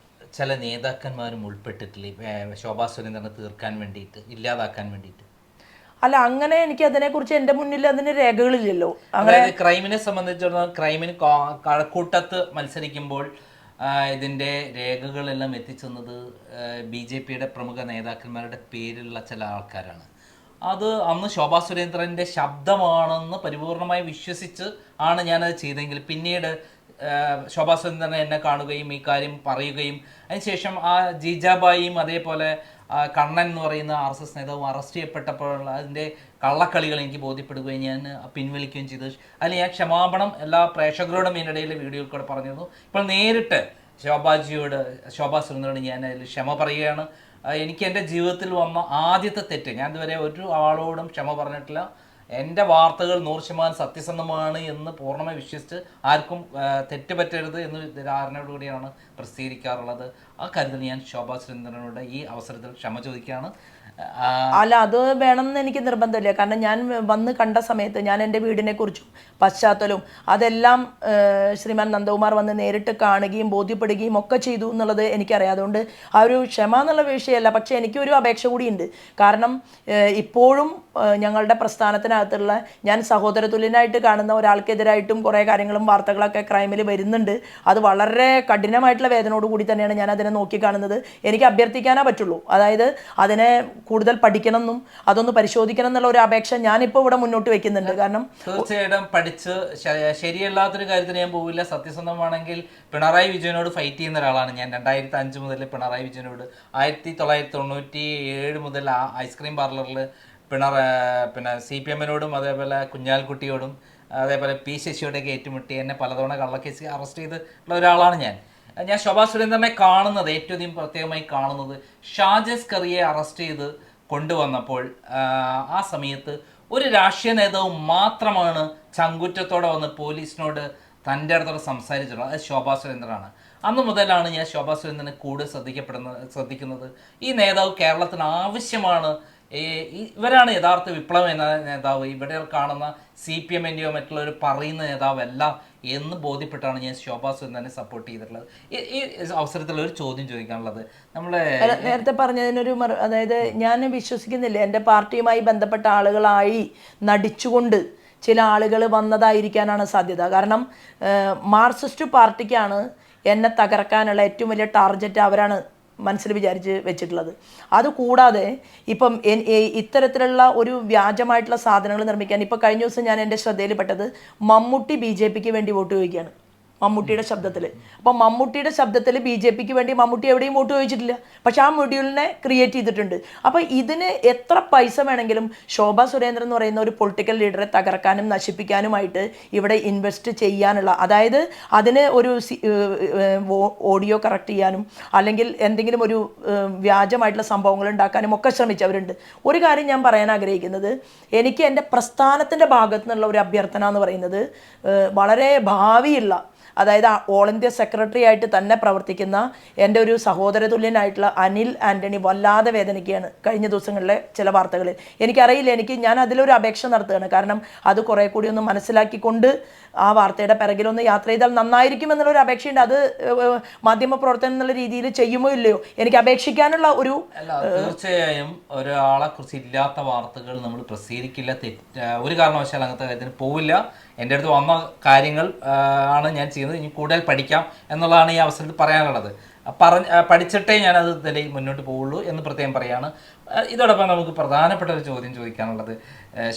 ചില നേതാക്കന്മാരും ഉൾപ്പെട്ടിട്ടില്ലേ ശോഭാ സുരേന്ദ്രനെ തീർക്കാൻ വേണ്ടിയിട്ട്, ഇല്ലാതാക്കാൻ വേണ്ടിയിട്ട്? അല്ല, അങ്ങനെ എനിക്ക് അതിനെക്കുറിച്ച് എൻ്റെ മുന്നിൽ അതിന് രേഖകളില്ലല്ലോ. അതായത് ക്രൈമിനെ സംബന്ധിച്ചിടത്തോളം ക്രൈമിന് കഴക്കൂട്ടത്ത് മത്സരിക്കുമ്പോൾ ഇതിൻ്റെ രേഖകളെല്ലാം എത്തിച്ചെന്നത് BJPയുടെ പ്രമുഖ നേതാക്കന്മാരുടെ പേരിലുള്ള ചില ആൾക്കാരാണ്. അത് അന്ന് ശോഭാ സുരേന്ദ്രൻ്റെ ശബ്ദമാണെന്ന് പരിപൂർണമായി വിശ്വസിച്ച് ആണ് ഞാനത് ചെയ്തെങ്കിൽ പിന്നീട് ശോഭാ സുരേന്ദ്രൻ എന്നെ കാണുകയും ഈ കാര്യം പറയുകയും അതിനുശേഷം ആ ജീജാബായിയും അതേപോലെ കണ്ണൻ എന്ന് പറയുന്ന RSS നേതാവും അറസ്റ്റ് ചെയ്യപ്പെട്ടപ്പോഴുള്ള അതിൻ്റെ കള്ളക്കളികൾ എനിക്ക് ബോധ്യപ്പെടുകയും ഞാൻ പിൻവലിക്കുകയും ചെയ്തു. അതിൽ ഞാൻ ക്ഷമാപണം എല്ലാ പ്രേക്ഷകരോടും ഇതിനിടയിൽ വീഡിയോയിൽ കൂടെ പറഞ്ഞിരുന്നു. ഇപ്പോൾ നേരിട്ട് ശോഭാ സുരേന്ദ്രനോട് ഞാൻ അതിൽ ക്ഷമ പറയുകയാണ്. എനിക്ക് എൻ്റെ ജീവിതത്തിൽ വന്ന ആദ്യത്തെ തെറ്റ്, ഞാൻ ഇതുവരെ ഒരു ആളോടും ക്ഷമ പറഞ്ഞിട്ടില്ല. എൻ്റെ വാർത്തകൾ 100% സത്യസന്ധമാണ് എന്ന് പൂർണ്ണമായി വിശ്വസിച്ച് ആർക്കും തെറ്റുപറ്റരുത് എന്ന ധാരണയോടുകൂടിയാണ് പ്രസിദ്ധീകരിക്കാറുള്ളത്. ആ കാര്യത്തിൽ ഞാൻ ശോഭാ സുരേന്ദ്രനോട് ഈ അവസരത്തിൽ ക്ഷമ ചോദിക്കുകയാണ്. അല്ല, അത് വേണമെന്ന് എനിക്ക് നിർബന്ധമില്ല. കാരണം ഞാൻ വന്ന് കണ്ട സമയത്ത് ഞാൻ എൻ്റെ വീടിനെ കുറിച്ചും പശ്ചാത്തലവും അതെല്ലാം ശ്രീമാൻ നന്ദകുമാർ വന്ന് നേരിട്ട് കാണുകയും ബോധ്യപ്പെടുകയും ഒക്കെ ചെയ്തു എന്നുള്ളത് എനിക്കറിയാം. അതുകൊണ്ട് ആ ഒരു ക്ഷമ എന്നുള്ള വിഷയമല്ല. പക്ഷേ എനിക്കൊരു അപേക്ഷ കൂടിയുണ്ട്. കാരണം ഇപ്പോഴും ഞങ്ങളുടെ പ്രസ്ഥാനത്തിനകത്തുള്ള ഞാൻ സഹോദരതുല്യനായിട്ട് കാണുന്ന ഒരാൾക്കെതിരായിട്ടും കുറേ കാര്യങ്ങളും വാർത്തകളൊക്കെ ക്രൈമിൽ വരുന്നുണ്ട്. അത് വളരെ കഠിനമായിട്ടുള്ള വേദനയോട് കൂടി തന്നെയാണ് ഞാൻ അതിനെ നോക്കിക്കാണുന്നത്. എനിക്ക് അഭ്യർത്ഥിക്കാനേ പറ്റുള്ളൂ. അതായത് അതിനെ കൂടുതൽ പഠിക്കണം എന്നും അതൊന്ന് പരിശോധിക്കണം എന്നുള്ള ഒരു അപേക്ഷ ഞാനിപ്പോൾ ഇവിടെ മുന്നോട്ട് വെക്കുന്നുണ്ട്. കാരണം തീർച്ചയായിട്ടും പഠിച്ച് ശരിയല്ലാത്തൊരു കാര്യത്തിന് ഞാൻ പോവില്ല. സത്യസന്ധമാണെങ്കിൽ പിണറായി വിജയനോട് ഫൈറ്റ് ചെയ്യുന്ന ഒരാളാണ് ഞാൻ. 2005 മുതൽ പിണറായി വിജയനോട് 1997 മുതൽ ആ ഐസ്ക്രീം പാർലറിൽ പിന്നെ CPM-നോടും അതേപോലെ കുഞ്ഞാൽക്കുട്ടിയോടും അതേപോലെ P ശശിയോടെയൊക്കെ ഏറ്റുമുട്ടി എന്നെ പലതവണ കള്ളക്കേസ് അറസ്റ്റ് ചെയ്തിട്ടുള്ള ഒരാളാണ് ഞാൻ. ശോഭാ സുരേന്ദ്രനെ കാണുന്നത് ഏറ്റവും പ്രത്യേകമായി കാണുന്നത് ഷാജസ് അറസ്റ്റ് ചെയ്ത് കൊണ്ടുവന്നപ്പോൾ ആ സമയത്ത് ഒരു രാഷ്ട്രീയ നേതാവ് മാത്രമാണ് ചങ്കുറ്റത്തോടെ വന്ന് പോലീസിനോട് തൻ്റെ അടുത്തോടെ സംസാരിച്ചിട്ടുള്ളത്. അത് ശോഭാ സുരേന്ദ്രനാണ്. അന്ന് മുതലാണ് ഞാൻ ശോഭാ സുരേന്ദ്രനെ കൂടുതൽ ശ്രദ്ധിക്കുന്നത്. ഈ നേതാവ് കേരളത്തിന് ആവശ്യമാണ്. ഇവരാണ് യഥാർത്ഥ വിപ്ലവം എന്ന നേതാവ്. ഇവിടെ കാണുന്ന CPM-ൻ്റെയോ മറ്റുള്ളവർ പറയുന്ന നേതാവല്ല എന്ന് ബോധ്യപ്പെട്ടാണ് ഞാൻ ശോഭാ സുരേന്ദ്രനെ സപ്പോർട്ട് ചെയ്തിട്ടുള്ളത്. ഈ അവസരത്തിൽ ഒരു ചോദ്യം ചോദിക്കാനുള്ളത്, നമ്മളെ നേരത്തെ പറഞ്ഞതിനൊരു അതായത് ഞാൻ വിശ്വസിക്കുന്നില്ല എൻ്റെ പാർട്ടിയുമായി ബന്ധപ്പെട്ട ആളുകളായി നടിച്ചുകൊണ്ട് ചില ആളുകൾ വന്നതായിരിക്കാനാണ് സാധ്യത. കാരണം മാർക്സിസ്റ്റ് പാർട്ടിക്കാണ് എന്നെ തകർക്കാനുള്ള ഏറ്റവും വലിയ ടാർഗറ്റ് അവരാണ് മനസ്സിൽ വിചാരിച്ച് വെച്ചിട്ടുള്ളത്. അതുകൂടാതെ ഇപ്പം ഇത്തരത്തിലുള്ള ഒരു വ്യാജമായിട്ടുള്ള സാധനങ്ങൾ നിർമ്മിക്കാൻ ഇപ്പം കഴിഞ്ഞ ദിവസം ഞാൻ എൻ്റെ ശ്രദ്ധയിൽപ്പെട്ടത് മമ്മൂട്ടി BJPക്ക് വേണ്ടി വോട്ട് ചോദിക്കുകയാണ്. മമ്മൂട്ടിയുടെ ശബ്ദത്തിൽ. അപ്പം മമ്മൂട്ടിയുടെ ശബ്ദത്തിൽ BJPക്ക് വേണ്ടി മമ്മൂട്ടി എവിടെയും വോട്ട് ചോദിച്ചിട്ടില്ല. പക്ഷെ ആ മൊഡ്യൂളിനെ ക്രിയേറ്റ് ചെയ്തിട്ടുണ്ട്. അപ്പോൾ ഇതിന് എത്ര പൈസ വേണമെങ്കിലും ശോഭാ സുരേന്ദ്രൻ എന്ന് പറയുന്ന ഒരു പൊളിറ്റിക്കൽ ലീഡറെ തകർക്കാനും നശിപ്പിക്കാനുമായിട്ട് ഇവിടെ ഇൻവെസ്റ്റ് ചെയ്യാനുള്ള, അതായത് അതിന് ഒരു ഓഡിയോ കറക്റ്റ് ചെയ്യാനും അല്ലെങ്കിൽ എന്തെങ്കിലും ഒരു വ്യാജമായിട്ടുള്ള സംഭവങ്ങൾ ഉണ്ടാക്കാനും ഒക്കെ ശ്രമിച്ചവരുണ്ട്. ഒരു കാര്യം ഞാൻ പറയാൻ ആഗ്രഹിക്കുന്നത്, എനിക്ക് എൻ്റെ പ്രസ്ഥാനത്തിൻ്റെ ഭാഗത്തു നിന്നുള്ള ഒരു അഭ്യർത്ഥന എന്ന് പറയുന്നത്, വളരെ ഭാവിയുള്ള, അതായത് ഓൾ ഇന്ത്യ സെക്രട്ടറി ആയിട്ട് തന്നെ പ്രവർത്തിക്കുന്ന എൻ്റെ ഒരു സഹോദരതുല്യനായിട്ടുള്ള അനിൽ ആൻ്റണി വല്ലാതെ വേദനിക്കുകയാണ് കഴിഞ്ഞ ദിവസങ്ങളിലെ ചില വാർത്തകളിൽ. എനിക്കറിയില്ല, ഞാൻ അതിലൊരു അപേക്ഷ നടത്തുകയാണ്. കാരണം അത് കുറേ കൂടി ഒന്ന് മനസ്സിലാക്കിക്കൊണ്ട് ആ വാർത്തയുടെ പിറകിലൊന്ന് യാത്ര ചെയ്താൽ നന്നായിരിക്കും എന്നുള്ളൊരു അപേക്ഷയുണ്ട്. അത് മാധ്യമപ്രവർത്തനം എന്നുള്ള രീതിയിൽ ചെയ്യുമോ ഇല്ലയോ എനിക്ക് അപേക്ഷിക്കാനുള്ള ഒരു തീർച്ചയായും ഒരാളെ കുറിച്ച് ഇല്ലാത്ത വാർത്തകൾ നമ്മൾ പ്രസിദ്ധീകരിക്കില്ല. ഒരു കാരണവശാൽ അങ്ങനത്തെ കാര്യത്തിന് പോവില്ല. എൻ്റെ അടുത്ത് വന്ന കാര്യങ്ങൾ ആണ് ഞാൻ ചെയ്യുന്നത്. ഇനി കൂടുതൽ പഠിക്കാം എന്നുള്ളതാണ് ഈ അവസരത്തിൽ പറയാനുള്ളത്. പഠിച്ചിട്ടേ ഞാനത് ഇതിലേക്ക് മുന്നോട്ട് പോവുള്ളൂ എന്ന് പ്രത്യേകം പറയാണ്. ഇതോടൊപ്പം നമുക്ക് പ്രധാനപ്പെട്ട ഒരു ചോദ്യം ചോദിക്കാനുള്ളത്,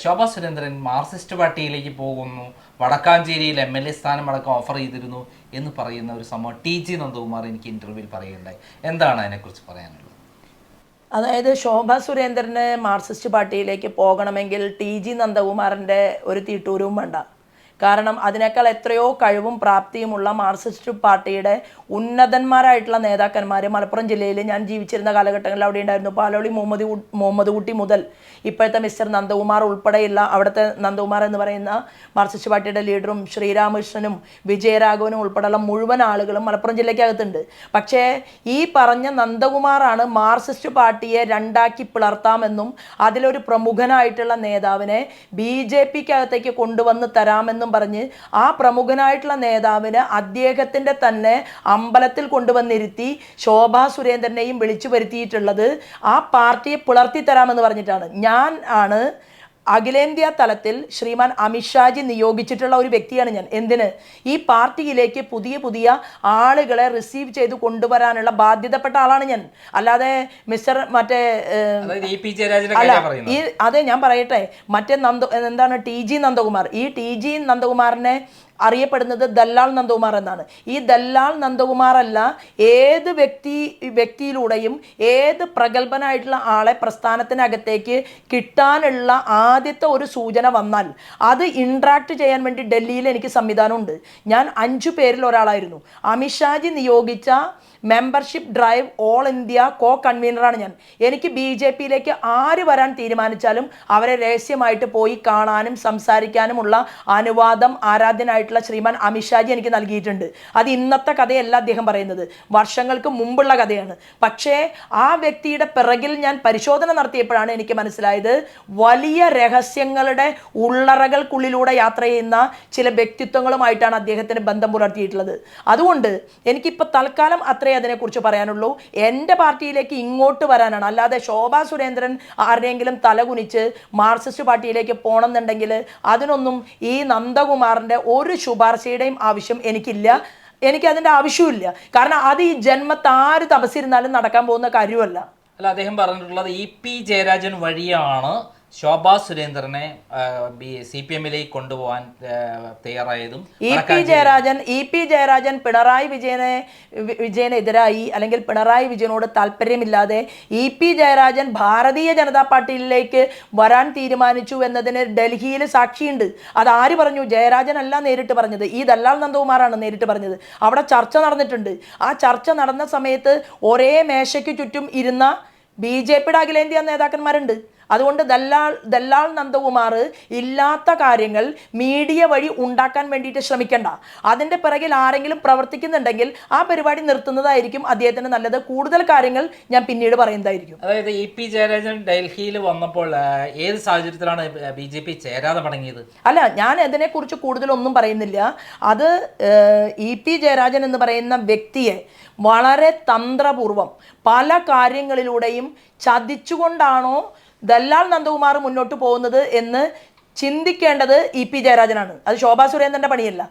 ശോഭാ സുരേന്ദ്രൻ മാർക്സിസ്റ്റ് പാർട്ടിയിലേക്ക് പോകുന്നു, വടക്കാഞ്ചേരിയിൽ MLA സ്ഥാനം അടക്കം ഓഫർ ചെയ്തിരുന്നു എന്ന് പറയുന്ന ഒരു സംഭവം TG നന്ദകുമാർ എനിക്ക് ഇൻ്റർവ്യൂവിൽ പറയുകയുണ്ടായി. എന്താണ് അതിനെക്കുറിച്ച് പറയാനുള്ളത്? അതായത് ശോഭാ സുരേന്ദ്രന് മാർക്സിസ്റ്റ് പാർട്ടിയിലേക്ക് പോകണമെങ്കിൽ TG നന്ദകുമാറിൻ്റെ ഒരു തീട്ടൂരവും വേണ്ട. കാരണം അതിനേക്കാൾ എത്രയോ കഴിവും പ്രാപ്തിയുമുള്ള മാർക്സിസ്റ്റ് പാർട്ടിയുടെ ഉന്നതന്മാരായിട്ടുള്ള നേതാക്കന്മാർ മലപ്പുറം ജില്ലയിൽ ഞാൻ ജീവിച്ചിരുന്ന കാലഘട്ടങ്ങളിൽ അവിടെ ഉണ്ടായിരുന്നു. പാലോളി മുഹമ്മദ് കുട്ടി മുതൽ ഇപ്പോഴത്തെ മിസ്റ്റർ നന്ദകുമാർ ഉൾപ്പെടെയുള്ള അവിടുത്തെ നന്ദകുമാർ എന്ന് പറയുന്ന മാർക്സിസ്റ്റ് പാർട്ടിയുടെ ലീഡറും ശ്രീരാമകൃഷ്ണനും വിജയരാഘവനും ഉൾപ്പെടെയുള്ള മുഴുവൻ ആളുകളും മലപ്പുറം ജില്ലയ്ക്കകത്തുണ്ട്. പക്ഷേ ഈ പറഞ്ഞ നന്ദകുമാറാണ് മാർക്സിസ്റ്റ് പാർട്ടിയെ രണ്ടാക്കി പിളർത്താമെന്നും അതിലൊരു പ്രമുഖനായിട്ടുള്ള നേതാവിനെ BJPക്കകത്തേക്ക് കൊണ്ടുവന്ന് തരാമെന്നും പറഞ്ഞ് ആ പ്രമുഖനായിട്ടുള്ള നേതാവിന് അദ്ദേഹത്തിൻ്റെ തന്നെ അമ്പലത്തിൽ കൊണ്ടുവന്നിരുത്തി ശോഭാ സുരേന്ദ്രനെയും വിളിച്ചു വരുത്തിയിട്ടുള്ളത് ആ പാർട്ടിയെ പിളർത്തി തരാമെന്ന് പറഞ്ഞിട്ടാണ്. ഞാൻ ആണ് അഖിലേന്ത്യാ തലത്തിൽ ശ്രീമാൻ അമിത്ഷാജി നിയോഗിച്ചിട്ടുള്ള ഒരു വ്യക്തിയാണ് ഞാൻ. എന്തിന്? ഈ പാർട്ടിയിലേക്ക് പുതിയ ആളുകളെ റിസീവ് ചെയ്ത് കൊണ്ടുവരാനുള്ള ബാധ്യതപ്പെട്ട ആളാണ് ഞാൻ. അല്ലാതെ മിസ്റ്റർ അതെ ഞാൻ പറയട്ടെ, എന്താണ് TG നന്ദകുമാർ, ഈ TG നന്ദകുമാറിനെ അറിയപ്പെടുന്നത് ദല്ലാൽ നന്ദകുമാർ എന്നാണ്. ഈ ദല്ലാൽ നന്ദകുമാറല്ല, ഏത് വ്യക്തിയിലൂടെയും ഏത് പ്രഗത്ഭനായിട്ടുള്ള ആളെ പ്രസ്ഥാനത്തിനകത്തേക്ക് കിട്ടാനുള്ള ആദ്യത്തെ ഒരു സൂചന വന്നാൽ അത് ഇൻട്രാക്ട് ചെയ്യാൻ വേണ്ടി ഡൽഹിയിൽ എനിക്ക് സംവിധാനമുണ്ട്. ഞാൻ 5 പേരിൽ ഒരാളായിരുന്നു. അമിത്ഷാജി നിയോഗിച്ച മെമ്പർഷിപ്പ് ഡ്രൈവ് ഓൾ ഇന്ത്യ കോ കൺവീനറാണ് ഞാൻ. എനിക്ക് BJP-യിലേക്ക് ആര് വരാൻ തീരുമാനിച്ചാലും അവരെ രഹസ്യമായിട്ട് പോയി കാണാനും സംസാരിക്കാനുമുള്ള അനുവാദം ആരാധ്യനായിട്ടുള്ള ശ്രീമാൻ അമിത്ഷാജി എനിക്ക് നൽകിയിട്ടുണ്ട്. അത് ഇന്നത്തെ കഥയല്ല അദ്ദേഹം പറയുന്നത്, വർഷങ്ങൾക്ക് മുമ്പുള്ള കഥയാണ്. പക്ഷേ ആ വ്യക്തിയുടെ പിറകിൽ ഞാൻ പരിശോധന നടത്തിയപ്പോഴാണ് എനിക്ക് മനസ്സിലായത് വലിയ രഹസ്യങ്ങളുടെ ഉള്ളറകൾക്കുള്ളിലൂടെ യാത്ര ചെയ്യുന്ന ചില വ്യക്തിത്വങ്ങളുമായിട്ടാണ് അദ്ദേഹത്തിന് ബന്ധം പുലർത്തിയിട്ടുള്ളത്. അതുകൊണ്ട് എനിക്കിപ്പോൾ തൽക്കാലം അത്രേ അതിനെക്കുറിച്ച് പറയാനുള്ളൂ. എൻ്റെ പാർട്ടിയിലേക്ക് ഇങ്ങോട്ട് വരാനാണ്, അല്ലാതെ ശോഭാ സുരേന്ദ്രൻ ആരുടെയെങ്കിലും തലകുനിച്ച് മാർക്സിസ്റ്റ് പാർട്ടിയിലേക്ക് പോകണമെന്നുണ്ടെങ്കിൽ അതിനൊന്നും ഈ നന്ദകുമാറിൻ്റെ ഒരു ശുപാർശയുടെയും ആവശ്യം എനിക്കില്ല. എനിക്കതിൻ്റെ ആവശ്യമില്ല. കാരണം അത് ഈ ജന്മത്ത് ആര് തപസ്സിരുന്നാലും നടക്കാൻ പോകുന്ന കാര്യമല്ല. അല്ല, അദ്ദേഹം പറഞ്ഞിട്ടുള്ളത് EP ജയരാജൻ വഴിയാണ് ശോഭാ സുരേന്ദ്രനെ CPM-ലേക്ക് കൊണ്ടുപോകാൻ തയ്യാറായതും. EP ജയരാജൻ പിണറായി വിജയനെതിരായി അല്ലെങ്കിൽ പിണറായി വിജയനോട് താല്പര്യമില്ലാതെ EP ജയരാജൻ ഭാരതീയ ജനതാ പാർട്ടിയിലേക്ക് വരാൻ തീരുമാനിച്ചു എന്നതിന് ഡൽഹിയിൽ സാക്ഷിയുണ്ട്. അത് ആര് പറഞ്ഞു? ജയരാജൻ അല്ല നേരിട്ട് പറഞ്ഞത്, ഈ ദല്ലാൽ നന്ദകുമാറാണ് നേരിട്ട് പറഞ്ഞത്. അവിടെ ചർച്ച നടന്നിട്ടുണ്ട്. ആ ചർച്ച നടന്ന സമയത്ത് ഒരേ മേശയ്ക്ക് ചുറ്റും ഇരുന്ന BJP-യുടെ അഖിലേന്ത്യാ നേതാക്കന്മാരുണ്ട്. അതുകൊണ്ട് ദല്ലാൽ നന്ദകുമാർ ഇല്ലാത്ത കാര്യങ്ങൾ മീഡിയ വഴി ഉണ്ടാക്കാൻ വേണ്ടിയിട്ട് ശ്രമിക്കണ്ട. അതിൻ്റെ പിറകിൽ ആരെങ്കിലും പ്രവർത്തിക്കുന്നുണ്ടെങ്കിൽ ആ പരിപാടി നിർത്തുന്നതായിരിക്കും അദ്ദേഹത്തിന് നല്ലത്. കൂടുതൽ കാര്യങ്ങൾ ഞാൻ പിന്നീട് പറയുന്നതായിരിക്കും. അതായത് EP ജയരാജൻ ഡൽഹിയിൽ വന്നപ്പോൾ ഏത് സാഹചര്യത്തിലാണ് BJP ചേരാതെ മടങ്ങിയത്? അല്ല, ഞാൻ അതിനെക്കുറിച്ച് കൂടുതലൊന്നും പറയുന്നില്ല. അത് EP ജയരാജൻ എന്ന് പറയുന്ന വ്യക്തിയെ വളരെ തന്ത്രപൂർവം പല കാര്യങ്ങളിലൂടെയും ചതിച്ചുകൊണ്ടാണോ ദല്ലാൽ നന്ദകുമാർ മുന്നോട്ട് പോകുന്നത് എന്ന് ചിന്തിക്കേണ്ടത് EP ജയരാജനാണ്. അത് ശോഭാ സുരേന്ദ്രൻ്റെ പണിയല്ല.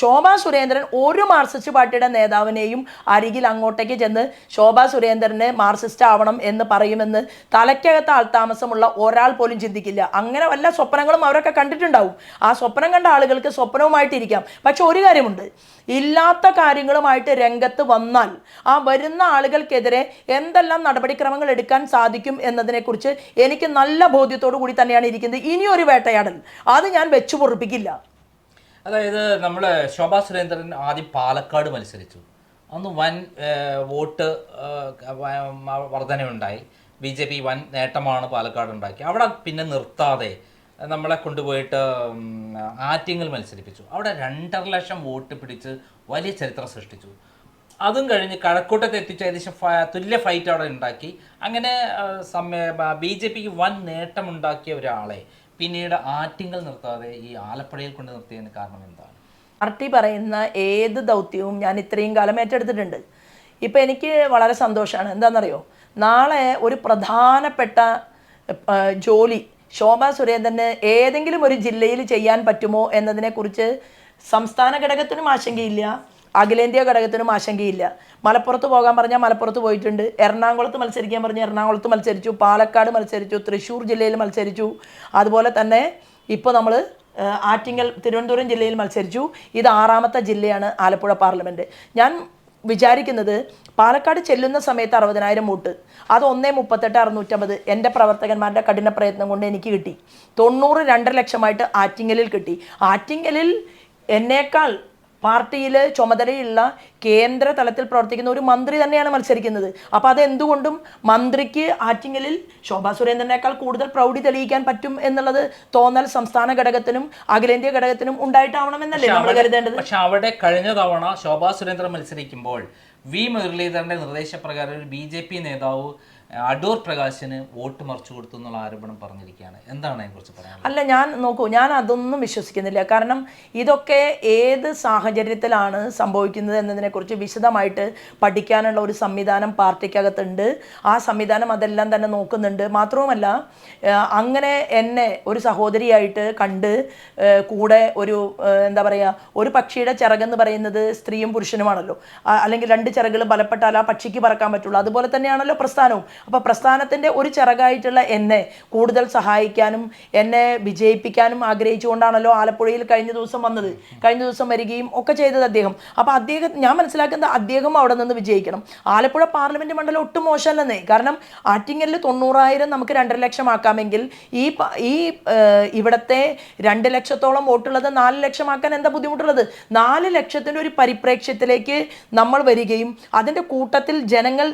ശോഭാ സുരേന്ദ്രൻ ഒരു മാർക്സിസ്റ്റ് പാർട്ടിയുടെ നേതാവിനെയും അരികിൽ അങ്ങോട്ടേക്ക് ചെന്ന് ശോഭാ സുരേന്ദ്രന് മാർക്സിസ്റ്റ് ആവണം എന്ന് പറയുമെന്ന് തലയ്ക്കകത്ത് ആൾതാമസമുള്ള ഒരാൾ പോലും ചിന്തിക്കില്ല. അങ്ങനെ വല്ല സ്വപ്നങ്ങളും അവരൊക്കെ കണ്ടിട്ടുണ്ടാവും. ആ സ്വപ്നം കണ്ട ആളുകൾക്ക് സ്വപ്നവുമായിട്ടിരിക്കാം. പക്ഷെ ഒരു കാര്യമുണ്ട്, ഇല്ലാത്ത കാര്യങ്ങളുമായിട്ട് രംഗത്ത് വന്നാൽ ആ വരുന്ന ആളുകൾക്കെതിരെ എന്തെല്ലാം നടപടിക്രമങ്ങൾ എടുക്കാൻ സാധിക്കും എന്നതിനെക്കുറിച്ച് എനിക്ക് നല്ല ബോധ്യത്തോടു കൂടി തന്നെയാണ് ഇരിക്കുന്നത്. ഇനിയൊരു വേട്ടയാടൽ അത് ഞാൻ വെച്ചു പൊറുപ്പിക്കില്ല. അതായത് നമ്മൾ ശോഭാ സുരേന്ദ്രൻ ആദ്യം പാലക്കാട് മത്സരിച്ചു. അന്ന് വൻ വോട്ട് വർധനയുണ്ടായി. BJP വൻ നേട്ടമാണ് പാലക്കാട് ഉണ്ടാക്കി. അവിടെ പിന്നെ നിർത്താതെ നമ്മളെ കൊണ്ടുപോയിട്ട് ആറ്റിങ്ങൽ മത്സരിപ്പിച്ചു. അവിടെ 2.5 ലക്ഷം വോട്ട് പിടിച്ച് വലിയ ചരിത്രം സൃഷ്ടിച്ചു. അതും കഴിഞ്ഞ് കഴക്കൂട്ടത്ത് എത്തിച്ച് ഏകദേശം തുല്യ ഫൈറ്റ് അവിടെ ഉണ്ടാക്കി. അങ്ങനെ BJPക്ക് വൻ നേട്ടമുണ്ടാക്കിയ ഒരാളെ പിന്നീട് ആറ്റിങ്ങൽ നിർത്താതെ ഈ ആലപ്പുഴയിൽ കൊണ്ട് നിർത്തിയതിന് കാരണം എന്താണ്? പാർട്ടി പറയുന്ന ഏത് ദൗത്യവും ഞാൻ ഇത്രയും കാലം ഏറ്റെടുത്തിട്ടുണ്ട്. ഇപ്പം എനിക്ക് വളരെ സന്തോഷമാണ്. എന്താണെന്നറിയോ, നാളെ ഒരു പ്രധാനപ്പെട്ട ജോലി ശോഭാ സുരേന്ദ്രന് ഏതെങ്കിലും ഒരു ജില്ലയിൽ ചെയ്യാൻ പറ്റുമോ എന്നതിനെക്കുറിച്ച് സംസ്ഥാന ഘടകത്തിനും ആശങ്കയില്ല, അഖിലേന്ത്യാ ഘടകത്തിനും ആശങ്കയില്ല. മലപ്പുറത്ത് പോകാൻ പറഞ്ഞാൽ മലപ്പുറത്ത് പോയിട്ടുണ്ട്, എറണാകുളത്ത് മത്സരിക്കാൻ പറഞ്ഞാൽ എറണാകുളത്ത് മത്സരിച്ചു, പാലക്കാട് മത്സരിച്ചു, തൃശ്ശൂർ ജില്ലയിൽ മത്സരിച്ചു, അതുപോലെ തന്നെ ഇപ്പോൾ നമ്മൾ ആറ്റിങ്ങൽ തിരുവനന്തപുരം ജില്ലയിൽ മത്സരിച്ചു. ഇത് 6ാമത്തെ ജില്ലയാണ് ആലപ്പുഴ പാർലമെൻറ്റ്. ഞാൻ വിചാരിക്കുന്നത് പാലക്കാട് ചെല്ലുന്ന സമയത്ത് 60,000 വോട്ട്, അത് 1.38,650 എൻ്റെ പ്രവർത്തകന്മാരുടെ കഠിന പ്രയത്നം കൊണ്ട് എനിക്ക് കിട്ടി. 90 2.5 ലക്ഷമായിട്ട് ആറ്റിങ്ങലിൽ കിട്ടി. ആറ്റിങ്ങലിൽ എന്നേക്കാൾ പാർട്ടിയിൽ ചുമതലയുള്ള കേന്ദ്ര തലത്തിൽ പ്രവർത്തിക്കുന്ന ഒരു മന്ത്രി തന്നെയാണ് മത്സരിക്കുന്നത്. അപ്പോൾ അതെന്തുകൊണ്ടും മന്ത്രിക്ക് ആറ്റിങ്ങലിൽ ശോഭാ സുരേന്ദ്രനേക്കാൾ കൂടുതൽ പ്രൗഢി തെളിയിക്കാൻ പറ്റും എന്നുള്ളത് തോന്നൽ സംസ്ഥാന ഘടകത്തിനും അഖിലേന്ത്യാ ഘടകത്തിനും ഉണ്ടായിട്ടാവണമെന്നല്ലേ നമ്മൾ കരുതേണ്ടത്. പക്ഷെ അവിടെ കഴിഞ്ഞ തവണ ശോഭാ സുരേന്ദ്രൻ മത്സരിക്കുമ്പോൾ മുരളീധരന്റെ നിർദ്ദേശപ്രകാരം ഒരു BJP നേതാവ് അടൂർ പ്രകാശിന് വോട്ട് മറിച്ചു കൊടുത്തു എന്നുള്ള ആരോപണം പറഞ്ഞിരിക്കുകയാണ്. എന്താണ് അതിനെക്കുറിച്ച് പറയാൻ? അല്ല, ഞാൻ അതൊന്നും വിശ്വസിക്കുന്നില്ല. കാരണം ഇതൊക്കെ ഏത് സാഹചര്യത്തിലാണ് സംഭവിക്കുന്നത് എന്നതിനെക്കുറിച്ച് വിശദമായിട്ട് പഠിക്കാനുള്ള ഒരു സംവിധാനം പാർട്ടിക്കകത്തുണ്ട്. ആ സംവിധാനം അതെല്ലാം തന്നെ നോക്കുന്നുണ്ട്. മാത്രവുമല്ല, അങ്ങനെ എന്നെ ഒരു സഹോദരിയായിട്ട് കണ്ട് കൂടെ ഒരു എന്താ പറയുക, ഒരു പക്ഷിയുടെ ചിറകെന്ന് പറയുന്നത് സ്ത്രീയും പുരുഷനുമാണല്ലോ. അല്ലെങ്കിൽ 2 ചിറകുകൾ ബലപ്പെട്ടാൽ ആ പക്ഷിക്ക് പറക്കാൻ പറ്റുള്ളൂ. അതുപോലെ തന്നെയാണല്ലോ പ്രസ്ഥാനവും. അപ്പോൾ പ്രസ്ഥാനത്തിൻ്റെ ഒരു ചിറകായിട്ടുള്ള എന്നെ കൂടുതൽ സഹായിക്കാനും എന്നെ വിജയിപ്പിക്കാനും ആഗ്രഹിച്ചുകൊണ്ടാണല്ലോ ആലപ്പുഴയിൽ കഴിഞ്ഞ ദിവസം വന്നത്, കഴിഞ്ഞ ദിവസം വരികയും ഒക്കെ ചെയ്തത് അദ്ദേഹം. അപ്പോൾ അദ്ദേഹം, ഞാൻ മനസ്സിലാക്കുന്നത് അദ്ദേഹം അവിടെ നിന്ന് വിജയിക്കണം. ആലപ്പുഴ പാർലമെൻറ്റ് മണ്ഡലം ഒട്ടും മോശമല്ലെന്നേ. കാരണം ആറ്റിങ്ങലിൽ 90,000 നമുക്ക് 2.5 ലക്ഷം ആക്കാമെങ്കിൽ ഈ ഇവിടുത്തെ 2 ലക്ഷത്തോളം വോട്ടുള്ളത് 4 ലക്ഷമാക്കാൻ എന്താ ബുദ്ധിമുട്ടുള്ളത്? 4 ലക്ഷത്തിൻ്റെ ഒരു പരിപ്രേക്ഷ്യത്തിലേക്ക് നമ്മൾ വരികയും അതിൻ്റെ കൂട്ടത്തിൽ ജനങ്ങൾ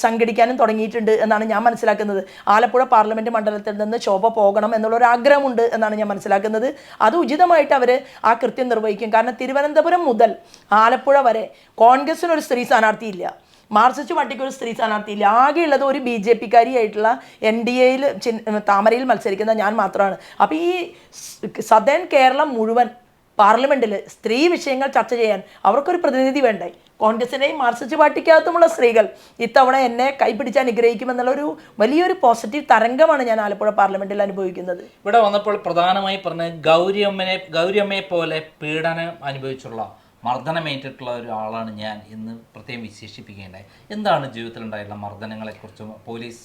സംഘടിക്കാനും തുടങ്ങിയിട്ടുണ്ട് എന്നാണ് ഞാൻ മനസ്സിലാക്കുന്നത്. ആലപ്പുഴ പാർലമെൻറ്റ് മണ്ഡലത്തിൽ നിന്ന് ശോഭ പോകണം എന്നുള്ളൊരു ആഗ്രഹമുണ്ട് എന്നാണ് ഞാൻ മനസ്സിലാക്കുന്നത്. അത് ഉചിതമായിട്ട് അവർ ആ കൃത്യം നിർവഹിക്കും. കാരണം തിരുവനന്തപുരം മുതൽ ആലപ്പുഴ വരെ കോൺഗ്രസിനൊരു സ്ത്രീ സ്ഥാനാർത്ഥിയില്ല, മാർക്സിസ്റ്റ് പാർട്ടിക്ക് ഒരു സ്ത്രീ സ്ഥാനാർത്ഥിയില്ല. ആകെയുള്ളത് ഒരു BJP കാരിയായിട്ടുള്ള NDAയിൽ താമരയിൽ മത്സരിക്കുന്ന ഞാൻ മാത്രമാണ്. അപ്പോൾ ഈ സദേൺ കേരളം മുഴുവൻ പാർലമെൻറ്റിൽ സ്ത്രീ വിഷയങ്ങൾ ചർച്ച ചെയ്യാൻ അവർക്കൊരു പ്രതിനിധി വേണ്ടേ? കോൺഗ്രസിൻ്റെയും മാർക്സിസ്റ്റ് പാർട്ടിക്കകത്തുമുള്ള സ്ത്രീകൾ ഇത്തവണ എന്നെ കൈപിടിച്ച് അനുഗ്രഹിക്കുമെന്നുള്ളൊരു വലിയൊരു പോസിറ്റീവ് തരംഗമാണ് ഞാൻ ആലപ്പുഴ പാർലമെൻറ്റിൽ അനുഭവിക്കുന്നത്. ഇവിടെ വന്നപ്പോൾ പ്രധാനമായി പറഞ്ഞ ഗൗരിയമ്മയെ പോലെ പീഡനം അനുഭവിച്ചുള്ള മർദ്ദനമേറ്റിട്ടുള്ള ഒരാളാണ് ഞാൻ എന്ന് പ്രത്യേകം വിശേഷിപ്പിക്കേണ്ടായി. എന്താണ് ജീവിതത്തിൽ ഉണ്ടായിട്ടുള്ള മർദ്ദനങ്ങളെക്കുറിച്ചും പോലീസ്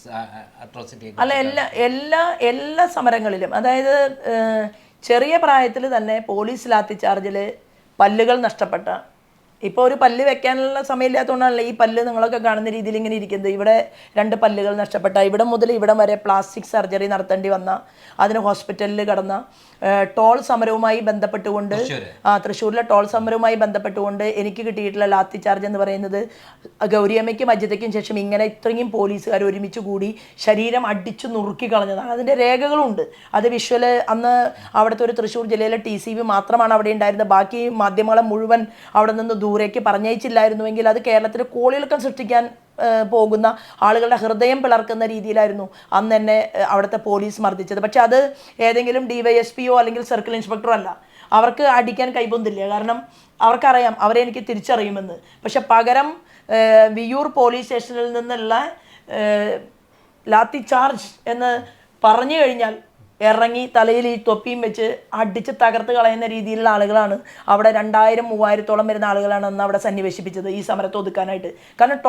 അട്രോസിറ്റിയെ? അല്ല, എല്ലാ സമരങ്ങളിലും, അതായത് ചെറിയ പ്രായത്തിൽ തന്നെ പോലീസ് ലാത്തി ചാർജിൽ പല്ലുകൾ നഷ്ടപ്പെട്ട, ഇപ്പോൾ ഒരു പല്ല് വെക്കാനുള്ള സമയമില്ലാത്തതുകൊണ്ടാണല്ലോ ഈ പല്ല് നിങ്ങളൊക്കെ കാണുന്ന രീതിയിൽ ഇങ്ങനെ ഇരിക്കുന്നത്. ഇവിടെ 2 പല്ലുകൾ നഷ്ടപ്പെട്ട, ഇവിടെ മുതൽ ഇവിടം വരെ പ്ലാസ്റ്റിക് സർജറി നടത്തേണ്ടി വന്ന, അതിന് ഹോസ്പിറ്റലിൽ കടന്ന, ടോൾ സമരവുമായി ബന്ധപ്പെട്ടുകൊണ്ട് തൃശ്ശൂരിലെ ടോൾ സമരവുമായി ബന്ധപ്പെട്ടുകൊണ്ട് എനിക്ക് കിട്ടിയിട്ടുള്ള ലാത്തി ചാർജ് എന്ന് പറയുന്നത് ഗൗരിയമ്മയ്ക്കും അജിതയ്ക്കും ശേഷം ഇങ്ങനെ ഇത്രയും പോലീസുകാർ ഒരുമിച്ച് കൂടി ശരീരം അടിച്ചു നുറുക്കി കളഞ്ഞതാണ്. അതിൻ്റെ രേഖകളുണ്ട്. അത് വിഷ്വല് അന്ന് അവിടുത്തെ ഒരു തൃശ്ശൂർ ജില്ലയിലെ TCV മാത്രമാണ് അവിടെ ഉണ്ടായിരുന്നത്. ബാക്കി മാധ്യമങ്ങളെ മുഴുവൻ അവിടെ നിന്ന് ദൂരേക്ക് പറഞ്ഞയച്ചില്ലായിരുന്നുവെങ്കിൽ അത് കേരളത്തിൽ കോളിളക്കം സൃഷ്ടിക്കാൻ പോകുന്ന ആളുകളുടെ ഹൃദയം പിളർക്കുന്ന രീതിയിലായിരുന്നു അന്ന് എന്നെ അവിടുത്തെ പോലീസ് മർദ്ദിച്ചത്. പക്ഷെ അത് ഏതെങ്കിലും DYSPയോ അല്ലെങ്കിൽ സർക്കിൾ ഇൻസ്പെക്ടറോ അല്ല. അവർക്ക് അടിക്കാൻ കൈപ്പൊന്തില്ല, കാരണം അവർക്കറിയാം അവരെ എനിക്ക് തിരിച്ചറിയുമെന്ന്. പക്ഷെ പകരം വിയ്യൂർ പോലീസ് സ്റ്റേഷനിൽ നിന്നുള്ള ലാത്തി ചാർജ് എന്ന് പറഞ്ഞു കഴിഞ്ഞാൽ ഇറങ്ങി തലയിൽ ഈ തൊപ്പിയും വെച്ച് അടിച്ച് തകർത്ത് കളയുന്ന രീതിയിലുള്ള ആളുകളാണ് അവിടെ. 2000-3000 വരുന്ന ആളുകളാണ് അന്ന് അവിടെ സന്നിവേശിപ്പിച്ചത് ഈ സമരത്തെ ഒതുക്കാനായിട്ട്. കാരണം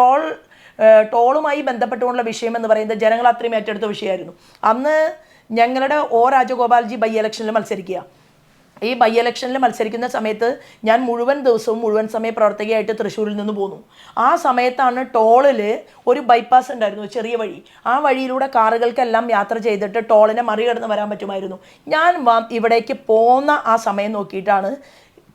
ടോളുമായി ബന്ധപ്പെട്ടുകൊണ്ടുള്ള വിഷയം എന്ന് പറയുന്നത് ജനങ്ങൾ അത്രയും ഏറ്റെടുത്ത വിഷയമായിരുന്നു. അന്ന് ഞങ്ങളുടെ രാജഗോപാൽജി ബൈ ഇലക്ഷനിൽ മത്സരിക്കുക. ഈ ബൈ ഇലക്ഷനിൽ മത്സരിക്കുന്ന സമയത്ത് ഞാൻ മുഴുവൻ ദിവസവും മുഴുവൻ സമയ പ്രവർത്തകയായിട്ട് തൃശ്ശൂരിൽ നിന്ന് പോന്നു. ആ സമയത്താണ് ടോളിൽ ഒരു ബൈപ്പാസ് ഉണ്ടായിരുന്നു, ചെറിയ വഴി. ആ വഴിയിലൂടെ കാറുകൾക്കെല്ലാം യാത്ര ചെയ്തിട്ട് ടോളിനെ മറികടന്ന് വരാൻ പറ്റുമായിരുന്നു. ഞാൻ ഇവിടേക്ക് പോന്ന ആ സമയം നോക്കിയിട്ടാണ്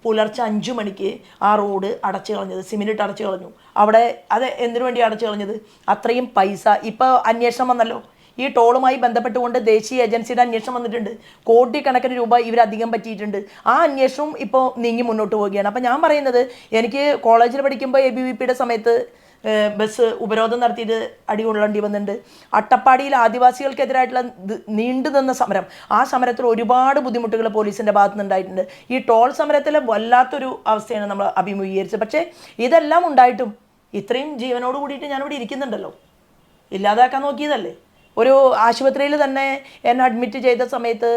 പുലർച്ചെ 5 മണിക്ക് ആ റോഡ് അടച്ചു കളഞ്ഞത്, സിമെൻറ്റ് അടച്ചു കളഞ്ഞു. അവിടെ അത് എന്തിനു വേണ്ടി അടച്ചു കളഞ്ഞത്? അത്രയും പൈസ. ഇപ്പോൾ അന്വേഷണം വന്നല്ലോ, ഈ ടോളുമായി ബന്ധപ്പെട്ടുകൊണ്ട് ദേശീയ ഏജൻസിയുടെ അന്വേഷണം വന്നിട്ടുണ്ട്. കോടിക്കണക്കിന് രൂപ ഇവരധികം പറ്റിയിട്ടുണ്ട്. ആ അന്വേഷണം ഇപ്പോൾ നീങ്ങി മുന്നോട്ട് പോവുകയാണ്. അപ്പം ഞാൻ പറയുന്നത്, എനിക്ക് കോളേജിൽ പഠിക്കുമ്പോൾ ABVPയുടെ സമയത്ത് ബസ് ഉപരോധം നടത്തിയിട്ട് അടികൊള്ളേണ്ടി വന്നിട്ടുണ്ട്. അട്ടപ്പാടിയിൽ ആദിവാസികൾക്കെതിരായിട്ടുള്ള നീണ്ടു നിന്ന സമരം, ആ സമരത്തിൽ ഒരുപാട് ബുദ്ധിമുട്ടുകൾ പോലീസിൻ്റെ ഭാഗത്തു നിന്നുണ്ടായിട്ടുണ്ട്. ഈ ടോൾ സമരത്തിൽ വല്ലാത്തൊരു അവസ്ഥയാണ് നമ്മൾ അഭിമുഖീകരിച്ചത്. പക്ഷേ ഇതെല്ലാം ഉണ്ടായിട്ടും ഇത്രയും ജീവനോട് കൂടിയിട്ട് ഞാനിവിടെ ഇരിക്കുന്നുണ്ടല്ലോ. ഇല്ലാതാക്കാൻ നോക്കിയതല്ലേ. ഒരു ആശുപത്രിയിൽ തന്നെ എന്നെ അഡ്മിറ്റ് ചെയ്ത സമയത്ത്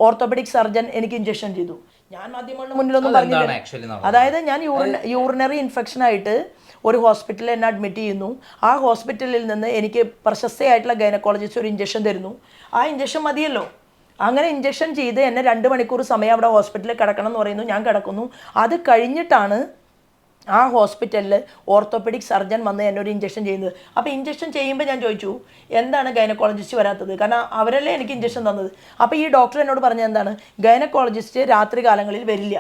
ഓർത്തോപെഡിക് സർജൻ എനിക്ക് ഇഞ്ചക്ഷൻ ചെയ്തു. ഞാൻ മാധ്യമങ്ങളുടെ മുന്നിലൊന്നും പറഞ്ഞില്ല. അതായത് ഞാൻ യൂറിനറി ഇൻഫെക്ഷനായിട്ട് ഒരു ഹോസ്പിറ്റലിൽ എന്നെ അഡ്മിറ്റ് ചെയ്യുന്നു. ആ ഹോസ്പിറ്റലിൽ നിന്ന് എനിക്ക് പ്രശസ്തയായിട്ടുള്ള ഗൈനക്കോളജിസ്റ്റ് ഒരു ഇഞ്ചക്ഷൻ തരുന്നു. ആ ഇഞ്ചക്ഷൻ മതിയല്ലോ. അങ്ങനെ ഇഞ്ചക്ഷൻ ചെയ്ത് എന്നെ 2 മണിക്കൂർ സമയം അവിടെ ഹോസ്പിറ്റലിൽ കിടക്കണം എന്ന് പറയുന്നു. ഞാൻ കിടക്കുന്നു. അത് കഴിഞ്ഞിട്ടാണ് ആ ഹോസ്പിറ്റലിൽ ഓർത്തോപെഡിക് സർജൻ വന്ന് എന്നൊരു ഇഞ്ചക്ഷൻ ചെയ്യുന്നത്. അപ്പോൾ ഇഞ്ചക്ഷൻ ചെയ്യുമ്പോൾ ഞാൻ ചോദിച്ചു, എന്താണ് ഗൈനക്കോളജിസ്റ്റ് വരാത്തത്? കാരണം അവരല്ലേ എനിക്ക് ഇഞ്ചക്ഷൻ തന്നത്. അപ്പോൾ ഈ ഡോക്ടർ എന്നോട് പറഞ്ഞത് എന്താണ്, ഗൈനക്കോളജിസ്റ്റ് രാത്രി കാലങ്ങളിൽ വരില്ല.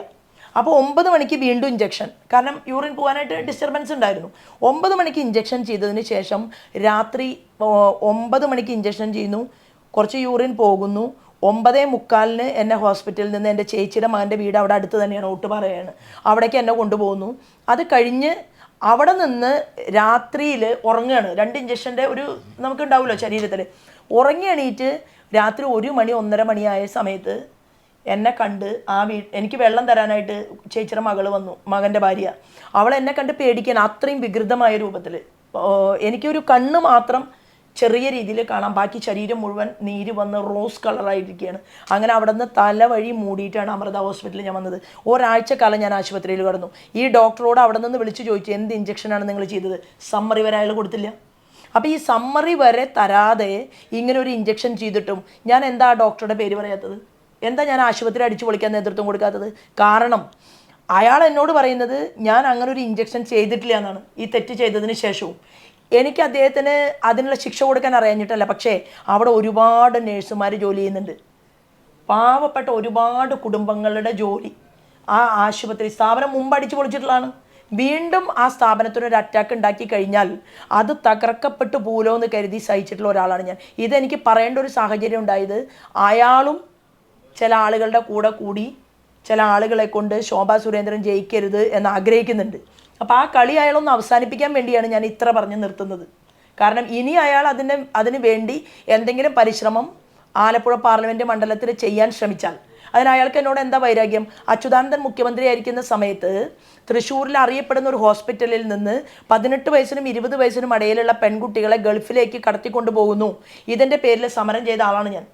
അപ്പോൾ 9 മണിക്ക് വീണ്ടും ഇഞ്ചക്ഷൻ, കാരണം യൂറിൻ പോകാനായിട്ട് ഡിസ്റ്റർബൻസ് ഉണ്ടായിരുന്നു. 9 മണിക്ക് ഇഞ്ചക്ഷൻ ചെയ്തതിന് ശേഷം രാത്രി 9 മണിക്ക് ഇഞ്ചക്ഷൻ ചെയ്യുന്നു, കുറച്ച് യൂറിൻ പോകുന്നു. 9:45 എന്നെ ഹോസ്പിറ്റലിൽ നിന്ന് എൻ്റെ ചേച്ചിയുടെ മകൻ്റെ വീട് അവിടെ അടുത്ത് തന്നെയാണ്, ഓട്ടുപാറയാണ്, അവിടേക്ക് എന്നെ കൊണ്ടുപോകുന്നു. അത് കഴിഞ്ഞ് അവിടെ നിന്ന് രാത്രിയിൽ ഉറങ്ങുകയാണ്. 2 ഇഞ്ചക്ഷൻ്റെ ഒരു നമുക്കുണ്ടാവുമല്ലോ ശരീരത്തിൽ. ഉറങ്ങി എണീറ്റ് രാത്രി 1 മണി 1:30 മണിയായ സമയത്ത് എന്നെ കണ്ട് എനിക്ക് വെള്ളം തരാനായിട്ട് ചേച്ചിയുടെ മകൾ വന്നു, മകൻ്റെ ഭാര്യ. അവൾ എന്നെ കണ്ട് പേടിക്കാൻ, അത്രയും വികൃതമായ രൂപത്തിൽ. എനിക്കൊരു കണ്ണ് മാത്രം ചെറിയ രീതിയിൽ കാണാം, ബാക്കി ശരീരം മുഴുവൻ നീര് വന്ന് റോസ് കളറായിരിക്കുകയാണ്. അങ്ങനെ അവിടെ നിന്ന് തല വഴി മൂടിയിട്ടാണ് അമൃത ഹോസ്പിറ്റലിൽ ഞാൻ വന്നത്. ഒരാഴ്ചക്കാലം ഞാൻ ആശുപത്രിയിൽ കിടന്നു. ഈ ഡോക്ടറോട് അവിടെ നിന്ന് വിളിച്ച് ചോദിച്ചു, എന്ത് ഇഞ്ചക്ഷനാണ് നിങ്ങൾ ചെയ്തത്? സമ്മറി വരെ അയാൾ കൊടുത്തില്ല. അപ്പോൾ ഈ സമ്മറി വരെ തരാതെ ഇങ്ങനെ ഒരു ഇഞ്ചക്ഷൻ ചെയ്തിട്ടും ഞാൻ എന്താ ഡോക്ടറുടെ പേര് പറയാത്തത്? എന്താ ഞാൻ ആശുപത്രി അടിച്ചു പൊളിക്കാൻ നേതൃത്വം കൊടുക്കാത്തത്? കാരണം അയാൾ എന്നോട് പറയുന്നത് ഞാൻ അങ്ങനെ ഒരു ഇഞ്ചക്ഷൻ ചെയ്തിട്ടില്ല എന്നാണ്, ഈ തെറ്റ് ചെയ്തതിന് ശേഷവും. എനിക്ക് അദ്ദേഹത്തിന് അതിനുള്ള ശിക്ഷ കൊടുക്കാൻ അറിയാഞ്ഞിട്ടല്ല, പക്ഷേ അവിടെ ഒരുപാട് നേഴ്സുമാർ ജോലി ചെയ്യുന്നുണ്ട്, പാവപ്പെട്ട ഒരുപാട് കുടുംബങ്ങളുടെ ജോലി. ആ ആശുപത്രി സ്ഥാപനം മുമ്പ് അടിച്ചു പൊളിച്ചിട്ടുള്ളതാണ്. വീണ്ടും ആ സ്ഥാപനത്തിനൊരു അറ്റാക്ക് ഉണ്ടാക്കി കഴിഞ്ഞാൽ അത് തകർക്കപ്പെട്ടു പോലോ എന്ന് കരുതി സഹിച്ചിട്ടുള്ള ഒരാളാണ് ഞാൻ. ഇതെനിക്ക് പറയേണ്ട ഒരു സാഹചര്യം ഉണ്ടായത് അയാളും ചില ആളുകളുടെ കൂടെ കൂടി ചില ആളുകളെ കൊണ്ട് ശോഭാ സുരേന്ദ്രൻ ജയിക്കരുത് എന്ന് ആഗ്രഹിക്കുന്നുണ്ട്. അപ്പോൾ ആ കളി അയാളൊന്ന് അവസാനിപ്പിക്കാൻ വേണ്ടിയാണ് ഞാൻ ഇത്ര പറഞ്ഞ് നിർത്തുന്നത്. കാരണം ഇനി അയാൾ അതിന് വേണ്ടി എന്തെങ്കിലും പരിശ്രമം ആലപ്പുഴ പാർലമെൻറ്റ് മണ്ഡലത്തിൽ ചെയ്യാൻ ശ്രമിച്ചാൽ അതിന് അയാൾക്ക് എന്നോട് എന്താ വൈരാഗ്യം? അച്യുതാനന്ദൻ മുഖ്യമന്ത്രിയായിരിക്കുന്ന സമയത്ത് തൃശ്ശൂരിൽ അറിയപ്പെടുന്ന ഒരു ഹോസ്പിറ്റലിൽ നിന്ന് 18 വയസ്സിനും 20 വയസ്സിനും ഇടയിലുള്ള പെൺകുട്ടികളെ ഗൾഫിലേക്ക് കടത്തിക്കൊണ്ടു പോകുന്നു, ഇതിൻ്റെ പേരിൽ സമരം ചെയ്ത ആളാണ് ഞാൻ.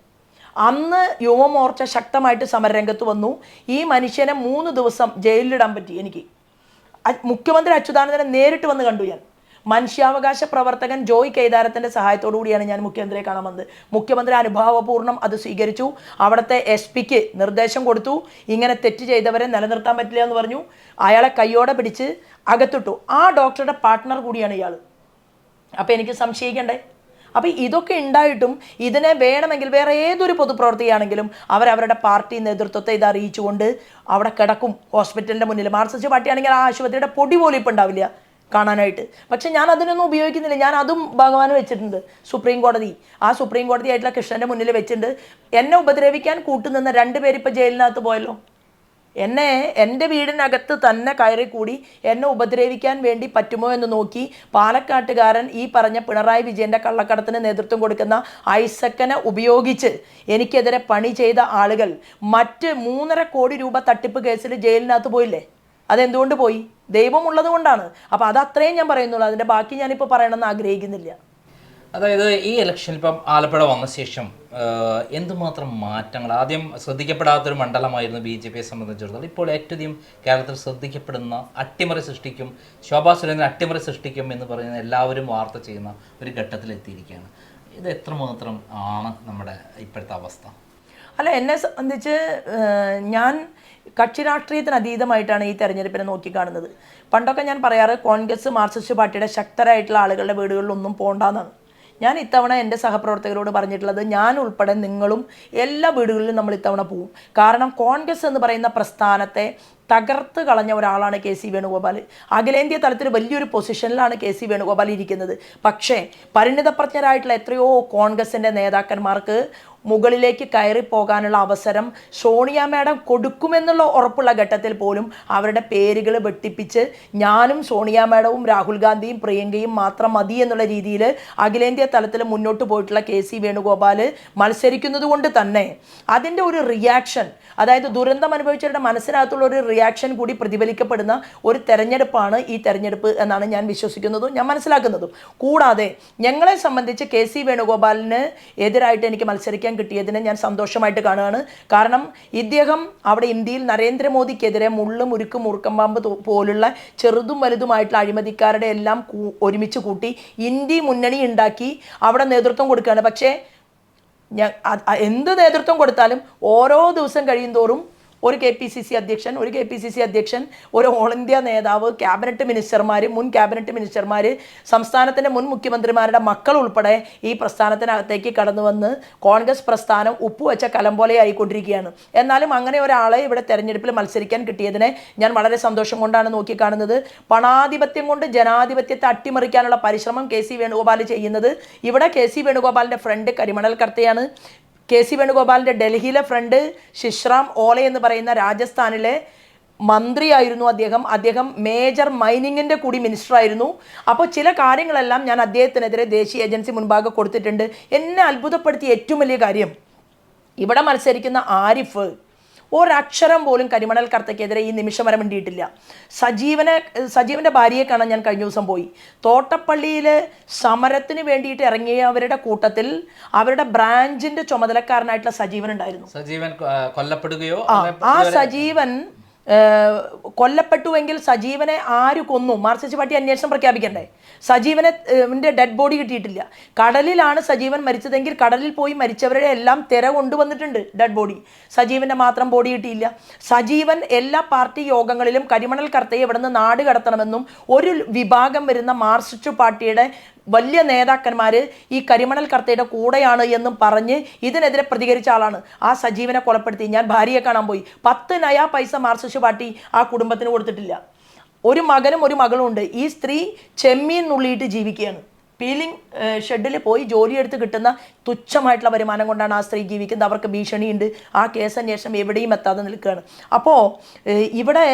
അന്ന് യുവമോർച്ച ശക്തമായിട്ട് സമരരംഗത്ത് വന്നു. ഈ മനുഷ്യനെ 3 ദിവസം ജയിലിലിടാൻ പറ്റി എനിക്ക്. മുഖ്യമന്ത്രി അച്യുതാനന്ദനെ നേരിട്ട് വന്ന് കണ്ടു ഞാൻ. മനുഷ്യാവകാശ പ്രവർത്തകൻ ജോയ് കേദാരത്തിൻ്റെ സഹായത്തോടു കൂടിയാണ് ഞാൻ മുഖ്യമന്ത്രിയെ കാണാൻ വന്നത്. മുഖ്യമന്ത്രി അനുഭാവപൂർണ്ണം അത് സ്വീകരിച്ചു. അവിടുത്തെ SP നിർദ്ദേശം കൊടുത്തു, ഇങ്ങനെ തെറ്റ് ചെയ്തവരെ നിലനിർത്താൻ പറ്റില്ല എന്ന് പറഞ്ഞു. അയാളെ കയ്യോടെ പിടിച്ച് അകത്തിട്ടു. ആ ഡോക്ടറുടെ പാർട്ട്ണർ കൂടിയാണ് ഇയാൾ. അപ്പോൾ എനിക്ക് സംശയിക്കണ്ടേ? അപ്പോൾ ഇതൊക്കെ ഉണ്ടായിട്ടും ഇതിനെ വേണമെങ്കിൽ വേറെ ഏതൊരു പൊതുപ്രവർത്തിയാണെങ്കിലും അവരവരുടെ പാർട്ടി നേതൃത്വത്തെ ഇത് അറിയിച്ചുകൊണ്ട് അവിടെ കിടക്കും ഹോസ്പിറ്റലിൻ്റെ മുന്നിൽ. മാർക്സിസ്റ്റ് പാർട്ടിയാണെങ്കിൽ ആ ആശുപത്രിയുടെ പൊടി പോലും ഇപ്പം ഉണ്ടാവില്ല കാണാനായിട്ട്. പക്ഷെ ഞാൻ അതിനൊന്നും ഉപയോഗിക്കുന്നില്ല. ഞാൻ അതും ഭഗവാന് വെച്ചിട്ടുണ്ട്. സുപ്രീം കോടതി, ആ സുപ്രീം കോടതി ആയിട്ടുള്ള കൃഷ്ണൻ്റെ മുന്നിൽ വെച്ചിട്ടുണ്ട്. എന്നെ ഉപദ്രവിക്കാൻ കൂട്ടുനിന്ന 2 പേര് ഇപ്പോൾ ജയിലിനകത്ത് പോയല്ലോ. എൻ്റെ വീടിനകത്ത് തന്നെ കയറി കൂടി എന്നെ ഉപദ്രവിക്കാൻ വേണ്ടി പറ്റുമോ എന്ന് നോക്കി പാലക്കാട്ടുകാരൻ ഈ പറഞ്ഞ പിണറായി വിജയൻ്റെ കള്ളക്കടത്തിന് നേതൃത്വം കൊടുക്കുന്ന ഐസക്കനെ ഉപയോഗിച്ച് എനിക്കെതിരെ പണി ചെയ്ത ആളുകൾ മറ്റ് 3.5 കോടി രൂപ തട്ടിപ്പ് കേസിൽ ജയിലിനകത്ത് പോയില്ലേ? അതെന്തുകൊണ്ട് പോയി? ദൈവമുള്ളത് കൊണ്ടാണ്. അപ്പോൾ അത് അത്രയും ഞാൻ പറയുന്നുള്ളൂ. അതിൻ്റെ ബാക്കി ഞാനിപ്പോൾ പറയണമെന്ന് ആഗ്രഹിക്കുന്നില്ല. അതായത് ഈ ഇലക്ഷൻ ഇപ്പം ആലപ്പുഴ വന്ന ശേഷം എന്തുമാത്രം മാറ്റങ്ങൾ, ആദ്യം ശ്രദ്ധിക്കപ്പെടാത്തൊരു മണ്ഡലമായിരുന്നു BJPയെ സംബന്ധിച്ചിടത്തോളം. ഇപ്പോൾ ഏറ്റവും അധികം കേരളത്തിൽ ശ്രദ്ധിക്കപ്പെടുന്ന, അട്ടിമറി സൃഷ്ടിക്കും, ശോഭാ സുരേന്ദ്രൻ അട്ടിമറി സൃഷ്ടിക്കും എന്ന് പറയുന്ന എല്ലാവരും വാർത്ത ചെയ്യുന്ന ഒരു ഘട്ടത്തിലെത്തിയിരിക്കുകയാണ്. ഇത് എത്രമാത്രം ആണ് നമ്മുടെ ഇപ്പോഴത്തെ അവസ്ഥ? അല്ല, എന്നെ സംബന്ധിച്ച് ഞാൻ കക്ഷി രാഷ്ട്രീയത്തിന് അതീതമായിട്ടാണ് ഈ തെരഞ്ഞെടുപ്പിനെ നോക്കിക്കാണുന്നത്. പണ്ടൊക്കെ ഞാൻ പറയാറ് കോൺഗ്രസ് മാർക്സിസ്റ്റ് പാർട്ടിയുടെ ശക്തരായിട്ടുള്ള ആളുകളുടെ വീടുകളിലൊന്നും പോകണ്ടെന്നാണ്. ഞാൻ ഇത്തവണ എൻ്റെ സഹപ്രവർത്തകരോട് പറഞ്ഞിട്ടുള്ളത്, ഞാൻ ഉൾപ്പെടെ നിങ്ങളും എല്ലാ വീടുകളിലും നമ്മൾ ഇത്തവണ പോവും. കാരണം കോൺഗ്രസ് എന്ന് പറയുന്ന പ്രസ്ഥാനത്തെ തകർത്ത് കളഞ്ഞ ഒരാളാണ് KC വേണുഗോപാൽ. അഖിലേന്ത്യാ തലത്തിൽ വലിയൊരു പൊസിഷനിലാണ് KC വേണുഗോപാൽ ഇരിക്കുന്നത്. പക്ഷേ പരിണിതപ്രജ്ഞരായിട്ടുള്ള എത്രയോ കോൺഗ്രസിൻ്റെ നേതാക്കന്മാർക്ക് മുകളിലേക്ക് കയറി പോകാനുള്ള അവസരം സോണിയ മാഡം കൊടുക്കുമെന്നുള്ള ഉറപ്പുള്ള ഘട്ടത്തിൽ പോലും അവരുടെ പേരുകൾ വെട്ടിപ്പിച്ച് ഞാനും സോണിയ മാഡവും രാഹുൽ ഗാന്ധിയും പ്രിയങ്കയും മാത്രം മതി എന്നുള്ള രീതിയിൽ അഖിലേന്ത്യാ തലത്തിൽ മുന്നോട്ട് പോയിട്ടുള്ള KC വേണുഗോപാൽ മത്സരിക്കുന്നത് കൊണ്ട് തന്നെ അതിൻ്റെ ഒരു റിയാക്ഷൻ, അതായത് ദുരന്തം അനുഭവിച്ചവരുടെ മനസ്സിനകത്തുള്ള ഒരു റിയാക്ഷൻ കൂടി പ്രതിഫലിക്കപ്പെടുന്ന ഒരു തെരഞ്ഞെടുപ്പാണ് ഈ തെരഞ്ഞെടുപ്പ് എന്നാണ് ഞാൻ വിശ്വസിക്കുന്നതും ഞാൻ മനസ്സിലാക്കുന്നതും. കൂടാതെ ഞങ്ങളെ സംബന്ധിച്ച് KC വേണുഗോപാലിന് എതിരായിട്ട് എനിക്ക് മത്സരിക്കാൻ കിട്ടിയതിനെ ഞാൻ സന്തോഷമായിട്ട് കാണുകയാണ്. കാരണം ഇദ്ദേഹം അവിടെ ഇന്ത്യയിൽ നരേന്ദ്രമോദിക്കെതിരെ മുറുക്കം പാമ്പ് പോലുള്ള ചെറുതും വലുതുമായിട്ടുള്ള അഴിമതിക്കാരുടെ എല്ലാം ഒരുമിച്ച് കൂട്ടി ഇന്ത്യ മുന്നണി ഉണ്ടാക്കി അവിടെ നേതൃത്വം കൊടുക്കുകയാണ്. പക്ഷേ എന്ത് നേതൃത്വം കൊടുത്താലും ഓരോ ദിവസം കഴിയുന്തോറും ഒരു KPCC അധ്യക്ഷൻ, ഒരു ഓൾ ഇന്ത്യ നേതാവ്, ക്യാബിനറ്റ് മിനിസ്റ്റർമാർ, മുൻ ക്യാബിനറ്റ് മിനിസ്റ്റർമാർ, സംസ്ഥാനത്തിൻ്റെ മുൻ മുഖ്യമന്ത്രിമാരുടെ മക്കൾ ഉൾപ്പെടെ ഈ പ്രസ്ഥാനത്തിനകത്തേക്ക് കടന്നു വന്ന് കോൺഗ്രസ് പ്രസ്ഥാനം ഉപ്പുവെച്ച കലം പോലെ ആയിക്കൊണ്ടിരിക്കുകയാണ്. എന്നാലും അങ്ങനെ ഒരാളെ ഇവിടെ തെരഞ്ഞെടുപ്പിൽ മത്സരിക്കാൻ കിട്ടിയതിനെ ഞാൻ വളരെ സന്തോഷം കൊണ്ടാണ് നോക്കിക്കാണുന്നത്. പണാധിപത്യം കൊണ്ട് ജനാധിപത്യത്തെ അട്ടിമറിക്കാനുള്ള പരിശ്രമം KC വേണുഗോപാൽ ചെയ്യുന്നത്. ഇവിടെ KC വേണുഗോപാലിൻ്റെ ഫ്രണ്ട് കരിമണൽ കർത്തയാണ്. KC വേണുഗോപാലിൻ്റെ ഡൽഹിയിലെ ഫ്രണ്ട് ശിശ്രാം ഓലെ എന്ന് പറയുന്ന രാജസ്ഥാനിലെ മന്ത്രിയായിരുന്നു അദ്ദേഹം മേജർ മൈനിങ്ങിൻ്റെ കൂടി മിനിസ്റ്റർ ആയിരുന്നു. അപ്പോൾ ചില കാര്യങ്ങളെല്ലാം ഞാൻ അദ്ദേഹത്തിനെതിരെ ദേശീയ ഏജൻസി മുൻപാകെ കൊടുത്തിട്ടുണ്ട്. എന്നെ അത്ഭുതപ്പെടുത്തിയ ഏറ്റവും വലിയ കാര്യം, ഇവിടെ മത്സരിക്കുന്ന ആരിഫ് ഒരക്ഷരം പോലും കരിമണൽ കർത്തയ്ക്കെതിരെ ഈ നിമിഷം വരെ മിണ്ടിയിട്ടില്ല. സജീവൻ്റെ ഭാര്യയെ കാണാൻ ഞാൻ കഴിഞ്ഞ ദിവസം പോയി. തോട്ടപ്പള്ളിയിൽ സമരത്തിന് വേണ്ടിയിട്ട് ഇറങ്ങിയവരുടെ കൂട്ടത്തിൽ അവരുടെ ബ്രാഞ്ചിൻ്റെ ചുമതലക്കാരനായിട്ടുള്ള സജീവൻ ഉണ്ടായിരുന്നു. സജീവൻ കൊല്ലപ്പെടുകയോ? ആ സജീവൻ കൊല്ലപ്പെട്ടുവെങ്കിൽ സജീവനെ ആര് കൊന്നു? മാർക്സിസ്റ്റ് പാർട്ടി അന്വേഷണം പ്രഖ്യാപിക്കണ്ടേ? സജീവനെ ഡെഡ് ബോഡി കിട്ടിയിട്ടില്ല. കടലിലാണ് സജീവൻ മരിച്ചതെങ്കിൽ കടലിൽ പോയി മരിച്ചവരുടെ എല്ലാം തിര കൊണ്ടുവന്നിട്ടുണ്ട് ഡെഡ് ബോഡി. സജീവൻ്റെ മാത്രം ബോഡി കിട്ടിയില്ല. സജീവൻ എല്ലാ പാർട്ടി യോഗങ്ങളിലും കരിമണൽ കർത്തയെ ഇവിടെ നിന്ന് നാട് കടത്തണമെന്നും ഒരു വിഭാഗം വരുന്ന മാർക്സിസ്റ്റ് പാർട്ടിയുടെ വലിയ നേതാക്കന്മാർ ഈ കരിമണൽ കർത്തയുടെ കൂടെയാണ് എന്നും പറഞ്ഞ് ഇതിനെതിരെ പ്രതികരിച്ച ആളാണ്. ആ സജീവനെ കൊലപ്പെടുത്തി. ഞാൻ ഭാര്യയെ കാണാൻ പോയി. 10 നയാ പൈസ മാർക്സിസ്റ്റ് പാർട്ടി ആ കുടുംബത്തിന് കൊടുത്തിട്ടില്ല. ഒരു മകനും ഒരു മകളും ഉണ്ട്. ഈ സ്ത്രീ ചെമ്മീൻ നുള്ളിയിട്ട് ജീവിക്കുകയാണ്. പീലിംഗ് ഷെഡിൽ പോയി ജോലിയെടുത്ത് കിട്ടുന്ന തുച്ഛമായിട്ടുള്ള വരുമാനം കൊണ്ടാണ് ആ സ്ത്രീ ജീവിക്കുന്നത്. അവർക്ക് ഭീഷണിയുണ്ട്. ആ കേസ് അന്വേഷണം എവിടെയും എത്താതെ നിൽക്കുകയാണ്. അപ്പോൾ ഇവിടെ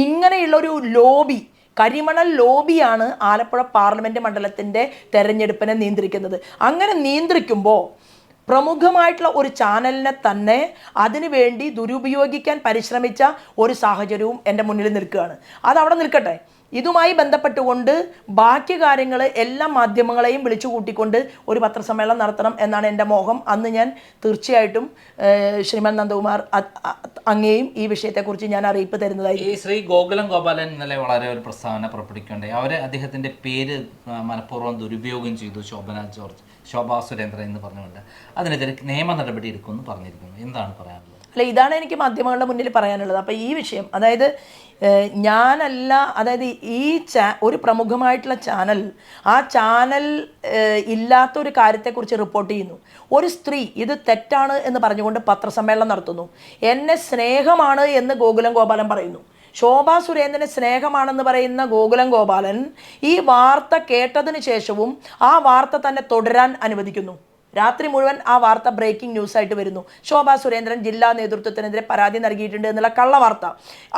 ഇങ്ങനെയുള്ളൊരു ലോബി, കരിമണൽ ലോബിയാണ് ആലപ്പുഴ പാർലമെൻറ്റ് മണ്ഡലത്തിൻ്റെ തെരഞ്ഞെടുപ്പിനെ നിയന്ത്രിക്കുന്നത്. അങ്ങനെ നിയന്ത്രിക്കുമ്പോൾ പ്രമുഖമായിട്ടുള്ള ഒരു ചാനലിനെ തന്നെ അതിനു വേണ്ടി ദുരുപയോഗിക്കാൻ പരിശ്രമിച്ച ഒരു സാഹചര്യവും എൻ്റെ മുന്നിൽ നിൽക്കുകയാണ്. അതവിടെ നിൽക്കട്ടെ. ഇതുമായി ബന്ധപ്പെട്ടുകൊണ്ട് ബാക്കി കാര്യങ്ങൾ എല്ലാ മാധ്യമങ്ങളെയും വിളിച്ചു കൂട്ടിക്കൊണ്ട് ഒരു പത്രസമ്മേളനം നടത്തണം എന്നാണ് എൻ്റെ മോഹം. അന്ന് ഞാൻ തീർച്ചയായിട്ടും ശ്രീമാൻ നന്ദകുമാർ അങ്ങേയും ഈ വിഷയത്തെക്കുറിച്ച് ഞാൻ അറിയിപ്പ് തരുന്നതായിരിക്കും. ഈ ശ്രീ ഗോകുലം ഗോപാലൻ ഇന്നലെ വളരെ ഒരു പ്രസ്താവന പുറപ്പെടുവിക്കുകയുണ്ടായി. അദ്ദേഹത്തിൻ്റെ പേര് മനഃപൂർവ്വം ദുരുപയോഗം ചെയ്തു, ശോഭാ സുരേന്ദ്രൻ എന്ന് പറഞ്ഞുകൊണ്ട് അതിനെതിരെ നിയമ നടപടി എടുക്കുമെന്ന് പറഞ്ഞിരിക്കുന്നു. എന്താണ് പറയാനുള്ളത്? അല്ല, ഇതാണ് എനിക്ക് മാധ്യമങ്ങളുടെ മുന്നിൽ പറയാനുള്ളത്. അപ്പോൾ ഈ വിഷയം, അതായത് ഞാനല്ല, അതായത് ഈ ഒരു പ്രമുഖമായിട്ടുള്ള ചാനൽ, ആ ചാനൽ ഇല്ലാത്തൊരു കാര്യത്തെക്കുറിച്ച് റിപ്പോർട്ട് ചെയ്യുന്നു. ഒരു സ്ത്രീ ഇത് തെറ്റാണ് എന്ന് പറഞ്ഞുകൊണ്ട് പത്രസമ്മേളനം നടത്തുന്നു. എന്നെ സ്നേഹമാണ് എന്ന് ഗോകുലം ഗോപാലൻ പറയുന്നു. ശോഭാ സുരേന്ദ്രനെ സ്നേഹമാണെന്ന് പറയുന്ന ഗോകുലം ഗോപാലൻ ഈ വാർത്ത കേട്ടതിന് ശേഷവും ആ വാർത്ത തന്നെ തുടരാൻ അനുവദിക്കുന്നു. രാത്രി മുഴുവൻ ആ വാർത്ത ബ്രേക്കിംഗ് ന്യൂസായിട്ട് വരുന്നു. ശോഭാ സുരേന്ദ്രൻ ജില്ലാ നേതൃത്വത്തിനെതിരെ പരാതി നൽകിയിട്ടുണ്ട് എന്നുള്ള കള്ളവാർത്ത.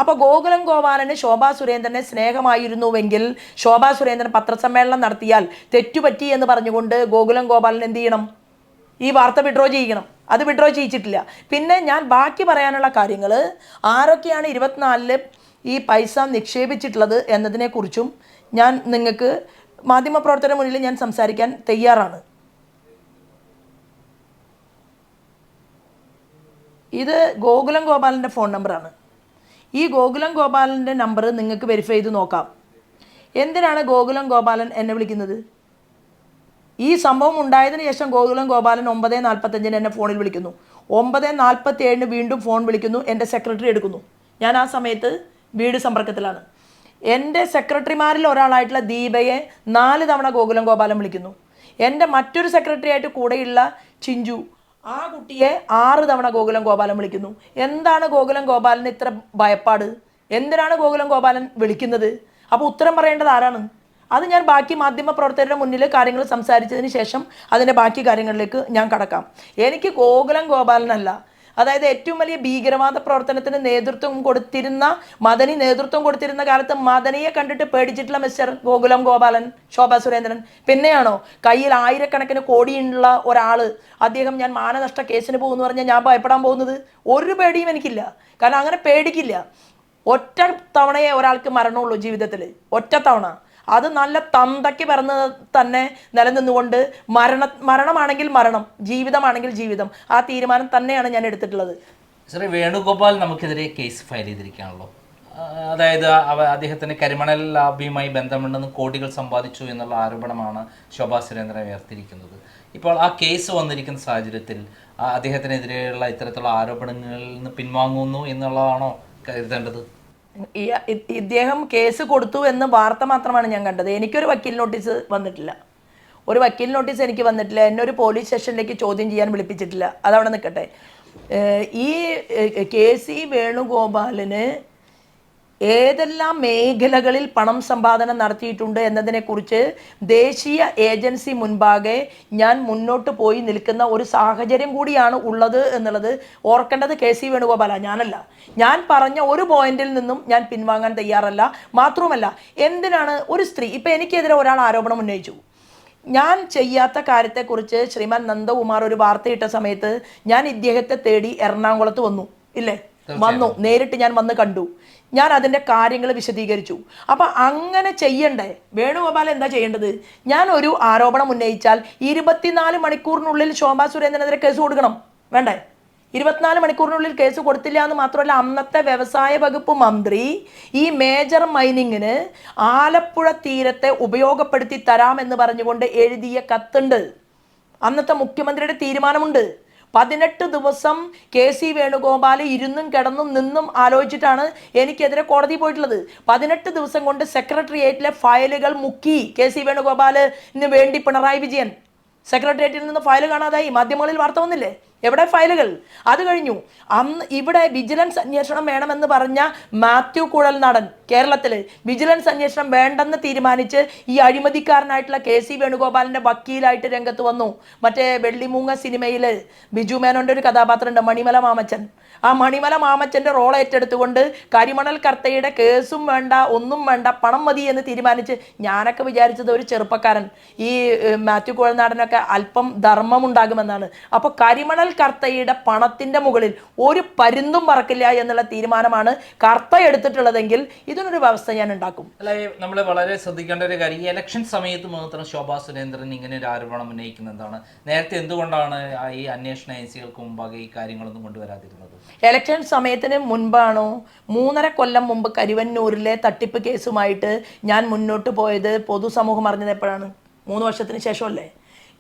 അപ്പോൾ ഗോകുലം ഗോപാലന് ശോഭാ സുരേന്ദ്രനെ സ്നേഹമായിരുന്നുവെങ്കിൽ ശോഭാ സുരേന്ദ്രൻ പത്രസമ്മേളനം നടത്തിയാൽ തെറ്റുപറ്റി എന്ന് പറഞ്ഞുകൊണ്ട് ഗോകുലം ഗോപാലൻ എന്ത് ചെയ്യണം? ഈ വാർത്ത വിഡ്രോ ചെയ്യിക്കണം. അത് വിഡ്രോ ചെയ്യിച്ചിട്ടില്ല. പിന്നെ ഞാൻ ബാക്കി പറയാനുള്ള കാര്യങ്ങൾ, ആരൊക്കെയാണ് 24-ല് ഈ പൈസ നിക്ഷേപിച്ചിട്ടുള്ളത് എന്നതിനെക്കുറിച്ചും ഞാൻ നിങ്ങൾക്ക് മാധ്യമപ്രവർത്തകരുടെ മുന്നിൽ ഞാൻ സംസാരിക്കാൻ തയ്യാറാണ്. ഇത് ഗോകുലം ഗോപാലൻ്റെ ഫോൺ നമ്പറാണ്. ഈ ഗോകുലം ഗോപാലൻ്റെ നമ്പർ നിങ്ങൾക്ക് വെരിഫൈ ചെയ്ത് നോക്കാം. എന്തിനാണ് ഗോകുലം ഗോപാലൻ എന്നെ വിളിക്കുന്നത്? ഈ സംഭവം ഉണ്ടായതിനു ശേഷം ഗോകുലം ഗോപാലൻ 9:45 എന്നെ ഫോണിൽ വിളിക്കുന്നു. 9:47 വീണ്ടും ഫോൺ വിളിക്കുന്നു. എൻ്റെ സെക്രട്ടറി എടുക്കുന്നു. ഞാൻ ആ സമയത്ത് വീട് സമ്പർക്കത്തിലാണ്. എൻ്റെ സെക്രട്ടറിമാരിൽ ഒരാളായിട്ടുള്ള ദീപയെ 4 തവണ ഗോകുലം ഗോപാലൻ വിളിക്കുന്നു. എൻ്റെ മറ്റൊരു സെക്രട്ടറി ആയിട്ട് കൂടെയുള്ള ചിഞ്ചു, ആ കുട്ടിയെ 6 തവണ ഗോകുലം ഗോപാലൻ വിളിക്കുന്നു. എന്താണ് ഗോകുലം ഗോപാലന് ഇത്ര ഭയപ്പാട്? എന്തിനാണ് ഗോകുലം ഗോപാലൻ വിളിക്കുന്നത്? അപ്പോൾ ഉത്തരം പറയേണ്ടത് ആരാണ്? അത് ഞാൻ ബാക്കി മാധ്യമ പ്രവർത്തകരുടെ മുന്നിൽ കാര്യങ്ങൾ സംസാരിച്ചതിന് ശേഷം അതിൻ്റെ ബാക്കി കാര്യങ്ങളിലേക്ക് ഞാൻ കടക്കാം. എനിക്ക് ഗോകുലം ഗോപാലനല്ല, അതായത് ഏറ്റവും വലിയ ഭീകരവാദ പ്രവർത്തനത്തിന് നേതൃത്വം കൊടുത്തിരുന്ന കാലത്ത് മദനിയെ കണ്ടിട്ട് പേടിച്ചിട്ടുള്ള മിസ്റ്റർ ഗോകുലം ഗോപാലൻ, ശോഭാ സുരേന്ദ്രൻ പിന്നെയാണോ? കയ്യിൽ 1000 കോടിയുള്ള ഒരാൾ, അദ്ദേഹം ഞാൻ മാനനഷ്ട കേസിന് പോകുമെന്ന് പറഞ്ഞാൽ ഞാൻ ഭയപ്പെടാൻ പോകുന്നത്? ഒരു പേടിയും എനിക്കില്ല. കാരണം അങ്ങനെ പേടിക്കില്ല. ഒറ്റ തവണയേ ഒരാൾക്ക് മരണമുള്ളൂ ജീവിതത്തിൽ, ഒറ്റ തവണ. അത് നല്ല തന്തയ്ക്ക് പിറന്ന് തന്നെ നിലനിന്നുകൊണ്ട് മരണമാണെങ്കിൽ മരണം, ജീവിതമാണെങ്കിൽ ജീവിതം, ആ തീരുമാനം തന്നെയാണ് ഞാൻ എടുത്തിട്ടുള്ളത്. ശ്രീ വേണുഗോപാൽ നമുക്കെതിരെ കേസ് ഫയൽ ചെയ്തിരിക്കുകയാണല്ലോ. അതായത് അദ്ദേഹത്തിന് കരിമണൽ ലാബിയുമായി ബന്ധമുണ്ടെന്ന് കോടികൾ സമ്പാദിച്ചു എന്നുള്ള ആരോപണമാണ് ശോഭാ സുരേന്ദ്രൻ ഉയർത്തിയിരിക്കുന്നത്. ഇപ്പോൾ ആ കേസ് വന്നിരിക്കുന്ന സാഹചര്യത്തിൽ അദ്ദേഹത്തിനെതിരെയുള്ള ഇത്തരത്തിലുള്ള ആരോപണങ്ങളിൽ നിന്ന് പിൻവാങ്ങുന്നു എന്നുള്ളതാണോ കരുതേണ്ടത്? ഇദ്ദേഹം കേസ് കൊടുത്തു എന്ന് വാർത്ത മാത്രമാണ് ഞാൻ കണ്ടത്. എനിക്കൊരു വക്കീൽ നോട്ടീസ് വന്നിട്ടില്ല. ഒരു വക്കീൽ നോട്ടീസ് എനിക്ക് വന്നിട്ടില്ല. എന്നെ ഒരു പോലീസ് സ്റ്റേഷനിലേക്ക് ചോദ്യം ചെയ്യാൻ വിളിപ്പിച്ചിട്ടില്ല. അതവിടെ നിൽക്കട്ടെ. ഈ KC വേണുഗോപാലിന് ഏതെല്ലാം മേഖലകളിൽ പണം സമ്പാദനം നടത്തിയിട്ടുണ്ട് എന്നതിനെക്കുറിച്ച് ദേശീയ ഏജൻസി മുൻപാകെ ഞാൻ മുന്നോട്ട് പോയി നിൽക്കുന്ന ഒരു സാഹചര്യം കൂടിയാണ് ഉള്ളത് എന്നുള്ളത് ഓർക്കേണ്ടത് KC വേണുഗോപാല, ഞാനല്ല. ഞാൻ പറഞ്ഞ ഒരു പോയിന്റിൽ നിന്നും ഞാൻ പിൻവാങ്ങാൻ തയ്യാറല്ല. മാത്രവുമല്ല, എന്തിനാണ് ഒരു സ്ത്രീ, ഇപ്പം എനിക്കെതിരെ ഒരാൾ ആരോപണം ഉന്നയിച്ചു, ഞാൻ ചെയ്യാത്ത കാര്യത്തെക്കുറിച്ച് ശ്രീമാൻ നന്ദകുമാർ ഒരു വാർത്തയിട്ട സമയത്ത് ഞാൻ ഇദ്ദേഹത്തെ തേടി എറണാകുളത്ത് വന്നു, ഇല്ലേ? വന്നു, നേരിട്ട് ഞാൻ വന്ന് കണ്ടു. ഞാൻ അതിൻ്റെ കാര്യങ്ങൾ വിശദീകരിച്ചു. അപ്പം അങ്ങനെ ചെയ്യണ്ടേ? വേണുഗോപാൽ എന്താ ചെയ്യേണ്ടത്? ഞാൻ ഒരു ആരോപണം ഉന്നയിച്ചാൽ 24 മണിക്കൂറിനുള്ളിൽ ശോഭാ സുരേന്ദ്രനെതിരെ കേസ് കൊടുക്കണം, വേണ്ടേ? 24 മണിക്കൂറിനുള്ളിൽ കേസ് കൊടുത്തില്ല എന്ന് മാത്രമല്ല, അന്നത്തെ വ്യവസായ വകുപ്പ് മന്ത്രി ഈ മേജർ മൈനിങ്ങിന് ആലപ്പുഴ തീരത്തെ ഉപയോഗപ്പെടുത്തി തരാമെന്ന് പറഞ്ഞുകൊണ്ട് എഴുതിയ കത്തുണ്ട്. അന്നത്തെ മുഖ്യമന്ത്രിയുടെ തീരുമാനമുണ്ട്. 18 ദിവസം KC വേണുഗോപാൽ ഇരുന്നും കിടന്നും നിന്നും ആലോചിച്ചിട്ടാണ് എനിക്കെതിരെ കോടതി പോയിട്ടുള്ളത്. 18 ദിവസം കൊണ്ട് സെക്രട്ടേറിയറ്റിലെ ഫയലുകൾ മുക്കി KC വേണുഗോപാലിന് വേണ്ടി പിണറായി വിജയൻ. സെക്രട്ടേറിയറ്റിൽ നിന്ന് ഫയൽ കാണാതായി, മാധ്യമങ്ങളിൽ വാർത്ത വന്നില്ലേ? എവിടെ ഫയലുകൾ? അത് കഴിഞ്ഞു. അന്ന് ഇവിടെ വിജിലൻസ് അന്വേഷണം വേണമെന്ന് പറഞ്ഞ മാത്യു കുഴൽനാടൻ കേരളത്തിൽ വിജിലൻസ് അന്വേഷണം വേണ്ടെന്ന് തീരുമാനിച്ച് ഈ അഴിമതിക്കാരനായിട്ടുള്ള KC വേണുഗോപാലിന്റെ വക്കീലായിട്ട് രംഗത്ത് വന്നു. മറ്റേ വെള്ളിമൂങ്ങ സിനിമയിൽ ബിജു മേനോന്റെ ഒരു കഥാപാത്രമുണ്ട്, മണിമല മാമച്ചൻ. ആ മണിമല മാമച്ചന്റെ റോൾ ഏറ്റെടുത്തുകൊണ്ട് കരിമണൽ കർത്തയുടെ കേസും വേണ്ട ഒന്നും വേണ്ട, പണം മതി എന്ന് തീരുമാനിച്ച് ഞാനൊക്കെ വിചാരിച്ചത് ഒരു ചെറുപ്പക്കാരൻ ഈ മാത്യു കുഴൽനാടനൊക്കെ അല്പം ധർമ്മമുണ്ടാകുമെന്നാണ്. അപ്പോൾ കരിമണൽ കർത്തയുടെ പണത്തിന്റെ മുകളിൽ ഒരു പരുന്തും പറക്കില്ല എന്നുള്ള തീരുമാനമാണ് കർത്ത എടുത്തിട്ടുള്ളതെങ്കിൽ ഇതിനൊരു വ്യവസ്ഥ ഞാൻ ഉണ്ടാക്കും. അല്ല, നമ്മൾ വളരെ ശ്രദ്ധിക്കേണ്ട ഒരു കാര്യം, ഈ ഇലക്ഷൻ സമയത്ത് മാത്രം ശോഭാ സുരേന്ദ്രൻ ഇങ്ങനെ ഒരു ആരോപണം ഉന്നയിക്കുന്നതാണ്. നേരത്തെ എന്തുകൊണ്ടാണ് ഈ അന്വേഷണ ഏജൻസികൾക്ക് മുമ്പാകെ ഈ കാര്യങ്ങളൊന്നും കൊണ്ടുവരാതിരുന്നത്? ഇലക്ഷൻ സമയത്തിന് മുൻപാണോ? 3.5 കൊല്ലം മുമ്പ് കരുവന്നൂരിലെ തട്ടിപ്പ് കേസുമായിട്ട് ഞാൻ മുന്നോട്ട് പോയത് പൊതുസമൂഹം അറിഞ്ഞത് എപ്പോഴാണ്? 3 വർഷത്തിന് ശേഷമല്ലേ?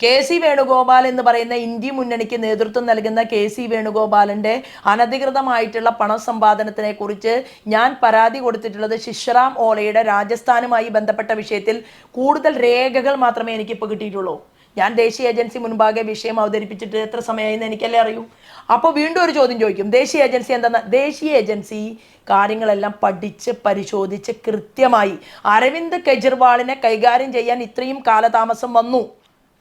KC വേണുഗോപാൽ എന്ന് പറയുന്ന ഇന്ത്യ മുന്നണിക്ക് നേതൃത്വം നൽകുന്ന KC വേണുഗോപാലിന്റെ അനധികൃതമായിട്ടുള്ള പണസമ്പാദനത്തിനെ കുറിച്ച് ഞാൻ പരാതി കൊടുത്തിട്ടുള്ളത് ശിശറാം ഓലയുടെ രാജസ്ഥാനുമായി ബന്ധപ്പെട്ട വിഷയത്തിൽ കൂടുതൽ രേഖകൾ മാത്രമേ എനിക്കിപ്പോൾ കിട്ടിയിട്ടുള്ളൂ. ഞാൻ ദേശീയ ഏജൻസി മുൻപാകെ വിഷയം അവതരിപ്പിച്ചിട്ട് എത്ര സമയമായെന്ന് എനിക്കല്ലേ അറിയൂ. അപ്പോൾ വീണ്ടും ഒരു ചോദ്യം ചോദിക്കും, ദേശീയ ഏജൻസി എന്താ? ദേശീയ ഏജൻസി കാര്യങ്ങളെല്ലാം പഠിച്ച് പരിശോധിച്ച് കൃത്യമായി അരവിന്ദ് കെജ്രിവാളിനെ കൈകാര്യം ചെയ്യാൻ ഇത്രയും കാലതാമസം വന്നു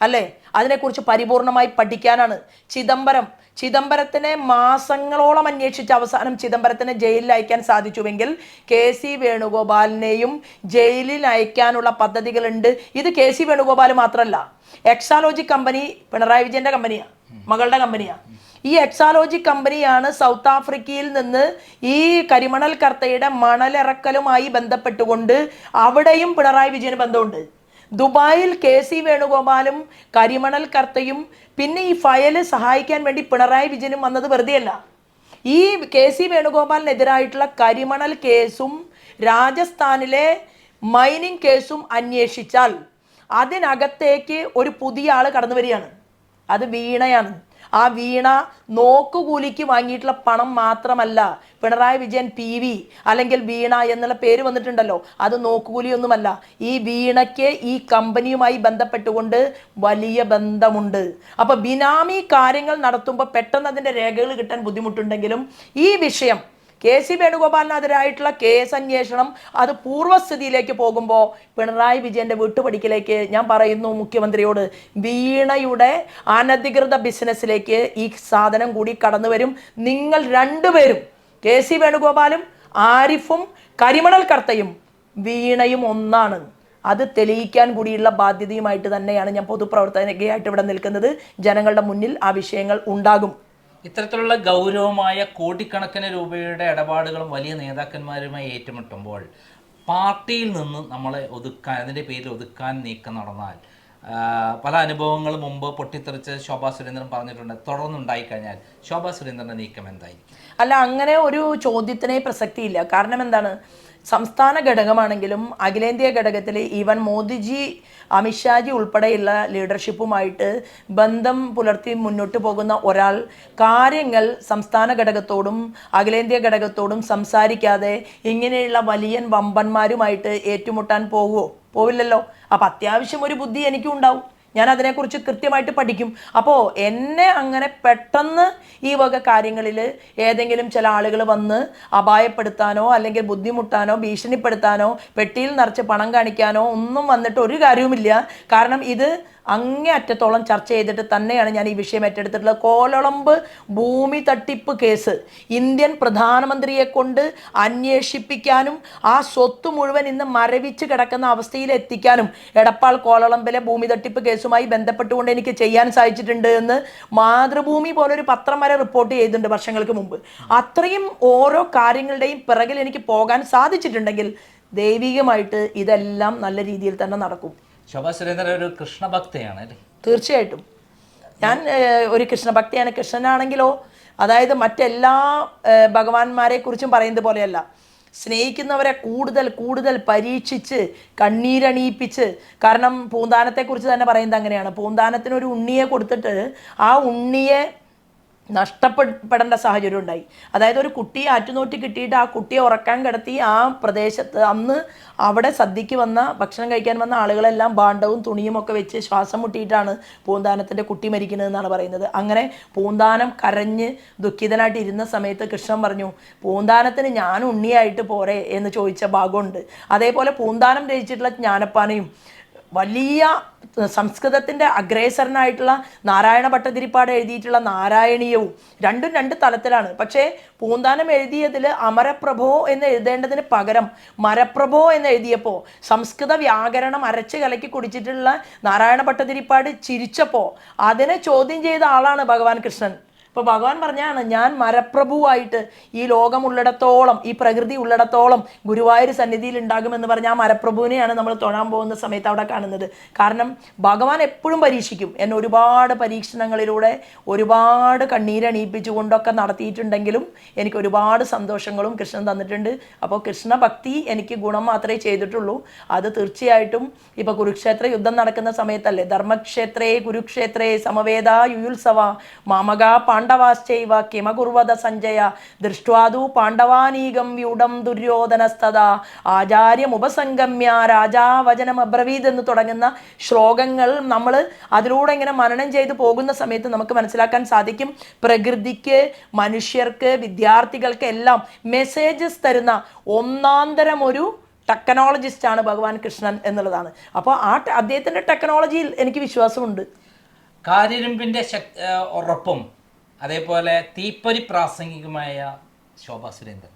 അല്ലേ? അതിനെക്കുറിച്ച് പരിപൂർണമായി പഠിക്കാനാണ്. ചിദംബരത്തിനെ മാസങ്ങളോളം അന്വേഷിച്ച് അവസാനം ചിദംബരത്തിനെ ജയിലിൽ അയക്കാൻ സാധിച്ചുവെങ്കിൽ KC വേണുഗോപാലിനെയും ജയിലിൽ അയക്കാനുള്ള പദ്ധതികളുണ്ട്. ഇത് KC വേണുഗോപാൽ മാത്രമല്ല, എക്സാലോജി കമ്പനി പിണറായി വിജയന്റെ കമ്പനിയാണ്, മകളുടെ കമ്പനിയാണ്. ഈ എക്സാലോജി കമ്പനിയാണ് സൗത്ത് ആഫ്രിക്കയിൽ നിന്ന് ഈ കരിമണൽ കർത്തയുടെ മണലിറക്കലുമായി ബന്ധപ്പെട്ടുകൊണ്ട് അവിടെയും പിണറായി വിജയന് ബന്ധമുണ്ട്. ദുബായിൽ KC വേണുഗോപാലും കരിമണൽ കർത്തയും പിന്നെ ഈ ഫയല് സഹായിക്കാൻ വേണ്ടി പിണറായി വിജയനും വന്നത് വെറുതെയല്ല. ഈ KC വേണുഗോപാലിനെതിരായിട്ടുള്ള കരിമണൽ കേസും രാജസ്ഥാനിലെ മൈനിങ് കേസും അന്വേഷിച്ചാൽ അതിനകത്തേക്ക് ഒരു പുതിയ ആൾ കടന്നു വരികയാണ്. അത് വീണയാണ്. ആ വീണ നോക്കുകൂലിക്ക് വാങ്ങിയിട്ടുള്ള പണം മാത്രമല്ല. പിണറായി വിജയൻ PV അല്ലെങ്കിൽ വീണ എന്നുള്ള പേര് വന്നിട്ടുണ്ടല്ലോ, അത് നോക്കുകൂലിയൊന്നുമല്ല. ഈ വീണയ്ക്ക് ഈ കമ്പനിയുമായി ബന്ധപ്പെട്ടുകൊണ്ട് വലിയ ബന്ധമുണ്ട്. അപ്പൊ ബിനാമി കാര്യങ്ങൾ നടത്തുമ്പോൾ പെട്ടെന്ന് അതിന്റെ രേഖകൾ കിട്ടാൻ ബുദ്ധിമുട്ടുണ്ടെങ്കിലും ഈ വിഷയം KC വേണുഗോപാലിനെതിരായിട്ടുള്ള കേസ് അന്വേഷണം അത് പൂർവ്വസ്ഥിതിയിലേക്ക് പോകുമ്പോൾ പിണറായി വിജയന്റെ വീട്ടുപടിക്കലേക്ക് ഞാൻ പറയുന്നു മുഖ്യമന്ത്രിയോട്, വീണയുടെ അനധികൃത ബിസിനസ്സിലേക്ക് ഈ സാധനം കൂടി കടന്നു വരും. നിങ്ങൾ രണ്ടുപേരും, KC വേണുഗോപാലും ആരിഫും കരിമണൽ കർത്തയും വീണയും ഒന്നാണ്. അത് തെളിയിക്കാൻ കൂടിയുള്ള ബാധ്യതയുമായിട്ട് തന്നെയാണ് ഞാൻ പൊതുപ്രവർത്തകയായിട്ട് ഇവിടെ നിൽക്കുന്നത്. ജനങ്ങളുടെ മുന്നിൽ ആ വിഷയങ്ങൾ ഉണ്ടാകും. ഇത്തരത്തിലുള്ള ഗൗരവമായ കോടിക്കണക്കിന് രൂപയുടെ ഇടപാടുകളും വലിയ നേതാക്കന്മാരുമായി ഏറ്റുമുട്ടുമ്പോൾ പാർട്ടിയിൽ നിന്ന് നമ്മളെ ഒതുക്കാൻ, അതിൻ്റെ പേരിൽ ഒതുക്കാൻ നീക്കം നടന്നാൽ പല അനുഭവങ്ങളും മുമ്പ് പൊട്ടിത്തെറിച്ച് ശോഭാ സുരേന്ദ്രൻ പറഞ്ഞിട്ടുണ്ട്. തുടർന്നുണ്ടായിക്കഴിഞ്ഞാൽ ശോഭാ സുരേന്ദ്രൻ്റെ നീക്കം എന്തായിരിക്കും? അല്ല, അങ്ങനെ ഒരു ചോദ്യത്തിനെ പ്രസക്തിയില്ല. കാരണം എന്താണ്? സംസ്ഥാന ഘടകമാണെങ്കിലും അഖിലേന്ത്യാ ഘടകത്തിൽ ഈവൻ മോദിജി, അമിത്ഷാജി ഉൾപ്പെടെയുള്ള ലീഡർഷിപ്പുമായിട്ട് ബന്ധം പുലർത്തി മുന്നോട്ട് പോകുന്ന ഒരാൾ കാര്യങ്ങൾ സംസ്ഥാന ഘടകത്തോടും അഖിലേന്ത്യാ ഘടകത്തോടും സംസാരിക്കാതെ ഇങ്ങനെയുള്ള വലിയ വമ്പന്മാരുമായിട്ട് ഏറ്റുമുട്ടാൻ പോവില്ലല്ലോ. അപ്പം അത്യാവശ്യം ഒരു ബുദ്ധി എനിക്കും ഉണ്ടാവും. ഞാൻ അതിനെക്കുറിച്ച് കൃത്യമായിട്ട് പഠിക്കും. അപ്പോൾ എന്നെ അങ്ങനെ പെട്ടെന്ന് ഈ വക കാര്യങ്ങളിൽ ഏതെങ്കിലും ചില ആളുകൾ വന്ന് അപായപ്പെടുത്താനോ അല്ലെങ്കിൽ ബുദ്ധിമുട്ടാനോ ഭീഷണിപ്പെടുത്താനോ പെട്ടിയിൽ നിറച്ച് പണം കാണിക്കാനോ ഒന്നും വന്നിട്ട് ഒരു കാര്യവുമില്ല. കാരണം ഇത് അങ്ങേ അറ്റത്തോളം ചർച്ച ചെയ്തിട്ട് തന്നെയാണ് ഞാൻ ഈ വിഷയം ഏറ്റെടുത്തിട്ടുള്ളത്. കോലളമ്പ് ഭൂമി തട്ടിപ്പ് കേസ് ഇന്ത്യൻ പ്രധാനമന്ത്രിയെ കൊണ്ട് അന്വേഷിപ്പിക്കാനും ആ സ്വത്ത് മുഴുവൻ ഇന്ന് മരവിച്ച് കിടക്കുന്ന അവസ്ഥയിൽ എത്തിക്കാനും എടപ്പാൾ കോലളമ്പിലെ ഭൂമി തട്ടിപ്പ് കേസുമായി ബന്ധപ്പെട്ടുകൊണ്ട് എനിക്ക് ചെയ്യാൻ സാധിച്ചിട്ടുണ്ട് എന്ന് മാതൃഭൂമി പോലൊരു പത്രം വരെ റിപ്പോർട്ട് ചെയ്തിട്ടുണ്ട് വർഷങ്ങൾക്ക് മുമ്പ്. അത്രയും ഓരോ കാര്യങ്ങളുടെയും പിറകിൽ എനിക്ക് പോകാൻ സാധിച്ചിട്ടുണ്ടെങ്കിൽ ദൈവികമായിട്ട് ഇതെല്ലാം നല്ല രീതിയിൽ തന്നെ നടക്കും. ശോഭാ സുരേന്ദ്രൻ ഒരു കൃഷ്ണഭക്തയാണ് അല്ലേ? തീർച്ചയായിട്ടും ഞാൻ ഒരു കൃഷ്ണഭക്തിയാണ്. കൃഷ്ണനാണെങ്കിലോ അതായത് മറ്റെല്ലാ ഭഗവാന്മാരെ കുറിച്ചും പറയുന്നത് പോലെയല്ല. സ്നേഹിക്കുന്നവരെ കൂടുതൽ കൂടുതൽ പരീക്ഷിച്ച് കണ്ണീരണിയിപ്പിച്ച്, കാരണം പൂന്താനത്തെക്കുറിച്ച് തന്നെ പറയുന്നത് അങ്ങനെയാണ്. പൂന്താനത്തിനൊരു ഉണ്ണിയെ കൊടുത്തിട്ട് ആ ഉണ്ണിയെ നഷ്ടപ്പെടേണ്ട സാഹചര്യം ഉണ്ടായി. അതായത് ഒരു കുട്ടിയെ ആറ്റുനോറ്റി കിട്ടിയിട്ട് ആ കുട്ടിയെ ഉറക്കാൻ കിടത്തി ആ പ്രദേശത്ത് അന്ന് അവിടെ സദ്യക്ക് വന്ന ഭക്ഷണം കഴിക്കാൻ വന്ന ആളുകളെല്ലാം ഭാണ്ഡവും തുണിയും ഒക്കെ വെച്ച് ശ്വാസം മുട്ടിയിട്ടാണ് പൂന്താനത്തിൻ്റെ കുട്ടി മരിക്കുന്നതെന്നാണ് പറയുന്നത്. അങ്ങനെ പൂന്താനം കരഞ്ഞ് ദുഃഖിതനായിട്ട് ഇരുന്ന സമയത്ത് കൃഷ്ണൻ പറഞ്ഞു, പൂന്താനത്തിന് ഞാൻ ഉണ്ണിയായിട്ട് പോരെ എന്ന് ചോദിച്ച ഭാഗമുണ്ട്. അതേപോലെ പൂന്താനം രചിച്ചിട്ടുള്ള ജ്ഞാനപ്പാനയും വലിയ സംസ്കൃതത്തിൻ്റെ അഗ്രേസരനായിട്ടുള്ള നാരായണ ഭട്ടതിരിപ്പാട് എഴുതിയിട്ടുള്ള നാരായണീയവും രണ്ടും രണ്ട് തലത്തിലാണ്. പക്ഷേ പൂന്താനം എഴുതിയതിൽ അമരപ്രഭോ എന്ന് എഴുതേണ്ടതിന് പകരം മരപ്രഭോ എന്ന് എഴുതിയപ്പോൾ സംസ്കൃത വ്യാകരണം അരച്ച് കലക്കി കുടിച്ചിട്ടുള്ള നാരായണ ഭട്ടതിരിപ്പാട് ചിരിച്ചപ്പോൾ അതിനെ ചോദ്യം ചെയ്ത ആളാണ് ഭഗവാൻ കൃഷ്ണൻ. ഇപ്പോൾ ഭഗവാൻ പറഞ്ഞാണ്, ഞാൻ മരപ്രഭുവായിട്ട് ഈ ലോകമുള്ളിടത്തോളം, ഈ പ്രകൃതി ഉള്ളിടത്തോളം ഗുരുവായൂർ സന്നിധിയിൽ ഉണ്ടാകുമെന്ന് പറഞ്ഞ ആ മരപ്രഭുവിനെയാണ് നമ്മൾ തൊഴാൻ പോകുന്ന സമയത്ത് അവിടെ കാണുന്നത്. കാരണം ഭഗവാൻ എപ്പോഴും പരീക്ഷിക്കും. എന്നെ ഒരുപാട് പരീക്ഷണങ്ങളിലൂടെ ഒരുപാട് കണ്ണീരണിയിപ്പിച്ചുകൊണ്ടൊക്കെ നടത്തിയിട്ടുണ്ടെങ്കിലും എനിക്ക് ഒരുപാട് സന്തോഷങ്ങളും കൃഷ്ണൻ തന്നിട്ടുണ്ട്. അപ്പോൾ കൃഷ്ണഭക്തി എനിക്ക് ഗുണം മാത്രമേ ചെയ്തിട്ടുള്ളൂ. അത് തീർച്ചയായിട്ടും ഇപ്പോൾ കുരുക്ഷേത്ര യുദ്ധം നടക്കുന്ന സമയത്തല്ലേ, ധർമ്മക്ഷേത്രേ കുരുക്ഷേത്രേ സമവേദ യുയുത്സവ മാമക പാണ്ഡവാശ്ചൈവ കിമകുർവത സഞ്ജയ ദൃഷ്ട്വാദു പാണ്ഡവാനീകം വ്യൂഢം ദുര്യോധനസ്തദാ ആചാര്യമുപസംഗമ്യ രാജാവചനമബ്രവീത് എന്ന് തുടങ്ങുന്ന ശ്ലോകങ്ങൾ നമ്മൾ അതിലൂടെ ഇങ്ങനെ മനനം ചെയ്ത് പോകുന്ന സമയത്ത് നമുക്ക് മനസ്സിലാക്കാൻ സാധിക്കും, പ്രകൃതിക്ക്, മനുഷ്യർക്ക്, വിദ്യാർത്ഥികൾക്ക് എല്ലാം മെസ്സേജസ് തരുന്ന ഒന്നാന്തരം ഒരു ടെക്നോളജിസ്റ്റാണ് ഭഗവാൻ കൃഷ്ണൻ എന്നുള്ളതാണ്. അപ്പോൾ അദ്ദേഹത്തിൻ്റെ ടെക്നോളജിയിൽ എനിക്ക് വിശ്വാസമുണ്ട്. കാര്യരുമ്പിൻ്റെ ഉറപ്പും അതേപോലെ തീപ്പൊരി പ്രാസംഗികമായ ശോഭാ സുരേന്ദ്രൻ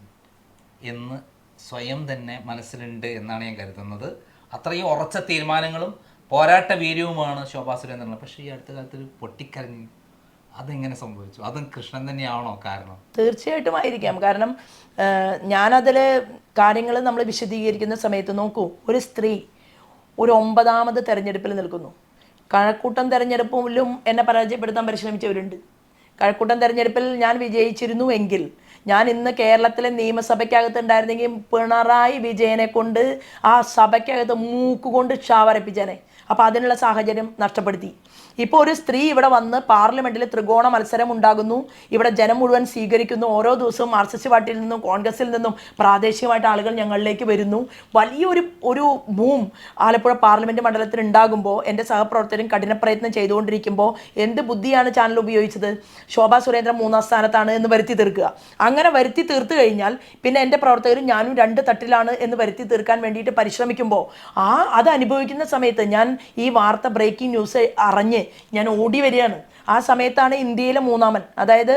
എന്ന് സ്വയം തന്നെ മനസ്സിലുണ്ട് എന്നാണ് ഞാൻ കരുതുന്നത്. അത്രയും ഉറച്ച തീരുമാനങ്ങളും പോരാട്ട വീര്യവുമാണ് ശോഭാ സുരേന്ദ്രൻ. പക്ഷേ ഈ അടുത്ത കാലത്ത് ഒരു പൊട്ടിക്കരഞ്ഞു, അതെങ്ങനെ സംഭവിച്ചു? അതും കൃഷ്ണൻ തന്നെയാണോ കാരണം? തീർച്ചയായിട്ടും ആയിരിക്കാം. കാരണം ഞാനതിൽ കാര്യങ്ങൾ നമ്മൾ വിശദീകരിക്കുന്ന സമയത്ത് നോക്കൂ, ഒരു സ്ത്രീ ഒരു 9ാമത് തെരഞ്ഞെടുപ്പിൽ നിൽക്കുന്നു. കഴക്കൂട്ടം തെരഞ്ഞെടുപ്പിലും എന്നെ പരാജയപ്പെടുത്താൻ പരിശ്രമിച്ചവരുണ്ട്. കഴക്കൂട്ടം തെരഞ്ഞെടുപ്പിൽ ഞാൻ വിജയിച്ചിരുന്നു എങ്കിൽ ഞാൻ ഇന്ന് കേരളത്തിലെ നിയമസഭയ്ക്കകത്ത് ഉണ്ടായിരുന്നെങ്കിൽ പിണറായി വിജയനെ കൊണ്ട് ആ സഭയ്ക്കകത്ത് മൂക്കുകൊണ്ട് ക്ഷാവരപ്പിച്ചേനെ. അപ്പോൾ അതിനുള്ള സാഹചര്യം നഷ്ടപ്പെടുത്തി. ഇപ്പോൾ ഒരു സ്ത്രീ ഇവിടെ വന്ന് പാർലമെൻറ്റിൽ ത്രികോണ മത്സരം ഉണ്ടാകുന്നു. ഇവിടെ ജനം മുഴുവൻ സ്വീകരിക്കുന്നു. ഓരോ ദിവസവും മാർക്സിസ്റ്റ് പാർട്ടിയിൽ നിന്നും കോൺഗ്രസിൽ നിന്നും പ്രാദേശികമായിട്ട് ആളുകൾ ഞങ്ങളിലേക്ക് വരുന്നു. വലിയൊരു ബൂം ആലപ്പുഴ പാർലമെൻറ്റ് മണ്ഡലത്തിൽ ഉണ്ടാകുമ്പോൾ എൻ്റെ സഹപ്രവർത്തകരും കഠിന പ്രയത്നം ചെയ്തുകൊണ്ടിരിക്കുമ്പോൾ എന്ത് ബുദ്ധിയാണ് ചാനൽ ഉപയോഗിച്ചത്? ശോഭാ സുരേന്ദ്രൻ 3ാം സ്ഥാനത്താണ് എന്ന് വരുത്തി തീർക്കുക. അങ്ങനെ വരുത്തി തീർത്തു കഴിഞ്ഞാൽ പിന്നെ എൻ്റെ പ്രവർത്തകരും ഞാനും 2 തട്ടിലാണ് എന്ന് വരുത്തി തീർക്കാൻ വേണ്ടിയിട്ട് പരിശ്രമിക്കുമ്പോൾ അത് അനുഭവിക്കുന്ന സമയത്ത് ഞാൻ ഈ വാർത്ത ബ്രേക്കിംഗ് ന്യൂസ് അറിഞ്ഞ് ഞാൻ ഓടി വരികയാണ്. ആ സമയത്താണ് ഇന്ത്യയിലെ 3ാമൻ, അതായത്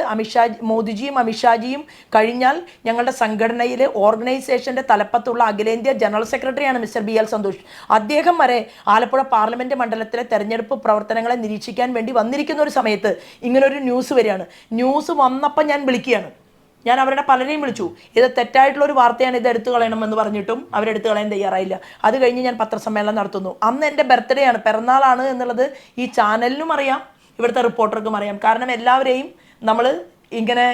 മോദിജിയും അമിത്ഷാജിയും കഴിഞ്ഞാൽ ഞങ്ങളുടെ സംഘടനയിലെ ഓർഗനൈസേഷൻ്റെ തലപ്പത്തുള്ള അഖിലേന്ത്യാ ജനറൽ സെക്രട്ടറിയാണ് മിസ്റ്റർ BL സന്തോഷ്. അദ്ദേഹം വരെ ആലപ്പുഴ പാർലമെൻറ്റ് മണ്ഡലത്തിലെ തെരഞ്ഞെടുപ്പ് പ്രവർത്തനങ്ങളെ നിരീക്ഷിക്കാൻ വേണ്ടി വന്നിരിക്കുന്ന ഒരു സമയത്ത് ഇങ്ങനൊരു ന്യൂസ് വരികയാണ്. ന്യൂസ് വന്നപ്പോൾ ഞാൻ വിളിക്കുകയാണ്. ഞാൻ അവരുടെ പലരെയും വിളിച്ചു, ഇത് തെറ്റായിട്ടുള്ളൊരു വാർത്തയാണ്, ഇത് എടുത്തു കളയണമെന്ന് പറഞ്ഞിട്ടും അവരെടുത്തു കളയാൻ തയ്യാറായില്ല. അത് കഴിഞ്ഞ് ഞാൻ പത്രസമ്മേളനം നടത്തുന്നു. അന്ന് എൻ്റെ ബർത്ത്ഡേ ആണ്, പിറന്നാളാണ് എന്നുള്ളത് ഈ ചാനലിനും അറിയാം, ഇവിടുത്തെ റിപ്പോർട്ടർക്കും അറിയാം. കാരണം എല്ലാവരെയും നമ്മൾ ഇങ്ങനെ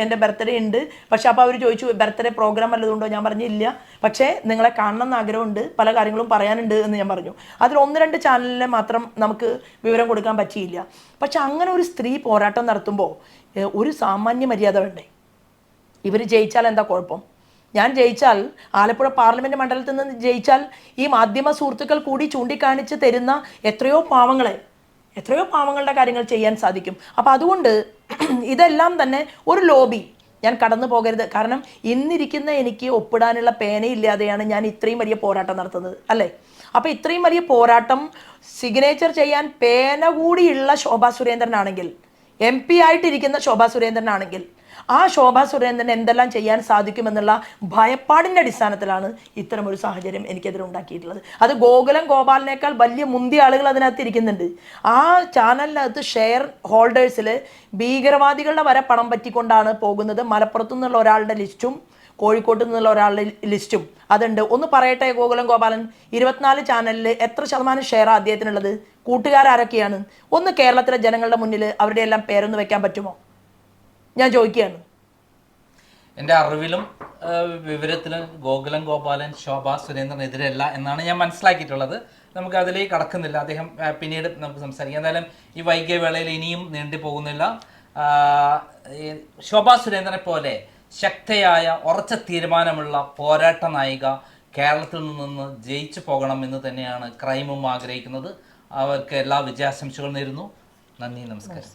എൻ്റെ ബർത്ത്ഡേ ഉണ്ട്. പക്ഷെ അപ്പോൾ അവർ ചോദിച്ചു, ബർത്ത്ഡേ പ്രോഗ്രാം വല്ലതുണ്ടോ? ഞാൻ പറഞ്ഞില്ല, പക്ഷേ നിങ്ങളെ കാണണം എന്ന് ആഗ്രഹമുണ്ട്, പല കാര്യങ്ങളും പറയാനുണ്ട് എന്ന് ഞാൻ പറഞ്ഞു. അതിൽ 1-2 ചാനലിനെ മാത്രം നമുക്ക് വിവരം കൊടുക്കാൻ പറ്റിയില്ല. പക്ഷെ അങ്ങനെ ഒരു സ്ത്രീ പോരാട്ടം നടത്തുമ്പോൾ ഒരു സാമാന്യ മര്യാദ വേണ്ടേ? ഇവർ ജയിച്ചാൽ എന്താ കുഴപ്പം? ഞാൻ ജയിച്ചാൽ, ആലപ്പുഴ പാർലമെൻറ്റ് മണ്ഡലത്തിൽ നിന്ന് ജയിച്ചാൽ ഈ മാധ്യമ സുഹൃത്തുക്കൾ കൂടി ചൂണ്ടിക്കാണിച്ച് തരുന്ന എത്രയോ പാവങ്ങളുടെ കാര്യങ്ങൾ ചെയ്യാൻ സാധിക്കും. അപ്പോൾ അതുകൊണ്ട് ഇതെല്ലാം തന്നെ ഒരു ലോബി ഞാൻ കടന്നു പോകരുത്. കാരണം ഇന്നിരിക്കുന്ന എനിക്ക് ഒപ്പിടാനുള്ള പേനയില്ലാതെയാണ് ഞാൻ ഇത്രയും വലിയ പോരാട്ടം നടത്തുന്നത്, അല്ലേ? അപ്പോൾ ഇത്രയും വലിയ പോരാട്ടം സിഗ്നേച്ചർ ചെയ്യാൻ പേന കൂടിയുള്ള ശോഭാ സുരേന്ദ്രനാണെങ്കിൽ, MP ആയിട്ടിരിക്കുന്ന ശോഭാ സുരേന്ദ്രനാണെങ്കിൽ, ആ ശോഭാ സുരേന്ദ്രൻ എന്തെല്ലാം ചെയ്യാൻ സാധിക്കുമെന്നുള്ള ഭയപ്പാടിൻ്റെ അടിസ്ഥാനത്തിലാണ് ഇത്തരമൊരു സാഹചര്യം എനിക്കെതിരെ ഉണ്ടാക്കിയിട്ടുള്ളത്. അത് ഗോപാലിനേക്കാൾ വലിയ മുന്തിയ ആളുകൾ അതിനകത്ത് ഇരിക്കുന്നുണ്ട്. ആ ചാനലിനകത്ത് ഷെയർ ഹോൾഡേഴ്സിൽ ഭീകരവാദികളുടെ വരെ പണം പറ്റിക്കൊണ്ടാണ് പോകുന്നത്. മലപ്പുറത്തു നിന്നുള്ള ഒരാളുടെ ലിസ്റ്റും കോഴിക്കോട്ട് നിന്നുള്ള ഒരാളുടെ ലിസ്റ്റും അതുണ്ട്. ഒന്ന് പറയട്ടെ, ഗോപാലൻ 24 ചാനലിൽ എത്ര ശതമാനം ഷെയറാണ് അദ്ദേഹത്തിനുള്ളത്? കൂട്ടുകാരൊക്കെയാണ്? ഒന്ന് കേരളത്തിലെ ജനങ്ങളുടെ മുന്നിൽ അവരുടെ എല്ലാം പേരൊന്ന് വെക്കാൻ പറ്റുമോ? ഞാൻ ചോദിക്കുകയാണ്. എൻ്റെ അറിവിലും വിവരത്തിലും ഗോകുലം ഗോപാലൻ ശോഭാ സുരേന്ദ്രനെതിരല്ല എന്നാണ് ഞാൻ മനസ്സിലാക്കിയിട്ടുള്ളത്. നമുക്ക് അതിലേക്ക് കടക്കുന്നില്ല, അദ്ദേഹം പിന്നീട് നമുക്ക് സംസാരിക്കാം. എന്തായാലും ഈ വൈകിയ വേളയിൽ ഇനിയും നീണ്ടു പോകുന്നില്ല. ശോഭാ സുരേന്ദ്രനെ പോലെ ശക്തയായ ഉറച്ച തീരുമാനമുള്ള പോരാട്ട നായിക കേരളത്തിൽ നിന്ന് ജയിച്ചു പോകണം എന്ന് തന്നെയാണ് ക്രൈമും ആഗ്രഹിക്കുന്നത്. അവർക്ക് എല്ലാ വിജയാശംസകളും നേരുന്നു. നന്ദി, നമസ്കാരം.